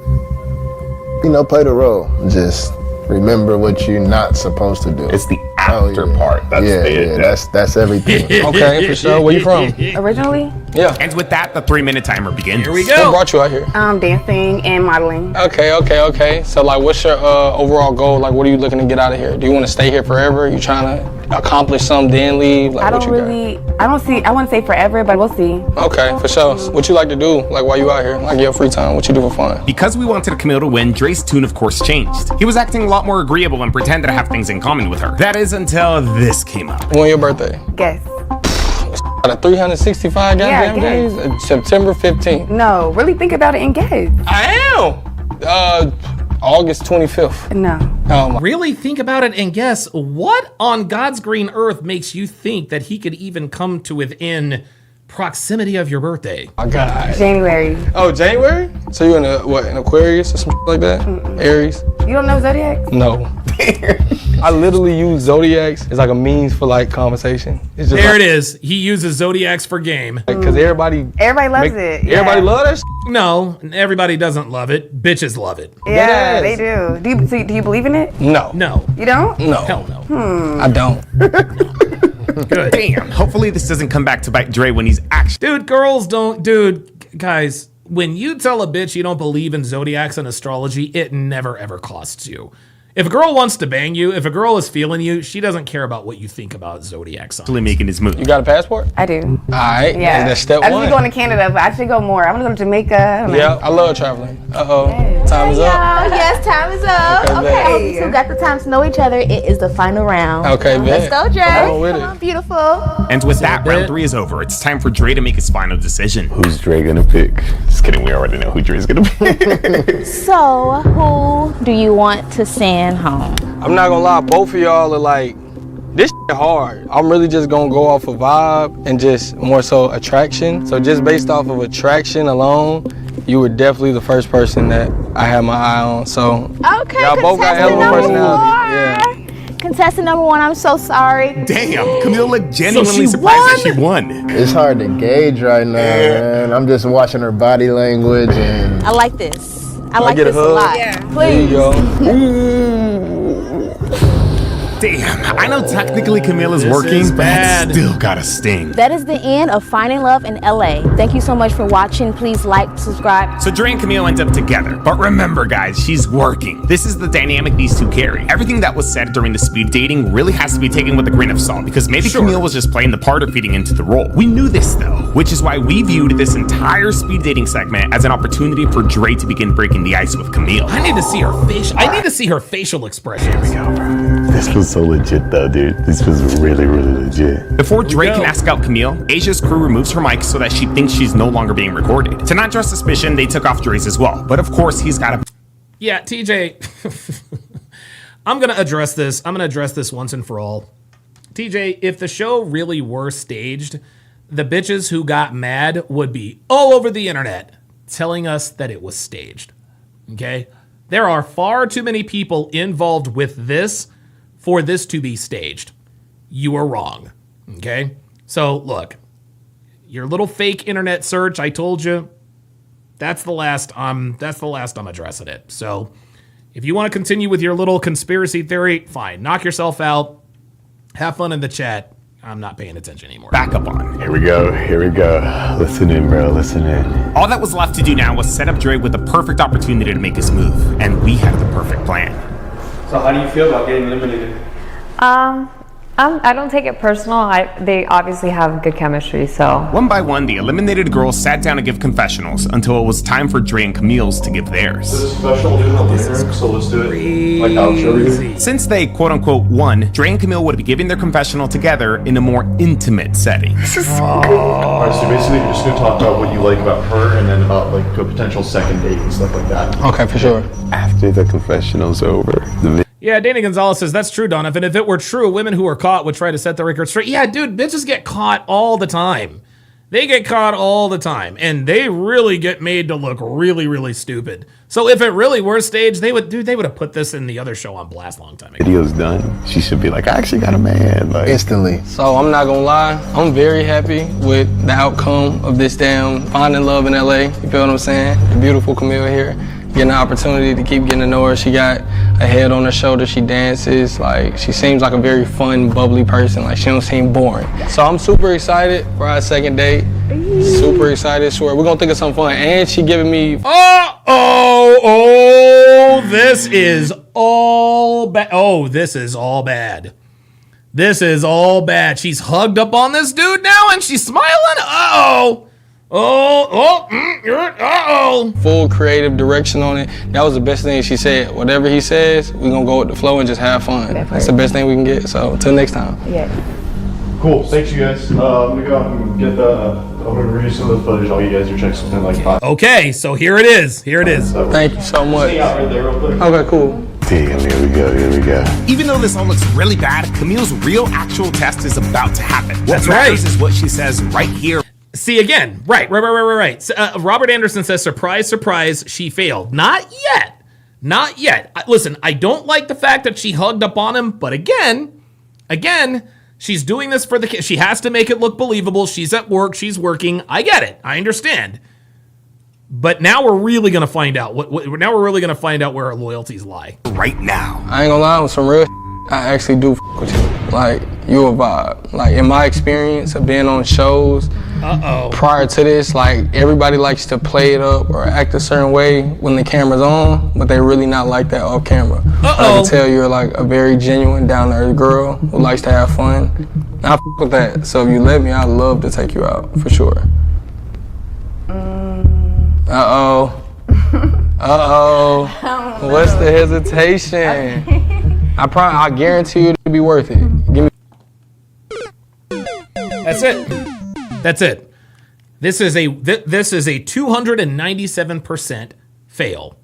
play the role. Just remember what you're not supposed to do. It's the after part. That's that's everything. Okay, for sure. Where you from? Originally, Yeah. And with that, the 3-minute timer begins. Here we What go. brought you out here? dancing and modeling. Okay. So like, what's your overall goal? Like, what are you looking to get out of here? Do you want to stay here forever? You trying to accomplish something, then leave? Like, I wouldn't say forever, but we'll see. Okay, for sure. What you like to do, like while you out here, like your free time, what you do for fun? Because we wanted Camille to win, Dre's tune of course changed. He was acting a lot more agreeable and pretended to have things in common with her. That is until this came up. When your birthday? Guess. Out of 365 goddamn days? September 15th. No, really think about it and guess. I am. August 25th. No. Really think about it and guess. What on God's green earth makes you think that he could even come to within proximity of your birthday? My God. January. Oh, January? So you in an Aquarius or some like that? Aries? You don't know Zodiac? No. I literally use zodiacs as like a means for like conversation. It's just there like, it is. He uses zodiacs for game. Because everybody loves it. Yeah. Everybody love that. No, everybody doesn't love it. Bitches love it. Yeah, they do. Do you believe in it? No. No. You don't? No. Hell no. I don't. Good. Damn. Hopefully this doesn't come back to bite Dre when he's actually. Dude, girls don't. Dude, guys, when you tell a bitch you don't believe in zodiacs and astrology, it never ever costs you. If a girl wants to bang you, if a girl is feeling you, she doesn't care about what you think about zodiac signs. Actually making his move. You got a passport? I do. All right. Yeah. And that's step I one. just be going to Canada, but I should go more. I'm gonna go to Jamaica. Yeah, I love traveling. Uh-oh. Yes. Time is up. Yes, time is up. Okay, Okay, bet. I hope you two got the time to know each other. It is the final round. Okay, Let's bet. go, Dre. Come on with Come it. on, beautiful. And with that, round 3 is over. It's time for Dre to make his final decision. Who's Dre gonna pick? Just kidding, we already know who Dre's gonna pick. So, who do you want to send home? I'm not gonna lie, both of y'all are like, this hard. I'm really just gonna go off of vibe and just more so attraction. So just based off of attraction alone, you were definitely the first person that I had my eye on. So Okay, y'all both got hell of a personality. Yeah. Contestant number 1, I'm so sorry. Damn, Camille looked genuinely surprised that she won. It's hard to gauge right now, man. I'm just watching her body language and. I like this. I Can like get a this a hug? lot. Yeah. There you go. Damn, I know technically Camille is This working, is but bad. that still got a sting. That is the end of Finding Love in LA. Thank you so much for watching. Please like, subscribe. So Dre and Camille end up together. But remember, guys, she's working. This is the dynamic these two carry. Everything that was said during the speed dating really has to be taken with a grain of salt, because maybe Camille was just playing the part of feeding into the role. We knew this, though, which is why we viewed this entire speed dating segment as an opportunity for Dre to begin breaking the ice with Camille. I need to see her facial. I need to see her facial expressions. Here we go, bro. This was so legit, though, dude. This was really, really legit. Before Dre can ask out Camille, Asia's crew removes her mic so that she thinks she's no longer being recorded. To not draw suspicion, they took off Dre's as well. But of course, he's got to. Yeah, TJ, I'm going to address this. I'm going to address this once and for all. TJ, if the show really were staged, the bitches who got mad would be all over the internet telling us that it was staged. Okay? There are far too many people involved with this for this to be staged. You are wrong. Okay? So, look, your little fake internet search, I told you, that's the last I'm addressing it. So, if you want to continue with your little conspiracy theory, fine. Knock yourself out. Have fun in the chat. I'm not paying attention anymore. Back up on. Here we go. Listen in, bro. Listen in. All that was left to do now was set up Dre with the perfect opportunity to make his move. And we had the perfect plan. So how do you feel about getting eliminated? I don't take it personal. They obviously have good chemistry, so. One by one, the eliminated girls sat down to give confessionals until it was time for Dre and Camille's to give theirs. So this special will do it later, so let's do it like I'll show you. Since they quote-unquote won, Dre and Camille would be giving their confessional together in a more intimate setting. Alright, so basically you're just gonna talk about what you like about her and then about like a potential second date and stuff like that. Okay, for sure. After the confessional's over, Yeah, Danny Gonzalez says, that's true, Donovan. If it were true, women who are caught would try to set the record straight. Yeah, dude, bitches get caught all the time. They get caught all the time. And they really get made to look really, really stupid. So if it really were staged, they would have put this in the other show on blast a long time ago. video's done, she should be like, I actually got a man. Like, instantly. So I'm not gonna lie, I'm very happy with the outcome of this damn Finding Love in LA. You feel what I'm saying? The beautiful Camille here. Getting the opportunity to keep getting to know her. She got a head on her shoulder, she dances, like she seems like a very fun, bubbly person. Like she don't seem boring. So I'm super excited for our second date. Super excited, swear. We're gonna think of something fun. And she giving me this is all bad. Oh, this is all bad. This is all bad. She's hugged up on this dude now and she's smiling. Uh-oh. Uh-oh. Full creative direction on it. That was the best thing she said. Whatever he says, we're going to go with the flow and just have fun. That's the best thing we can get. So, until next time. Yeah. Cool. Thanks, you guys. I'm going to go out and get I'm going to review some of the footage. I'll get you guys your checks within like 5. Okay, so here it is. Thank you so much. Hang out right there real quick. Okay, cool. Damn, here we go. Even though this all looks really bad, Camille's real actual test is about to happen. That's what right. matters is what she says right here. See, again, right. So, Robert Anderson says, surprise, surprise, she failed. Not yet. Listen, I don't like the fact that she hugged up on him, but again, she's doing this for the kid. She has to make it look believable. She's at work. She's working. I get it. I understand. But now we're really gonna find out now we're really gonna find out where our loyalties lie. Right now. I ain't gonna lie, with some real I actually do with you. Like, you a vibe. Like, in my experience of being on shows, prior to this, like, everybody likes to play it up or act a certain way when the camera's on, but they really not like that off camera. I can tell you're like a very genuine, down-to-earth girl who likes to have fun. And I with that. So if you let me, I'd love to take you out, for sure. What's the hesitation? I guarantee you it'll be worth it. Give me. That's it. This is a 297% fail.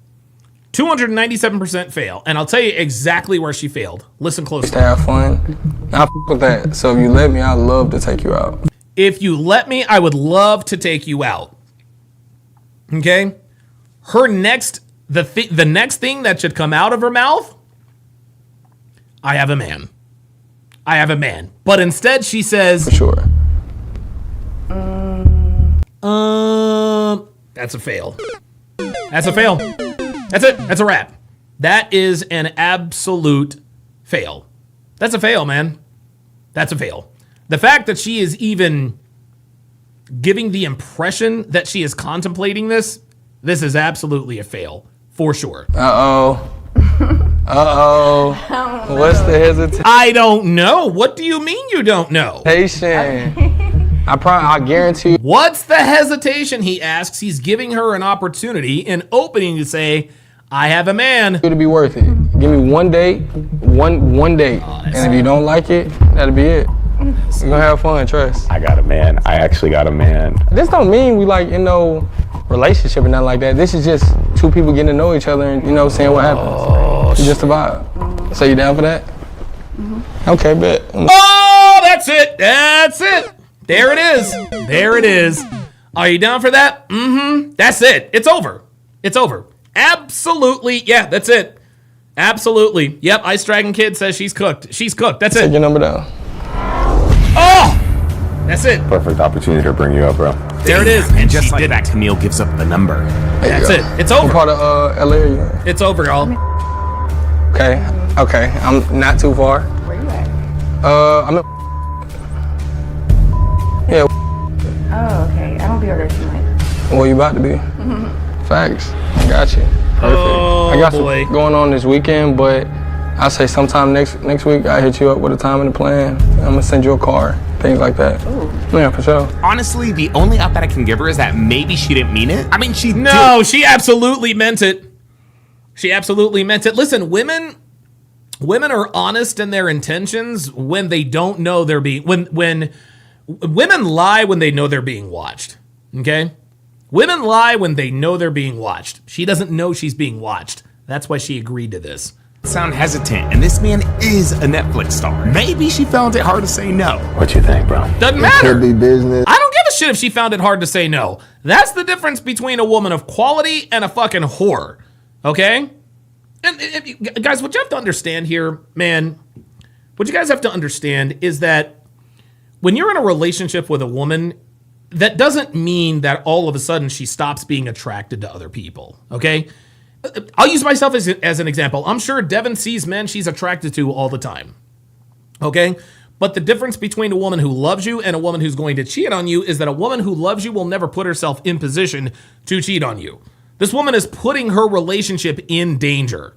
297% fail. And I'll tell you exactly where she failed. Listen closely. To have fun. I with that. So if you let me, I'd love to take you out. If you let me, I would love to take you out. Okay? The next thing that should come out of her mouth, I have a man. But instead she says, for sure. That's a fail. That's it. That's a wrap. That is an absolute fail. That's a fail, man. That's a fail. The fact that she is even giving the impression that she is contemplating this is absolutely a fail. For sure. What's the hesitation? I don't know. What do you mean you don't know? I guarantee you. What's the hesitation, he asks. He's giving her an opportunity, an opening to say, I have a man. It'll be worth it. Give me one date, one date. And if you don't like it, that'll be it. We're gonna have fun, trust. I got a man. I actually got a man. This don't mean we like, relationship or nothing like that. This is just two people getting to know each other and, seeing what happens. It's just a vibe. So you down for that? Mm-hmm. Okay, bet. Oh, that's it. There it is. Are you down for that? Mm-hmm. That's it. It's over. Absolutely. Yeah, that's it. Absolutely. Yep, Ice Dragon Kid says she's cooked. That's it. Take your number down. Oh! That's it. Perfect opportunity to bring you up, bro. There it is. And just like that, Camille gives up the number. That's it. It's over. What part of LA are you in? It's over, y'all. Okay. I'm not too far. Where you at? I'm in. Yeah. Oh, okay. I don't be over there tonight. Well, you about to be. Facts. I got you. Perfect. I got some going on this weekend, but I say sometime next week I hit you up with a time and a plan. I'm gonna send you a car, things like that. Ooh. Yeah, for sure. Honestly, the only out that I can give her is that maybe she didn't mean it. I mean, she absolutely meant it. Listen, women are honest in their intentions when they don't know they're being when women lie when they know they're being watched. Okay? Women lie when they know they're being watched. She doesn't know she's being watched. That's why she agreed to this. Sound hesitant, and this man is a Netflix star. Maybe she found it hard to say no. What you think, bro? Doesn't matter. Could be business. I don't give a shit if she found it hard to say no. That's the difference between a woman of quality and a fucking whore. Okay? And guys, what you have to understand here, man, what you guys have to understand is that when you're in a relationship with a woman, that doesn't mean that all of a sudden she stops being attracted to other people. Okay? I'll use myself as an example. I'm sure Devin sees men she's attracted to all the time. Okay? But the difference between a woman who loves you and a woman who's going to cheat on you is that a woman who loves you will never put herself in position to cheat on you. This woman is putting her relationship in danger.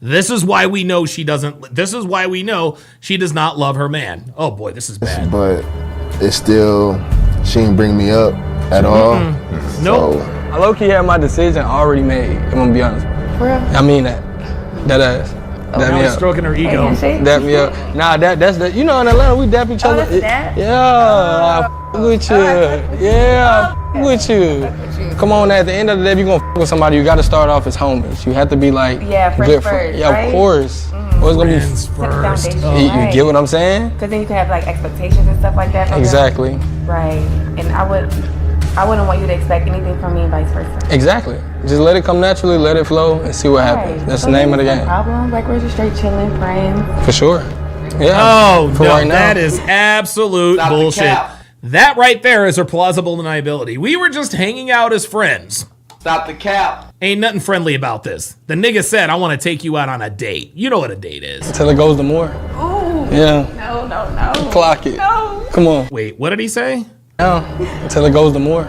This is why we know she doesn't. This is why we know she does not love her man. Oh boy, this is bad. But it's still, she didn't bring me up at all. Nope. So, I low-key had my decision already made. I'm gonna be honest. For real? I mean that. That ass. Now he's stroking her ego. Dap me up. Nah, that's the. You know, in Atlanta we dap each other. Yeah, I f- with you. Yeah, I f- with you. Come on, at the end of the day, if you gonna f- with somebody, you gotta start off as homies. You have to be like friends good first, Yeah, right? of course. Or it's gonna be first. You get what I'm saying? Because then you can have like expectations and stuff like that. from them. Exactly. Right. And I wouldn't want you to expect anything from me and vice versa. Exactly. Just let it come naturally, let it flow, and see what happens. Right. That's So the name of the there's game. no problem. Like we're just straight chilling, praying. For sure. Yeah. Oh For no, right now. that is absolute Stop the bullshit. cap. That right there is her plausible deniability. We were just hanging out as friends. Stop the cap. Ain't nothing friendly about this. The nigga said, I want to take you out on a date. You know what a date is. Until it goes to more. Ooh. Yeah. No. Clock it. No. Come on. Wait, what did he say? Yeah. Until it goes to more.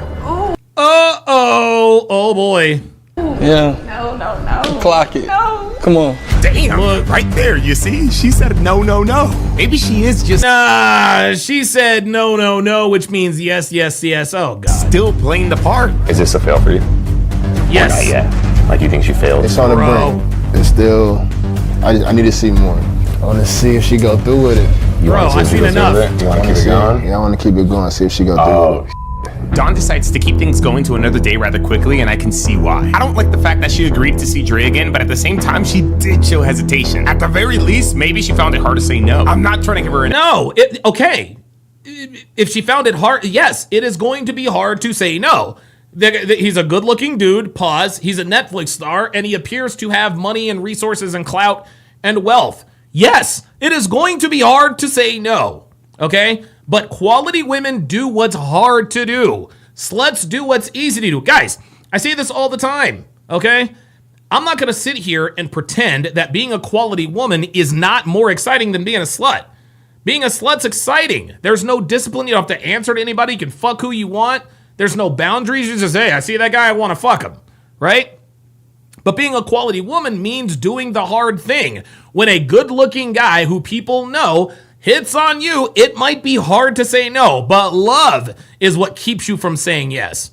Oh boy. Yeah. No. Clock it. No. Come on. Damn, right there, you see? She said no. Maybe she is just She said no, which means yes. Oh god. still playing the part. Is this a fail for you? Yes. Not yet. Like, you think she failed? it's on the Bro. brink. It's still, I need to see more. I want to see if she go through with it. You Bro, wanna see I've if she seen goes through enough. with it? You want to keep it See, going? yeah, I want to keep it going, see if she go through with it. Dawn decides to keep things going to another day rather quickly, and I can see why. I don't like the fact that she agreed to see Dre again, but at the same time, she did show hesitation. At the very least, maybe she found it hard to say no. I'm not trying to give her an No. Okay. If she found it hard, yes, it is going to be hard to say no. He's a good-looking dude. Pause. He's a Netflix star, and he appears to have money and resources and clout and wealth. Yes, it is going to be hard to say no. Okay? But quality women do what's hard to do. Sluts do what's easy to do. Guys, I say this all the time, okay? I'm not going to sit here and pretend that being a quality woman is not more exciting than being a slut. Being a slut's exciting. There's no discipline. You don't have to answer to anybody. You can fuck who you want. There's no boundaries. You just, hey, I see that guy, I want to fuck him, right? But being a quality woman means doing the hard thing. When a good-looking guy who people know hits on you, it might be hard to say no, but love is what keeps you from saying yes.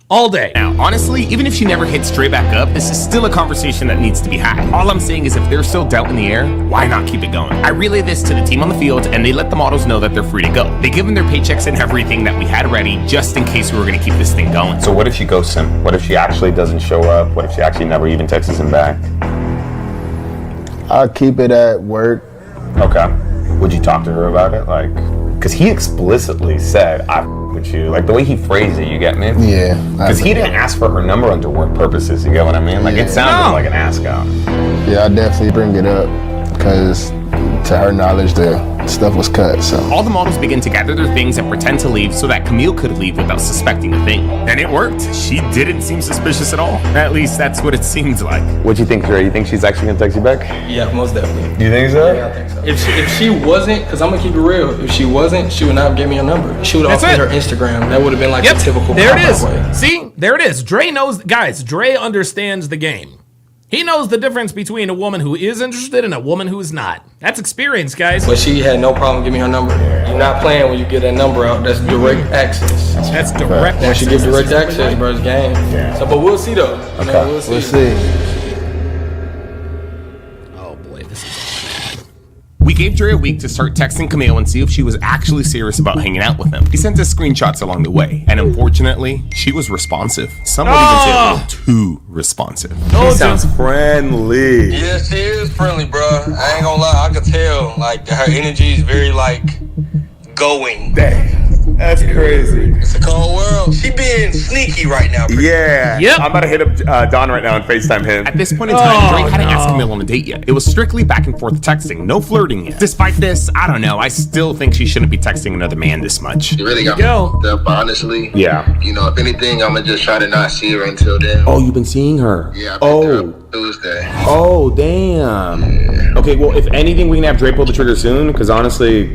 All day. Now, honestly, even if she never hits Dre back up, this is still a conversation that needs to be had. All I'm saying is if there's still doubt in the air, why not keep it going? I relay this to the team on the field, and they let the models know that they're free to go. They give them their paychecks and everything that we had ready, just in case we were going to keep this thing going. So what if she ghosts him? What if she actually doesn't show up? What if she actually never even texts him back? I'll keep it at work. Okay. Would you talk to her about it? Like, because he explicitly said, I with you. Like, the way he phrased it, you get me? Yeah. Because he didn't ask for her number under work purposes, you get what I mean? Like, it sounded like an ask out. Yeah, I definitely bring it up because to her knowledge, the stuff was cut, so. All the models begin to gather their things and pretend to leave so that Camille could leave without suspecting a thing. And it worked. She didn't seem suspicious at all. At least that's what it seems like. What'd you think, Dre? You think she's actually gonna text you back? Yeah, most definitely. You think so? Yeah, I think so. If she wasn't, because I'm gonna keep it real, if she wasn't, she would not have given me a number. She would have offered her Instagram. That would have been like the typical There it cop-out is. way. See, there it is. Dre knows, guys, Dre understands the game. He knows the difference between a woman who is interested and a woman who is not. That's experience, guys. But she had no problem giving me her number. You're not playing when you get that number out. That's direct access. That's direct Once you access. give direct access, bro, it's game. Yeah. So, but we'll see though. You know, we'll see. We'll see. Oh boy, this is. We gave Dre a week to start texting Camille and see if she was actually serious about hanging out with him. He sent us screenshots along the way, and unfortunately, she was responsive. Some would even say a little too responsive. Oh, He sounds friendly. Yeah, she is friendly, bro. I ain't gonna lie, I could tell. Like her energy is very like going. Dang, that's crazy. It's a cold world. She being sneaky right now. Yeah. Yep. I'm about to hit up Don right now and FaceTime him. At this point in time, Dre hadn't asked Camille on a date yet. It was strictly back and forth texting, no flirting yet. Despite this, I don't know, I still think she shouldn't be texting another man this much. You really got me fucked up, honestly. Yeah. You know, if anything, I'm gonna just try to not see her until then. Oh, you've been seeing her? Yeah, I picked her up Tuesday. Oh, damn. Yeah. Okay, well, if anything, we can have Dre pull the trigger soon, because honestly,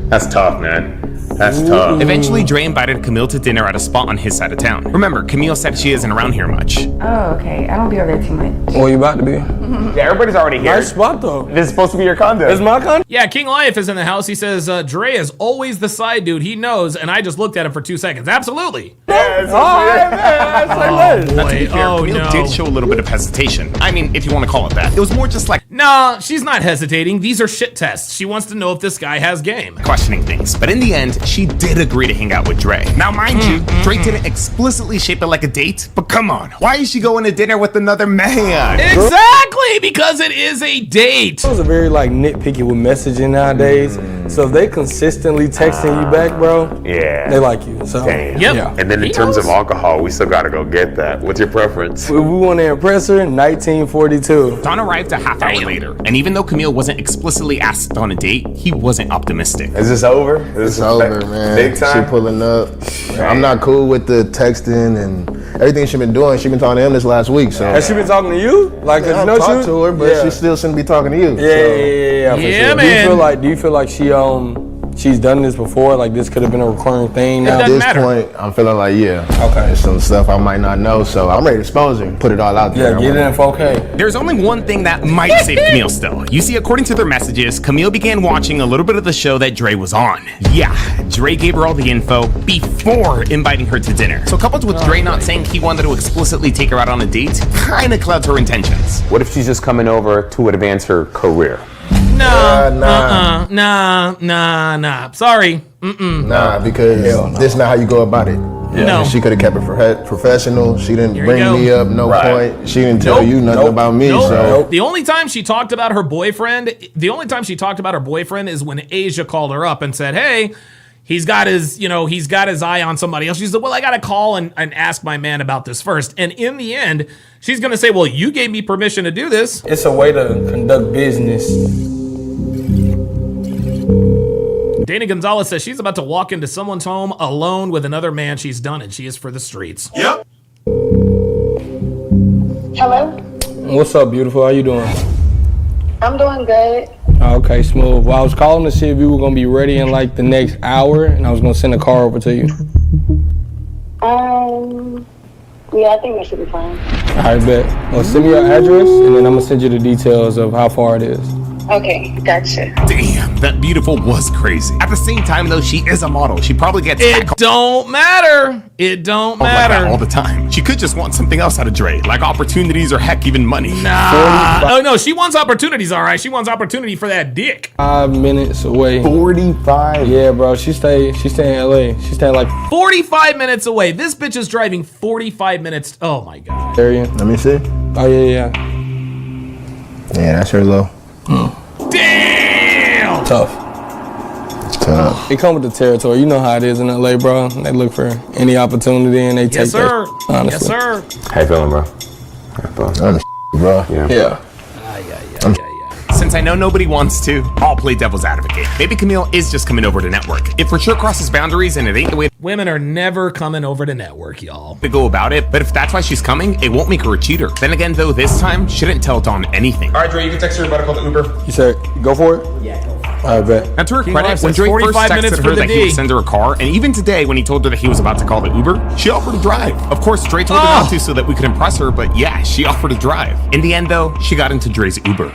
that's tough, man. That's tough. Eventually, Dre invited Camille to dinner at a spot on his side of town. Remember, Camille said she isn't around here much. Oh, okay. I don't be over there too much. Where you about to be? Yeah, everybody's already here. Nice spot though. This is supposed to be your condo. It's my condo. Yeah, King Life is in the house. He says, Dre is always the side dude. He knows, and I just looked at him for 2 seconds. Absolutely. Yes, Now, to be fair, Camille did show a little bit of hesitation. I mean, if you want to call it that. It was more just like, Nah, she's not hesitating. These are shit tests. She wants to know if this guy has game. questioning things. But in the end, she did agree to hang out with Dre. Now, mind you, Dre didn't explicitly shape it like a date, but come on. Why is she going to dinner with another man? Exactly, because it is a date. Girls are very like nitpicky with messaging nowadays. So if they consistently texting you back, bro, Yeah. they like you. So Damn. Yep. yeah. And then in terms of alcohol, we still gotta go get that. What's your preference? If we want to impress her, 1942. Dawn arrived a half hour later, and even though Camille wasn't explicitly asked on a date, he wasn't optimistic. Is this over? Is this It's over, man. Big time? She pulling up. I'm not cool with the texting and everything she been doing. She been talking to him this last week. So Has she been talking to you? Like, I no talked shoot? to her, but Yeah. she still shouldn't be talking to you. Yeah, for Yeah, sure. man. Do you feel like she's done this before? Like this could have been a recurring thing now? At doesn't this matter. point, I'm feeling like, yeah. Okay. There's some stuff I might not know, so I'm ready to expose her. Put it all out there. Yeah, get it in 4K. There's only one thing that might save Camille still. You see, according to their messages, Camille began watching a little bit of the show that Dre was on. Yeah, Dre gave her all the info before inviting her to dinner. So coupled with Dre not saying he wanted to explicitly take her out on a date, kinda clouds her intentions. What if she's just coming over to advance her career? Nah. Sorry. Nah, because this is not how you go about it. No. She could have kept it professional. She didn't Here you bring go. me up, no Right. point. She didn't tell you nothing about me, so. The only time she talked about her boyfriend, is when Asia called her up and said, hey, he's got his eye on somebody else. She said, well, I got to call and ask my man about this first. And in the end, she's going to say, well, you gave me permission to do this. It's a way to conduct business. Dana Gonzalez says she's about to walk into someone's home alone with another man she's done, and she is for the streets. Hello? What's up, beautiful? How you doing? I'm doing good. Okay, smooth. Well, I was calling to see if you were gonna be ready in like the next hour, and I was gonna send a car over to you. Yeah, I think that should be fine. All right, bet. Well, send me your address, and then I'm gonna send you the details of how far it is. Okay, gotcha. Damn, that beautiful was crazy. At the same time, though, she is a model. She probably gets It don't matter. It don't like that matter. all the time. She could just want something else out of Dre, like opportunities or heck, even money. Nah. Oh, no, she wants opportunities, all right. She wants opportunity for that dick. 5 minutes away. 45? Yeah, bro. She stay in LA. She stay like 45 minutes away. This bitch is driving 45 minutes. Oh, my God. area. Let me see. Oh, yeah. Yeah, that's her low. Damn. Tough. It's tough. It come with the territory. You know how it is in LA, bro. They look for any opportunity and they take Yes, sir. that. Honestly. Yes, sir. How you feeling, bro? I'm bro. Yeah. Since I know nobody wants to, I'll play devil's advocate. Maybe Camille is just coming over to network. It for sure crosses boundaries and it ain't the way Women are never coming over to network, y'all. to go about it, but if that's why she's coming, it won't make her a cheater. Then again, though, this time, she didn't tell Dawn anything. All right, Dre, you can text her about to call the Uber. You said, go for it? Yeah, go for it. All right, bet. Now, to her King credit, Life when says Dre first 45 minutes texted for her the that he D. would send her a car, and even today when he told her that he was about to call the Uber, she offered to drive. Of course, Dre told her not to so that we could impress her, but yeah, she offered to drive. In the end, though, she got into Dre's Uber.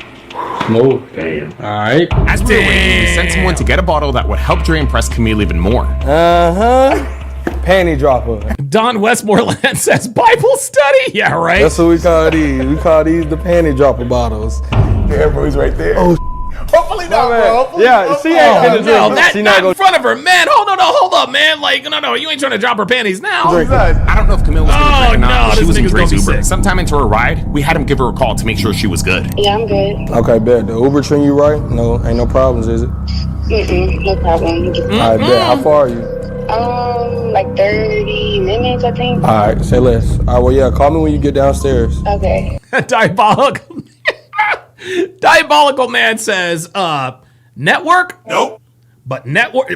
Smooth. Damn. All right. As we were waiting, we sent someone to get a bottle that would help Dre impress Camille even more. Panty dropper. Don Westmoreland says Bible study. Yeah, right. That's what we call these. We call these the panty dropper bottles. Yeah, bro, he's right there. Oh, hopefully not, bro. Hopefully Yeah, she ain't gonna drink. No, it. that's She not gonna in front of her, man. Hold up, man. Like, no, you ain't trying to drop her panties now. I don't know if Camille was going to drink or not, no, but she this was in nigga's gonna Dre's be Uber. sick. Sometime into her ride, we had him give her a call to make sure she was good. Yeah, I'm good. Okay, bet. The Uber treating you right? No, ain't no problems, is it? No problem. All right, bet. How far are you? Like 30 minutes, I think. All right, say less. All right, well, yeah, call me when you get downstairs. Okay. Diabolical man says, network? Nope. But network?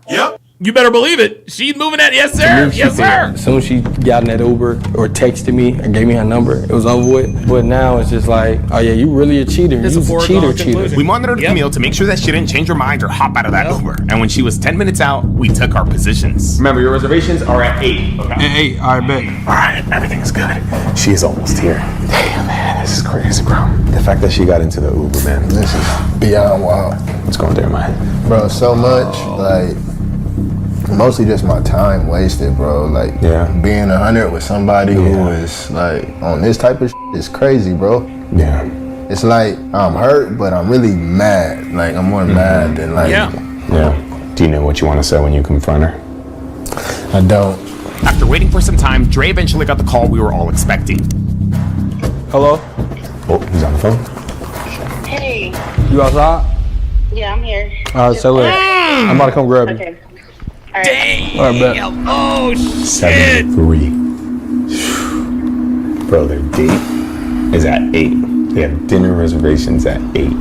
Yep. You better believe it. She's moving that. Yes, sir. Yes, sir. As soon as she got in that Uber or texted me and gave me her number, it was over with. But now it's just like, oh yeah, you really a cheater. You're a cheater. We monitored Camille to make sure that she didn't change her mind or hop out of that Uber. And when she was 10 minutes out, we took our positions. Remember, your reservations are at 8. Okay? At 8, all right, bet. All right, everything's good. She is almost here. Damn, man, this is crazy, bro. The fact that she got into the Uber, man. This is beyond wild. What's going through my head? Bro, so much, like, mostly just my time wasted, bro. Like, being 100 with somebody who is, like, on this type of shit is crazy, bro. Yeah. It's like, I'm hurt, but I'm really mad. Like, I'm more mad than, like... Yeah. Do you know what you want to say when you confront her? I don't. After waiting for some time, Dre eventually got the call we were all expecting. Hello? Oh, he's on the phone. Hey. You outside? Yeah, I'm here. All right, so look, I'm about to come grab you. Okay. All right. Damn. All right, bet. Oh, shit. 73. Bro, their date is at 8. They have dinner reservations at 8.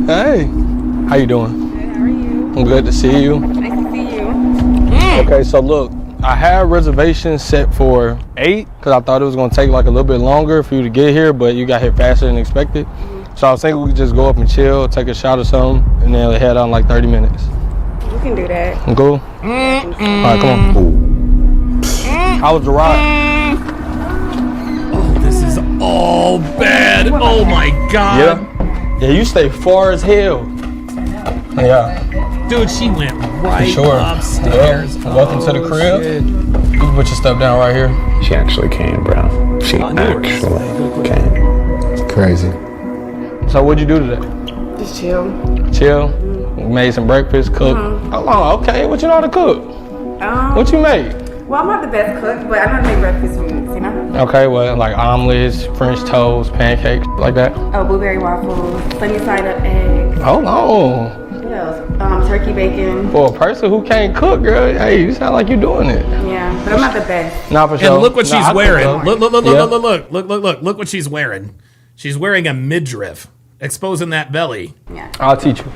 Hey, how you doing? Good, how are you? I'm good to see you. Nice to see you. Okay, so look, I had reservations set for 8 because I thought it was going to take like a little bit longer for you to get here, but you got here faster than expected. So I was thinking we could just go up and chill, take a shot or something, and then head out in like 30 minutes. We can do that. Cool? All right, come on. How was the ride? Oh, this is all bad. Oh my God. Yeah, you stay far as hell. Yeah. Dude, she went right upstairs. Yeah. Welcome to the crib. You can put your stuff down right here. She actually came, bro. She actually came. Crazy. So what'd you do today? Just chill. Chill? Made some breakfast, cooked. How long? Okay, what you know how to cook? What you made? Well, I'm not the best cook, but I know how to make breakfast foods, you know? Okay, well, like omelets, French toast, pancakes, like that. Oh, blueberry waffles, sunny side up eggs. Hold on. What else? Turkey bacon. For a person who can't cook, girl, hey, you sound like you're doing it. Yeah, but I'm not the best. Nah, for sure. And look what she's wearing. Look. Look what she's wearing. She's wearing a midriff, exposing that belly. Yeah. I'll teach you.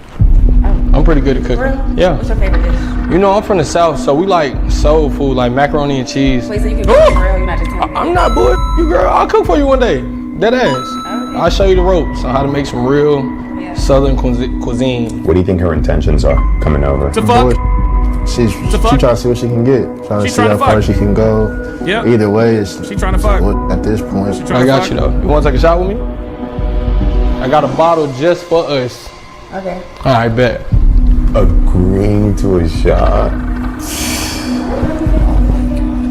I'm pretty good at cooking. Really? Yeah. What's your favorite dish? You know, I'm from the South, so we like soul food, like macaroni and cheese. Wait, so you can cook for real? You're not just telling me? I'm not bull you, girl. I'll cook for you one day. Dead ass. Okay. I'll show you the ropes on how to make some real Southern cuisine. What do you think her intentions are coming over? To fuck? She's trying to see what she can get. Trying to see how far she can go. Yep. Either way, it's She trying to fuck. at this point. I got you though. You want to take a shot with me? I got a bottle just for us. Okay. All right, bet. Agreeing to a shot.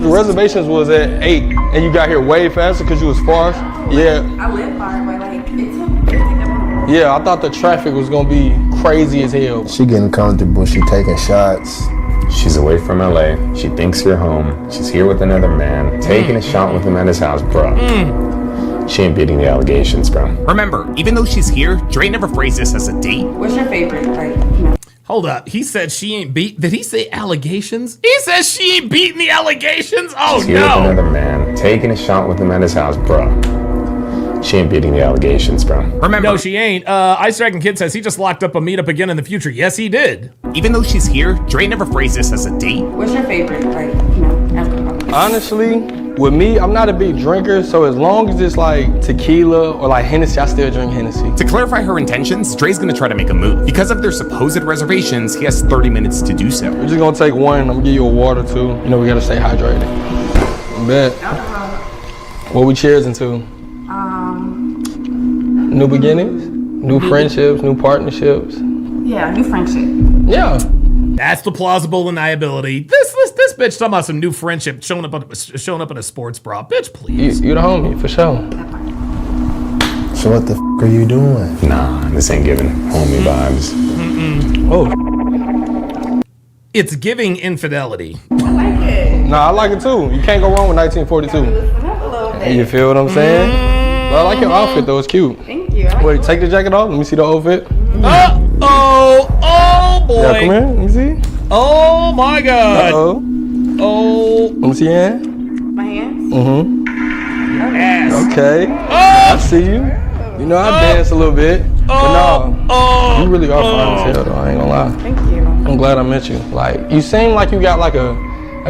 The reservations was at 8, and you got here way faster because you was far. Yeah. I live far, but like, it took that long. Yeah, I thought the traffic was gonna be crazy as hell. She getting comfortable. She taking shots. She's away from LA. She thinks you're home. She's here with another man, taking a shot with him at his house, bro. She ain't beating the allegations, bro. Remember, even though she's here, Dre never phrased this as a date. What's your favorite? Like, you know? Hold up. He said she ain't beat. Did he say allegations? He says she ain't beating the allegations? Oh, She's here with another man, taking a shot with him at his house, bro. She ain't beating the allegations, bro. Remember, no, she ain't. Ice Dragon Kid says he just locked up a meetup again in the future. Yes, he did. Even though she's here, Dre never phrased this as a date. What's your favorite? Like, you know, alcohol? Honestly, with me, I'm not a big drinker, so as long as it's like tequila or like Hennessy, I still drink Hennessy. To clarify her intentions, Dre's gonna try to make a move. Because of their supposed reservations, he has 30 minutes to do so. We're just gonna take one. I'm gonna give you a water too. You know, we gotta stay hydrated. Bet. What we cheersing to? New beginnings, new friendships, new partnerships. Yeah, new friendship. Yeah. That's the plausible deniability. This bitch talking about some new friendship showing up in a sports bra. Bitch, please. You the homie, for sure. So what the f*** are you doing? Nah, this ain't giving homie vibes. Oh. It's giving infidelity. I like it. Nah, I like it too. You can't go wrong with 1942. Listen up a little bit. You feel what I'm saying? But I like your outfit though, it's cute. Thank you. Wait, take the jacket off. Let me see the outfit. Oh boy. Yeah, come here. Let me see. Oh my God. Oh. Let me see your hand. My hands? Mm-hmm. Yes. Okay. I see you. You know, I dance a little bit. You really are fine as hell, though. I ain't gonna lie. Thank you. I'm glad I met you. Like, you seem like you got like a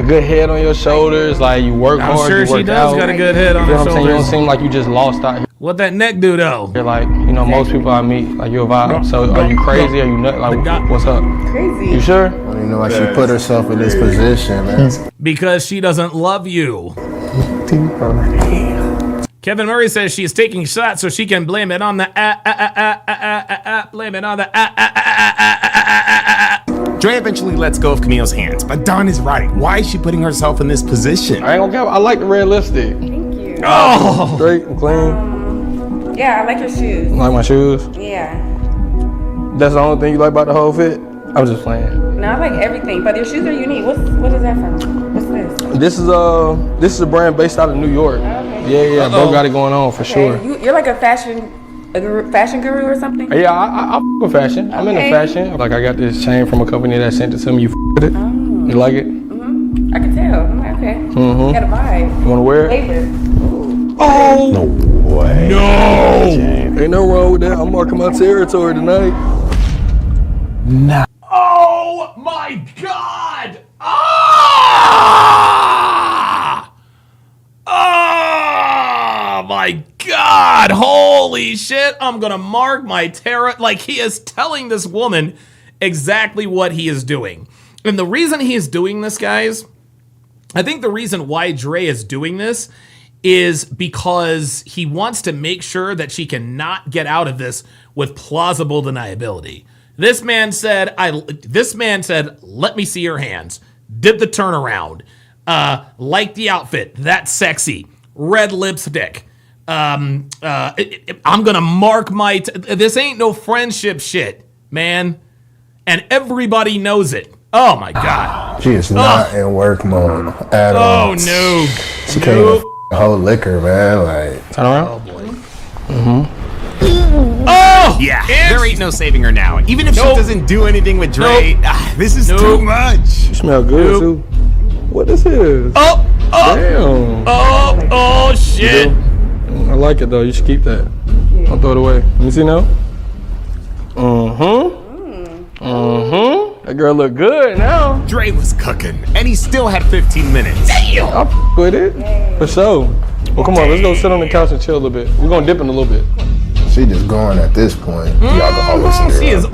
good head on your shoulders. Like, you work hard. I'm sure you work she does out. got a good head on You know her what I'm saying? You don't shoulders. seem like you just lost out here. What that neck do though? You're like, most people I meet, like, you're a vibe. So, are you crazy? Are you nut? Like, what's up? Crazy. You sure? I don't even know why she put herself in this position, man. Because she doesn't love you. Kevin Murray says she is taking shots so she can blame it on the blame it on the Dre eventually lets go of Camille's hands, but Don is right. Why is she putting herself in this position? I ain't gonna cap. I like the red lipstick. Thank you. Oh! Straight and clean. Yeah, I like your shoes. You like my shoes? Yeah. That's the only thing you like about the whole fit? I'm just playing. No, I like everything, but your shoes are unique. What is that from? What's this? This is a brand based out of New York. Okay. Yeah, bro got it going on for sure. You're like a fashion guru or something? Yeah, I f with fashion. I'm into fashion. Like, I got this chain from a company that sent it to me. You f with it? Oh. You like it? I can tell. I'm like, okay. You got a vibe. You wanna wear it? Flavor. Oh! No way. No! Ain't no wrong with that. I'm marking my territory tonight. Nah. Oh my God! Oh my God! Holy shit! I'm gonna mark my terror. Like, he is telling this woman exactly what he is doing. And the reason he is doing this, guys, I think the reason why Dre is doing this is because he wants to make sure that she cannot get out of this with plausible deniability. This man said, let me see your hands. Did the turnaround. Like the outfit. That's sexy. Red lipstick. I'm gonna mark my... this ain't no friendship shit, man. And everybody knows it. Oh my God. She is not in work mode at all. Oh no. She can't even hold liquor, man. Like, turn around. Oh boy. Oh! Yeah, there ain't no saving her now. Even if she doesn't do anything with Dre, this is too much. You smell good, too. What this is? Damn. Oh, shit. I like it, though. You should keep that. Don't throw it away. Let me see now. That girl look good now. Dre was cooking, and he still had 15 minutes. Damn! I'll f with it. For sure. Well, come on, let's go sit on the couch and chill a little bit. We're gonna dip in a little bit. she just going at this point. She's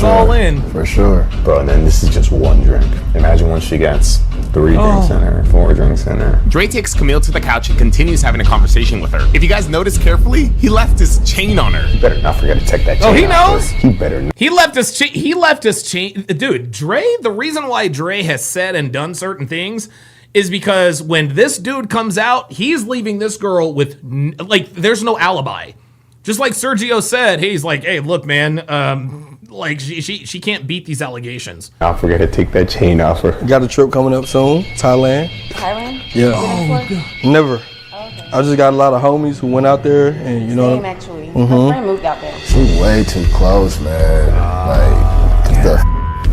all in. For sure. Bro, and then this is just one drink. Imagine when she gets 3 drinks in her, 4 drinks in her. Dre takes Camille to the couch and continues having a conversation with her. If you guys notice carefully, he left his chain on her. You better not forget to take that chain. Oh, he knows. He better not. He left his chain. Dude, Dre, the reason why Dre has said and done certain things is because when this dude comes out, he's leaving this girl with, like, there's no alibi. Just like Sergio said, he's like, hey, look, man, like, she can't beat these allegations. I'll forget to take that chain off her. Got a trip coming up soon, Thailand. Thailand? Yeah. Never. Oh, okay. I just got a lot of homies who went out there, and you know. Same, actually. My friend moved out there. She way too close, man. Like, the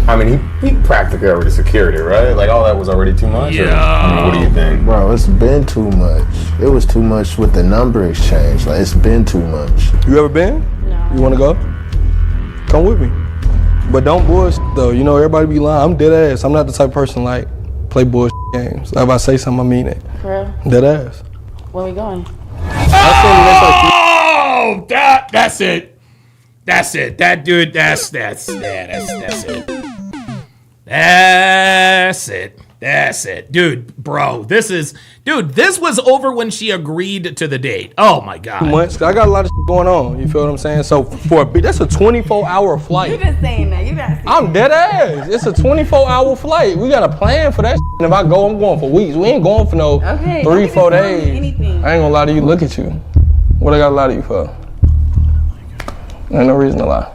I mean, he practically already security, right? Like, all that was already too much? Yeah. Or, I mean, what do you think? Bro, it's been too much. It was too much with the number exchange. Like, it's been too much. You ever been? No. You wanna go? Come with me. But don't bullshit though. You know, everybody be lying. I'm dead ass. I'm not the type of person like play bullshit games. If I say something, I mean it. For real? Dead ass. Where we going? Oh, that's it. That's it. That dude, that's it. That's it. Dude, bro, this was over when she agreed to the date. Oh my God. 2 months. I got a lot of shit going on. You feel what I'm saying? So that's a 24-hour flight. You just saying that. You got. I'm dead ass. It's a 24-hour flight. We got a plan for that. And if I go, I'm going for weeks. We ain't going for no 3-4 days. Anything. I ain't gonna lie to you. Look at you. What I gotta lie to you for? Ain't no reason to lie.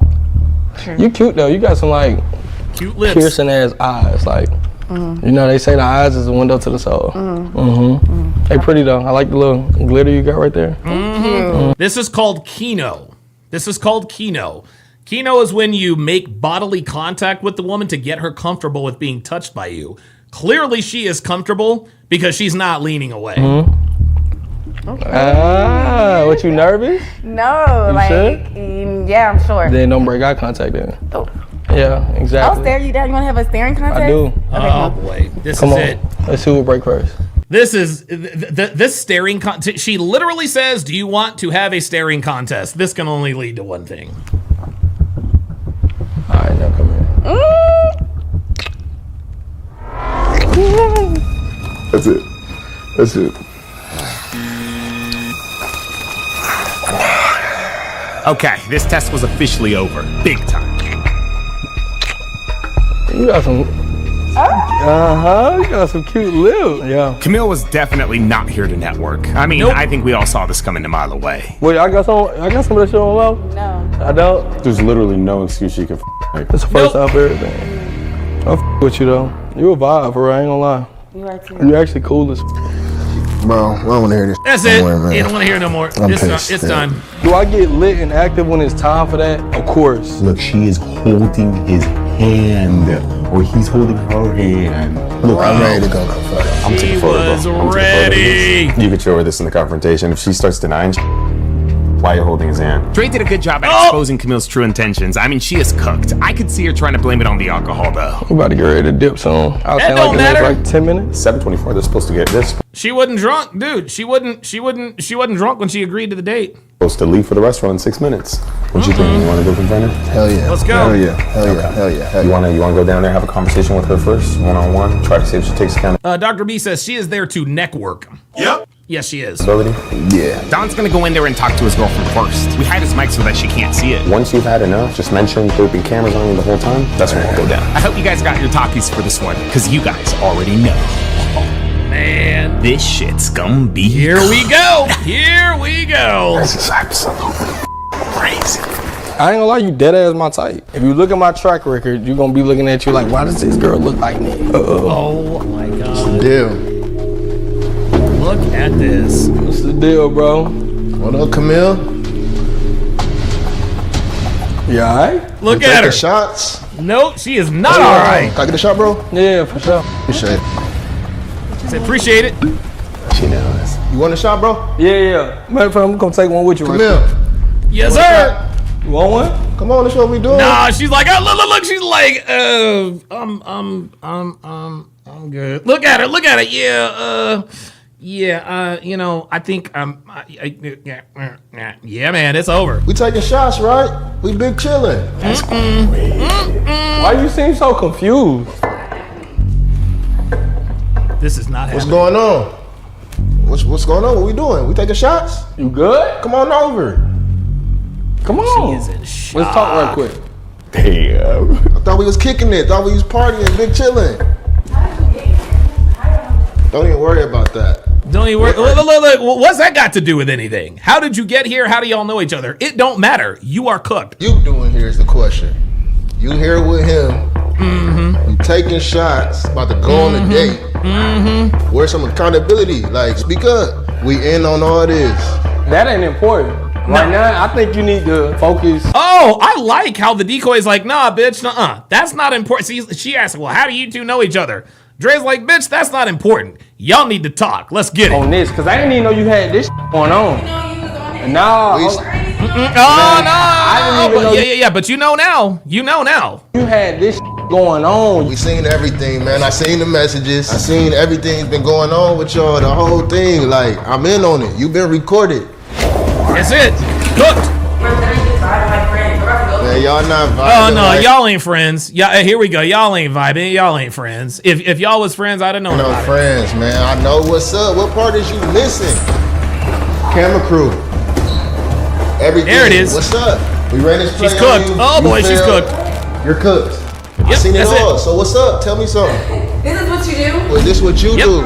Sure. You cute though. You got some like cute lips, piercing ass eyes. Like, you know, they say the eyes is a window to the soul. They pretty though. I like the little glitter you got right there. This is called Kino. Kino is when you make bodily contact with the woman to get her comfortable with being touched by you. Clearly she is comfortable because she's not leaning away. Ah, what, you nervous? No, You like, sure? yeah, I'm sure. Then don't break eye contact then. Oh. Yeah, exactly. I'll stare you down. You want to have a staring contest? I do. Okay, Oh boy, this Come is on. it. Let's see who will break first. This is this staring contest. She literally says, "Do you want to have a staring contest?" This can only lead to one thing. All right, now come here. That's it. That's it. Okay, this test was officially over. Big time. You got some. You got some cute lips. Yeah. Camille was definitely not here to network. I mean, I think we all saw this coming a mile away. Wait, I got some of that shit on low? No. I don't. There's literally no excuse she could It's the first time for everything. I'm with you though. You a vibe, for real. I ain't gonna lie. You are too. You actually cool as. Bro, I don't want to hear this. That's it. You don't want to hear no more. I'm It's pissed, it's yeah. time. Do I get lit and active when it's time for that? Of course. Look, she is holding his hand, or he's holding her hand. Look, I'm ready to go. I'm taking a photo, was bro. I'm taking a photo of ready. this. You could show her this in the confrontation. If she starts denying why you're holding his hand. Dre did a good job at exposing Camille's true intentions. I mean, she is cooked. I could see her trying to blame it on the alcohol, though. We about to get ready to dip soon. I was That saying don't like in matter. like 10 minutes. 7:24. They're supposed to get this. She wasn't drunk, dude. She wasn't drunk when she agreed to the date. Supposed to leave for the restaurant in 6 minutes. What you think? You want to go confront her? Hell yeah. Let's go. Hell yeah. Hell yeah. Hell yeah. Hell You yeah. wanna go down there, have a conversation with her first, one-on-one. Try to see if she takes accountability. Dr. B says she is there to neck work. Yep. Yes, she is. Yeah. Don's gonna go in there and talk to his girlfriend first. We hide his mic so that she can't see it. Once you've had enough, just mention there'll be cameras on you the whole time. That's when we'll go down. I hope you guys got your talkies for this one, because you guys already know. Man. This shit's gonna be Here we go. Here we go. This is absolutely crazy. I ain't gonna lie, you dead ass my type. If you look at my track record, you're gonna be looking at you like, why does this girl look like me? Oh my god. Deal. Look at this. What's the deal, bro? What up, Camille? You alright? Look You at her. taking shots? Nope, she is not all right. Can I get a shot, bro? Yeah, for sure. Appreciate it. Say appreciate it. She knows. You want a shot, bro? Yeah. Matter of fact, I'm gonna take one with you right Camille. Yes, sir. You want one? Come on, that's what we doing. Nah, she's like, oh, look. She's like, I'm good. Look at her. Yeah, you know, I think, yeah, man, it's over. We taking shots, right? We been chilling. Why you seem so confused? This is not What's happening. going on? What's going on? What we doing? We taking shots? You good? Come on over. Come on. She is in shock. Let's talk right quick. Damn. I thought we was kicking it. Thought we was partying, big chilling. Don't even worry about that. Don't even worry. Look, what's that got to do with anything? How did you get here? How do y'all know each other? It don't matter. You are cooked. You doing here is the question. You here with him. You taking shots, about to go on a date. Where's some accountability? Like, speak up. We in on all this. That ain't important. Right now, I think you need to focus. Oh, I like how the decoy is like, nah, bitch, nuh-uh. That's not important. See, she asked, well, how do you two know each other? Dre's like, bitch, that's not important. Y'all need to talk. Let's get it. On this, because I didn't even know you had this going on. Nah. I didn't even know. Yeah, but you know now. You know now. You had this going on. We seen everything, man. I seen the messages. I seen everything's been going on with y'all, the whole thing. Like, I'm in on it. You've been recorded. That's it. Cooked. Man, y'all not vibing. Oh, no, like, y'all ain't friends. Yeah, here we go. Y'all ain't vibing. Y'all ain't friends. If y'all was friends, I'd have known about friends, man. I know what's up. What part is you missing? Camera crew. Everything. There it is. What's up? We ran this play. She's cooked. Oh, boy, she's cooked. You're cooked. I Yep, seen it that's all. it. So what's up? Tell me something. This is what you do? Well, this what you do.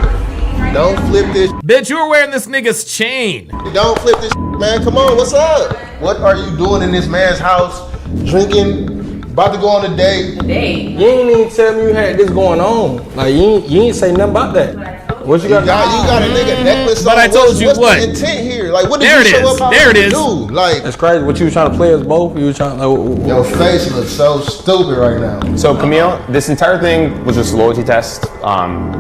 Don't flip this. Bitch, you were wearing this nigga's chain. Don't flip this, man. Come on, what's up? What are you doing in this man's house? Drinking, about to go on a date. Date? You ain't even tell me you had this going on. Like, you ain't say nothing about that. What you got? You got a nigga necklace But on. I told you what's what? the intent here? Like, what did There you it show is. up There it to is. do? Like, That's crazy. What you was trying to play us both? You was trying to your face looks so stupid right now. So Camille, this entire thing was just a loyalty test.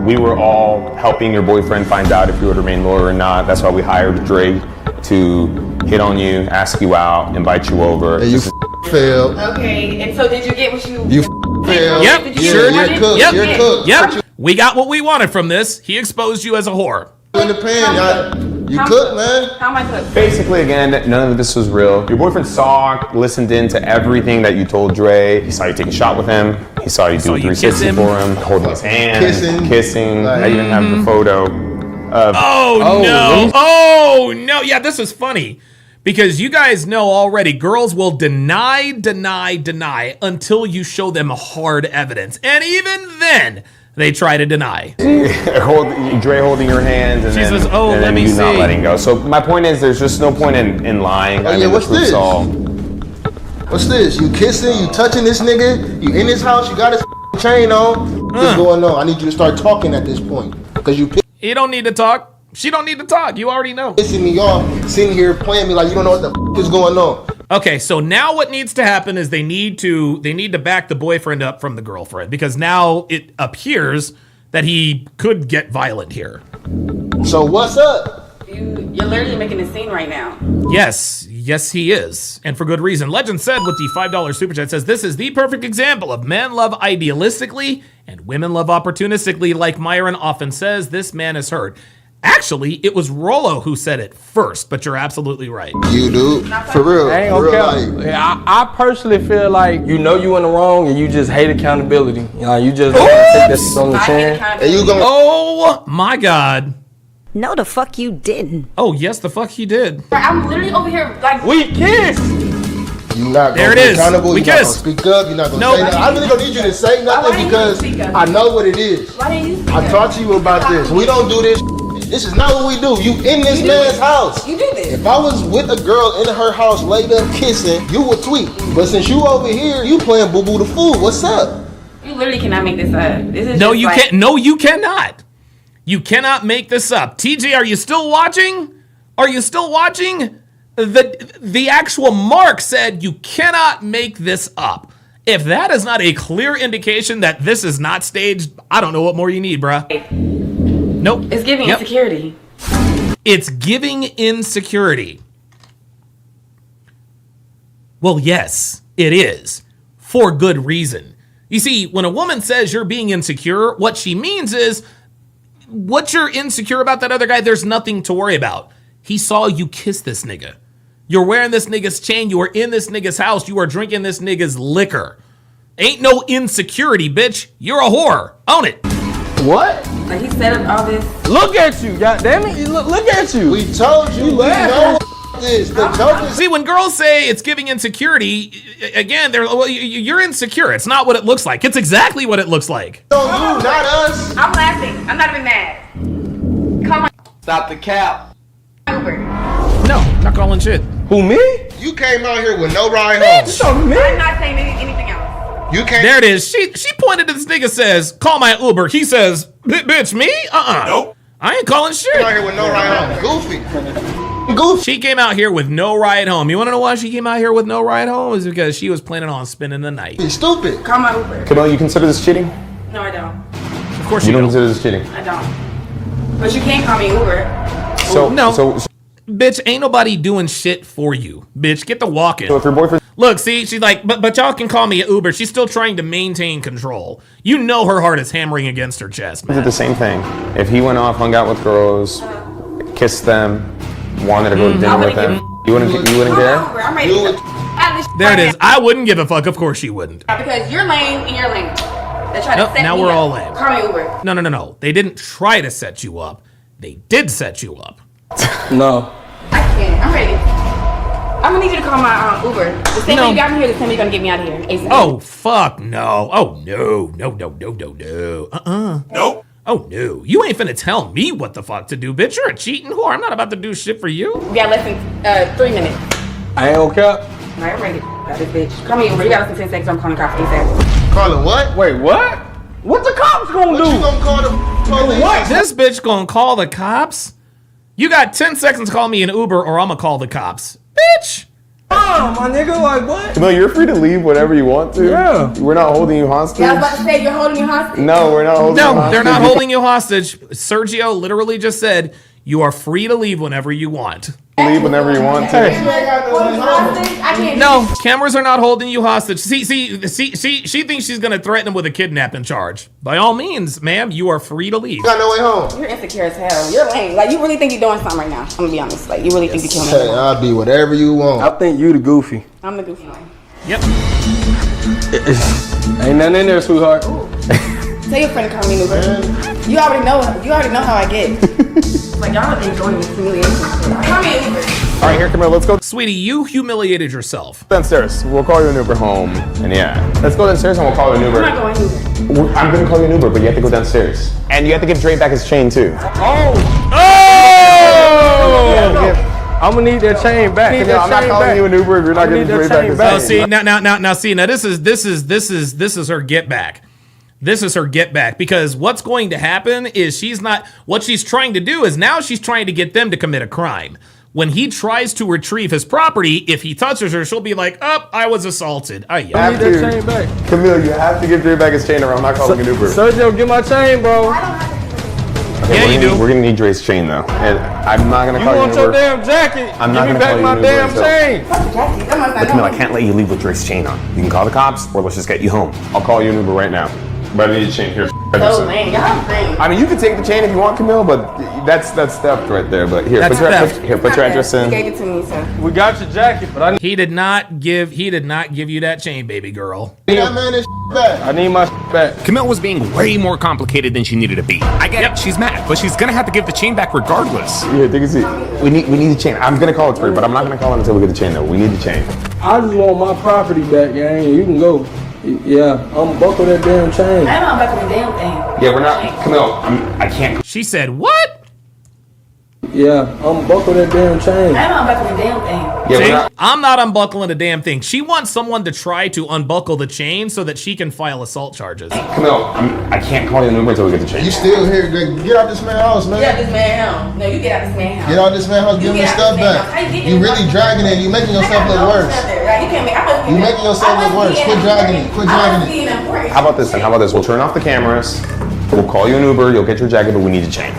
We were all helping your boyfriend find out if you would remain loyal or not. That's why we hired Dre to hit on you, ask you out, invite you over. And you failed. Okay, and so did you get what you? You failed. Yep, Did you sure get did. what Yep. you You're cooked. Yep, we got what we wanted from this. He exposed you as a whore. In the pan, you cooked, man. How am I cooked? Basically, again, none of this was real. Your boyfriend saw, listened in to everything that you told Dre. He saw you take a shot with him. He saw you do a 360 for him, holding his hand, kissing. I even have the photo of. Oh no! Oh no! Yeah, this is funny. Because you guys know already, girls will deny until you show them hard evidence. And even then, they try to deny. Dre holding your hand and She then, says, "Oh, and let then me you not see." letting go. So my point is, there's just no point in lying. Oh, I yeah, mean, what's the truth's this? all. What's this? You kissing? You touching this nigga? You in his house? You got his chain on? What's going on? I need you to start talking at this point. Because you You don't need to talk. She don't need to talk. You already know. pissing me off, sitting here playing me like you don't know what the is going on. Okay, so now what needs to happen is they need to back the boyfriend up from the girlfriend, because now it appears that he could get violent here. So what's up? You're literally making a scene right now. Yes, he is. And for good reason. Legend said with the $5 super chat says, this is the perfect example of men love idealistically and women love opportunistically. Like Myron often says, this man is hurt. Actually, it was Rollo who said it first, but you're absolutely right. You do? For real. I ain't For real, gonna like, count. I personally feel like you know you in the wrong and you just hate accountability. You know, you just want to take this on the chin. and you gonna Oh my God. No, the fuck you didn't. Oh, yes, the fuck he did. I'm literally over here like We kissed. you not There gonna it be is. accountable. We You not gonna kiss. speak up. You're not gonna Nope. say nothing. I really don't need you to say Why nothing didn't you because speak up? I know what it is. Why didn't you? Speak I up? talked to you about this. We don't do this. This is not what we do. You in this You do man's this. house. You do this. If I was with a girl in her house laid up kissing, you would tweet. But since you over here, you playing boo boo the fool. What's up? You literally cannot make this up. This is No, just you like, can't. No, you cannot. You cannot make this up. TJ, are you still watching? Are you still watching? The actual Mark said you cannot make this up. If that is not a clear indication that this is not staged, I don't know what more you need, bruh. Nope. It's giving Yep. insecurity. It's giving insecurity. Well, yes, it is. For good reason. You see, when a woman says you're being insecure, what she means is, what you're insecure about that other guy, there's nothing to worry about. He saw you kiss this nigga. You're wearing this nigga's chain. You are in this nigga's house. You are drinking this nigga's liquor. Ain't no insecurity, bitch. You're a whore. Own it. What? Like he set up all this. Look at you, goddamn it! Look at you. We told you. We know this. The joke is See, when girls say it's giving insecurity, again, you're insecure. It's not what it looks like. It's exactly what it looks like. on you, not us. I'm laughing. I'm not even mad. Come on, Stop the cap. Uber. No, not calling shit. Who, me? You came out here with no ride home. Me? I'm not saying anything else. You came. There it is. She pointed to this nigga, says, call my Uber. He says, bitch, me? Nope. I ain't calling shit. Came out here with no ride home. Goofy. She came out here with no ride home. You want to know why she came out here with no ride home? Is because she was planning on spending the night. He's stupid. Call my Uber. Camille, you consider this cheating? No, I don't. Of course You you don't don't. consider this cheating? I don't. But you can't call me Uber. So No. So Bitch, ain't nobody doing shit for you. Bitch, get the walking. if your boyfriend. Look, see, she's like, but y'all can call me an Uber. She's still trying to maintain control. You know her heart is hammering against her chest, Did man. the same thing. If he went off, hung out with girls, kissed them, wanted to go to dinner with them, you wouldn't care? Uber. I'm ready to add this There it right is. I wouldn't give a fuck. Of course you wouldn't. now. Because you're lame and you're lame. They try Nope, to set now me we're up. all lame. Call me Uber. No. They didn't try to set you up. They did set you up. No. I can't. I'm ready. I'm gonna need you to call my Uber. The same No. way you got me here, the same way you're gonna get me out of here. ASAP. Oh, fuck no. Oh, no. Nope. Oh, no. You ain't finna tell me what the fuck to do, bitch. You're a cheating whore. I'm not about to do shit for you. We got less than 3 minutes. I ain't gonna cap. All right, I'm ready. Got this bitch. Call me Uber. You got less than 10 seconds. I'm calling the cops ASAP. Calling what? Wait, what? What the cops gonna What do? you gonna call the police? What? This bitch gonna call the cops? You got 10 seconds to call me an Uber or I'm gonna call the cops. Bitch! Oh, my nigga, like what? Camille, you're free to leave whenever you want to. Yeah. We're not holding you hostage. Yeah, I was about to say, you're holding me hostage? No, we're not holding you hostage. No, they're not holding you hostage. Sergio literally just said, you are free to leave whenever you want. Leave whenever you want to. No, cameras are not holding you hostage. See, she thinks she's gonna threaten him with a kidnapping charge. By all means, ma'am, you are free to leave. You got no way home. You're insecure as hell. You're lame. Like, you really think you're doing something right now. I'm gonna be honest. Like, you really think you're killing Hey, me. I'll be whatever you want. I think you the goofy. I'm the goofy one. Yep. Ain't nothing in there, sweetheart. Tell your friend to call me Uber. You already know how I get. Like, y'all are enjoying this humiliation. Call me an Uber. All right, here, Camille, let's go Sweetie, you humiliated yourself. downstairs. We'll call you an Uber home. And yeah, let's go downstairs and we'll call you an Uber. I'm not going Uber. I'm gonna call you an Uber, but you have to go downstairs. And you have to give Dre back his chain too. I'm gonna need that chain back. Camille, I'm not calling you an Uber if you're not giving Dre back his Oh, chain. see, now this is her get back. This is her get back, because what's going to happen is what she's trying to do is now she's trying to get them to commit a crime. When he tries to retrieve his property, if he touches her, she'll be like, "Oh, I was assaulted." I need that chain back. Camille, you have to give Dre back his chain or I'm not calling an Uber. Sergio, get my chain, bro. Yeah, you do. We're gonna need Dre's chain though. And I'm not gonna You call you an want your Uber. damn jacket? I'm not Give me gonna call back you my an Uber damn until- chain. But Camille, I can't let you leave with Dre's chain on. You can call the cops or let's just get you home. I'll call you an Uber right now. But I need a chain here. So lame. Y'all lame. I mean, you can take the chain if you want, Camille, but that's theft right there. But here, That's put your theft. put your address You in. gave it to me, so. We got your jacket, but I need He did not give you that chain, baby girl. That man is back. I need my back. Camille was being way more complicated than she needed to be. I get it, she's mad, but she's gonna have to give the chain back regardless. Here, take a seat. We need the chain. I'm gonna call it for you, but I'm not gonna call it until we get the chain though. We need the chain. I just want my property back, gang. You can go. Yeah, I'm buckle that damn chain. I'm not about to the damn thing. Yeah, we're not. Camille, I can't. She said, "What?" Yeah, I'm buckle that damn chain. I'm not about to the damn thing. Yeah, See, we're not. I'm not unbuckling a damn thing. She wants someone to try to unbuckle the chain so that she can file assault charges. Camille, I can't call you an Uber until we get the chain. You still here? Get out this man's house, man. Get out this man's house. No, you get out this man's house. Get out this man's house. Give him his stuff back. You really dragging it. You making yourself look worse. You making yourself look worse. Quit dragging it. Quit dragging it. How about this then? How about this? We'll turn off the cameras. We'll call you an Uber. You'll get your jacket, but we need the chain.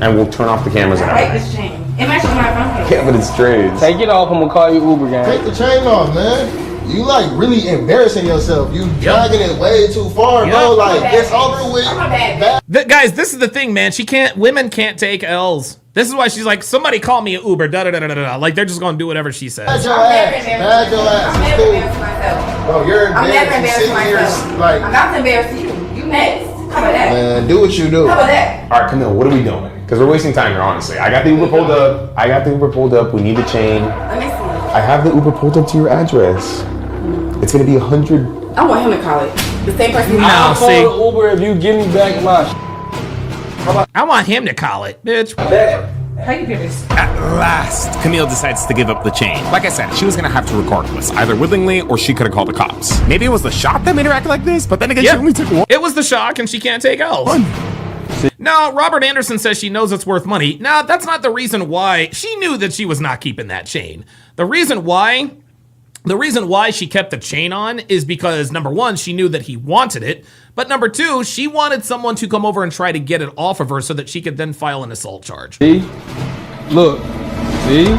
And we'll turn off the cameras and I like everything. this chain. It matches my phone case. Yeah, but it's Dre's. Take it off. I'm gonna call you Uber, gang. Take the chain off, man. You like really embarrassing yourself. You dragging it way too far, bro. Like it's over with. Guys, this is the thing, man. Women can't take L's. This is why she's like, somebody call me an Uber, da-da-da-da-da. Like, they're just gonna do whatever she says. Bad your ass. Bad your ass. I'm never embarrassing myself. Bro, you're I'm never embarrassed. You embarrassing sit here myself. like, I'm not embarrassing you. You next. How about that? man, do what you do. How about that? All right, Camille, what are we doing? Because we're wasting time here, honestly. I got the Uber pulled up. We need the chain. Let me see. I have the Uber pulled up to your address. It's gonna be 100. I want him to call it. The same person. I'll call the Uber if you give me back my I want him to call it, bitch. How you do this? At last, Camille decides to give up the chain. Like I said, she was gonna have to regardless, either willingly or she could have called the cops. Maybe it was the shock that made her act like this, but then again, she only took one. It was the shock, and she can't take L's. No, Robert Anderson says she knows it's worth money. No, that's not the reason why. She knew that she was not keeping that chain. The reason why she kept the chain on is because, number one, she knew that he wanted it. But number two, she wanted someone to come over and try to get it off of her so that she could then file an assault charge. See? Look. See?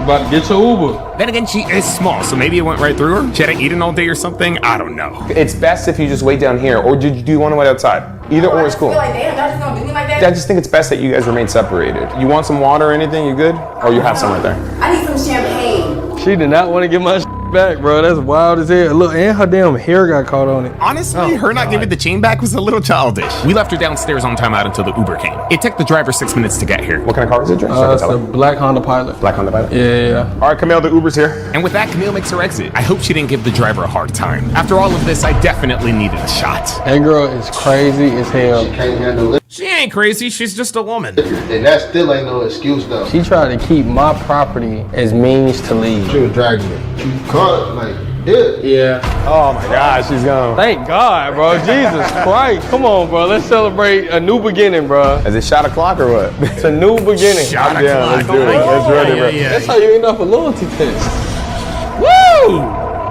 About to get your Uber. Then again, she is small, so maybe it went right through her. She hadn't eaten all day or something. I don't know. It's best if you just wait down here, or do you want to wait outside? Either or is cool. I feel like, damn, y'all just gonna do me like that? I just think it's best that you guys remain separated. You want some water or anything? You good? Or you have some right there? I need some champagne. She did not want to get my back, bro. That's wild as hell. Look, and her damn hair got caught on it. Honestly, her not giving the chain back was a little childish. We left her downstairs on timeout until the Uber came. It took the driver 6 minutes to get here. What kind of car is it, Dre? It's a black Honda Pilot. Black Honda Pilot? Yeah. All right, Camille, the Uber's here. And with that, Camille makes her exit. I hope she didn't give the driver a hard time. After all of this, I definitely needed a shot. That girl is crazy as hell. Can't handle it. She ain't crazy. She's just a woman. And that still ain't no excuse though. She tried to keep my property as means to leave. She was dragging it. She caught it like. Dip. Yeah. Oh my God, she's gone. Thank God, bro. Jesus Christ. Come on, bro. Let's celebrate a new beginning, bro. Is it shot o'clock or what? It's a new beginning. Shot Yeah, let's do it. Let's run it, bro. That's how you end up a loyalty test. Woo!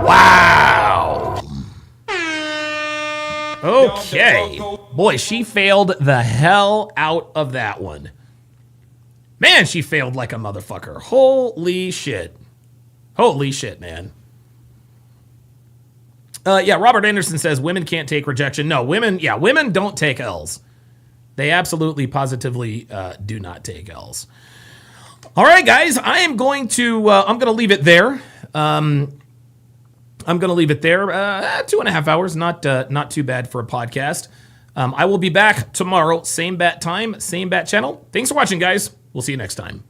Wow. Okay. Boy, she failed the hell out of that one. Man, she failed like a motherfucker. Holy shit. Holy shit, man. Yeah, Robert Anderson says women can't take rejection. No, women don't take L's. They absolutely, positively do not take L's. All right, guys, I'm going to leave it there. I'm going to leave it there. 2.5 hours, not too bad for a podcast. I will be back tomorrow, same bat time, same bat channel. Thanks for watching, guys. We'll see you next time.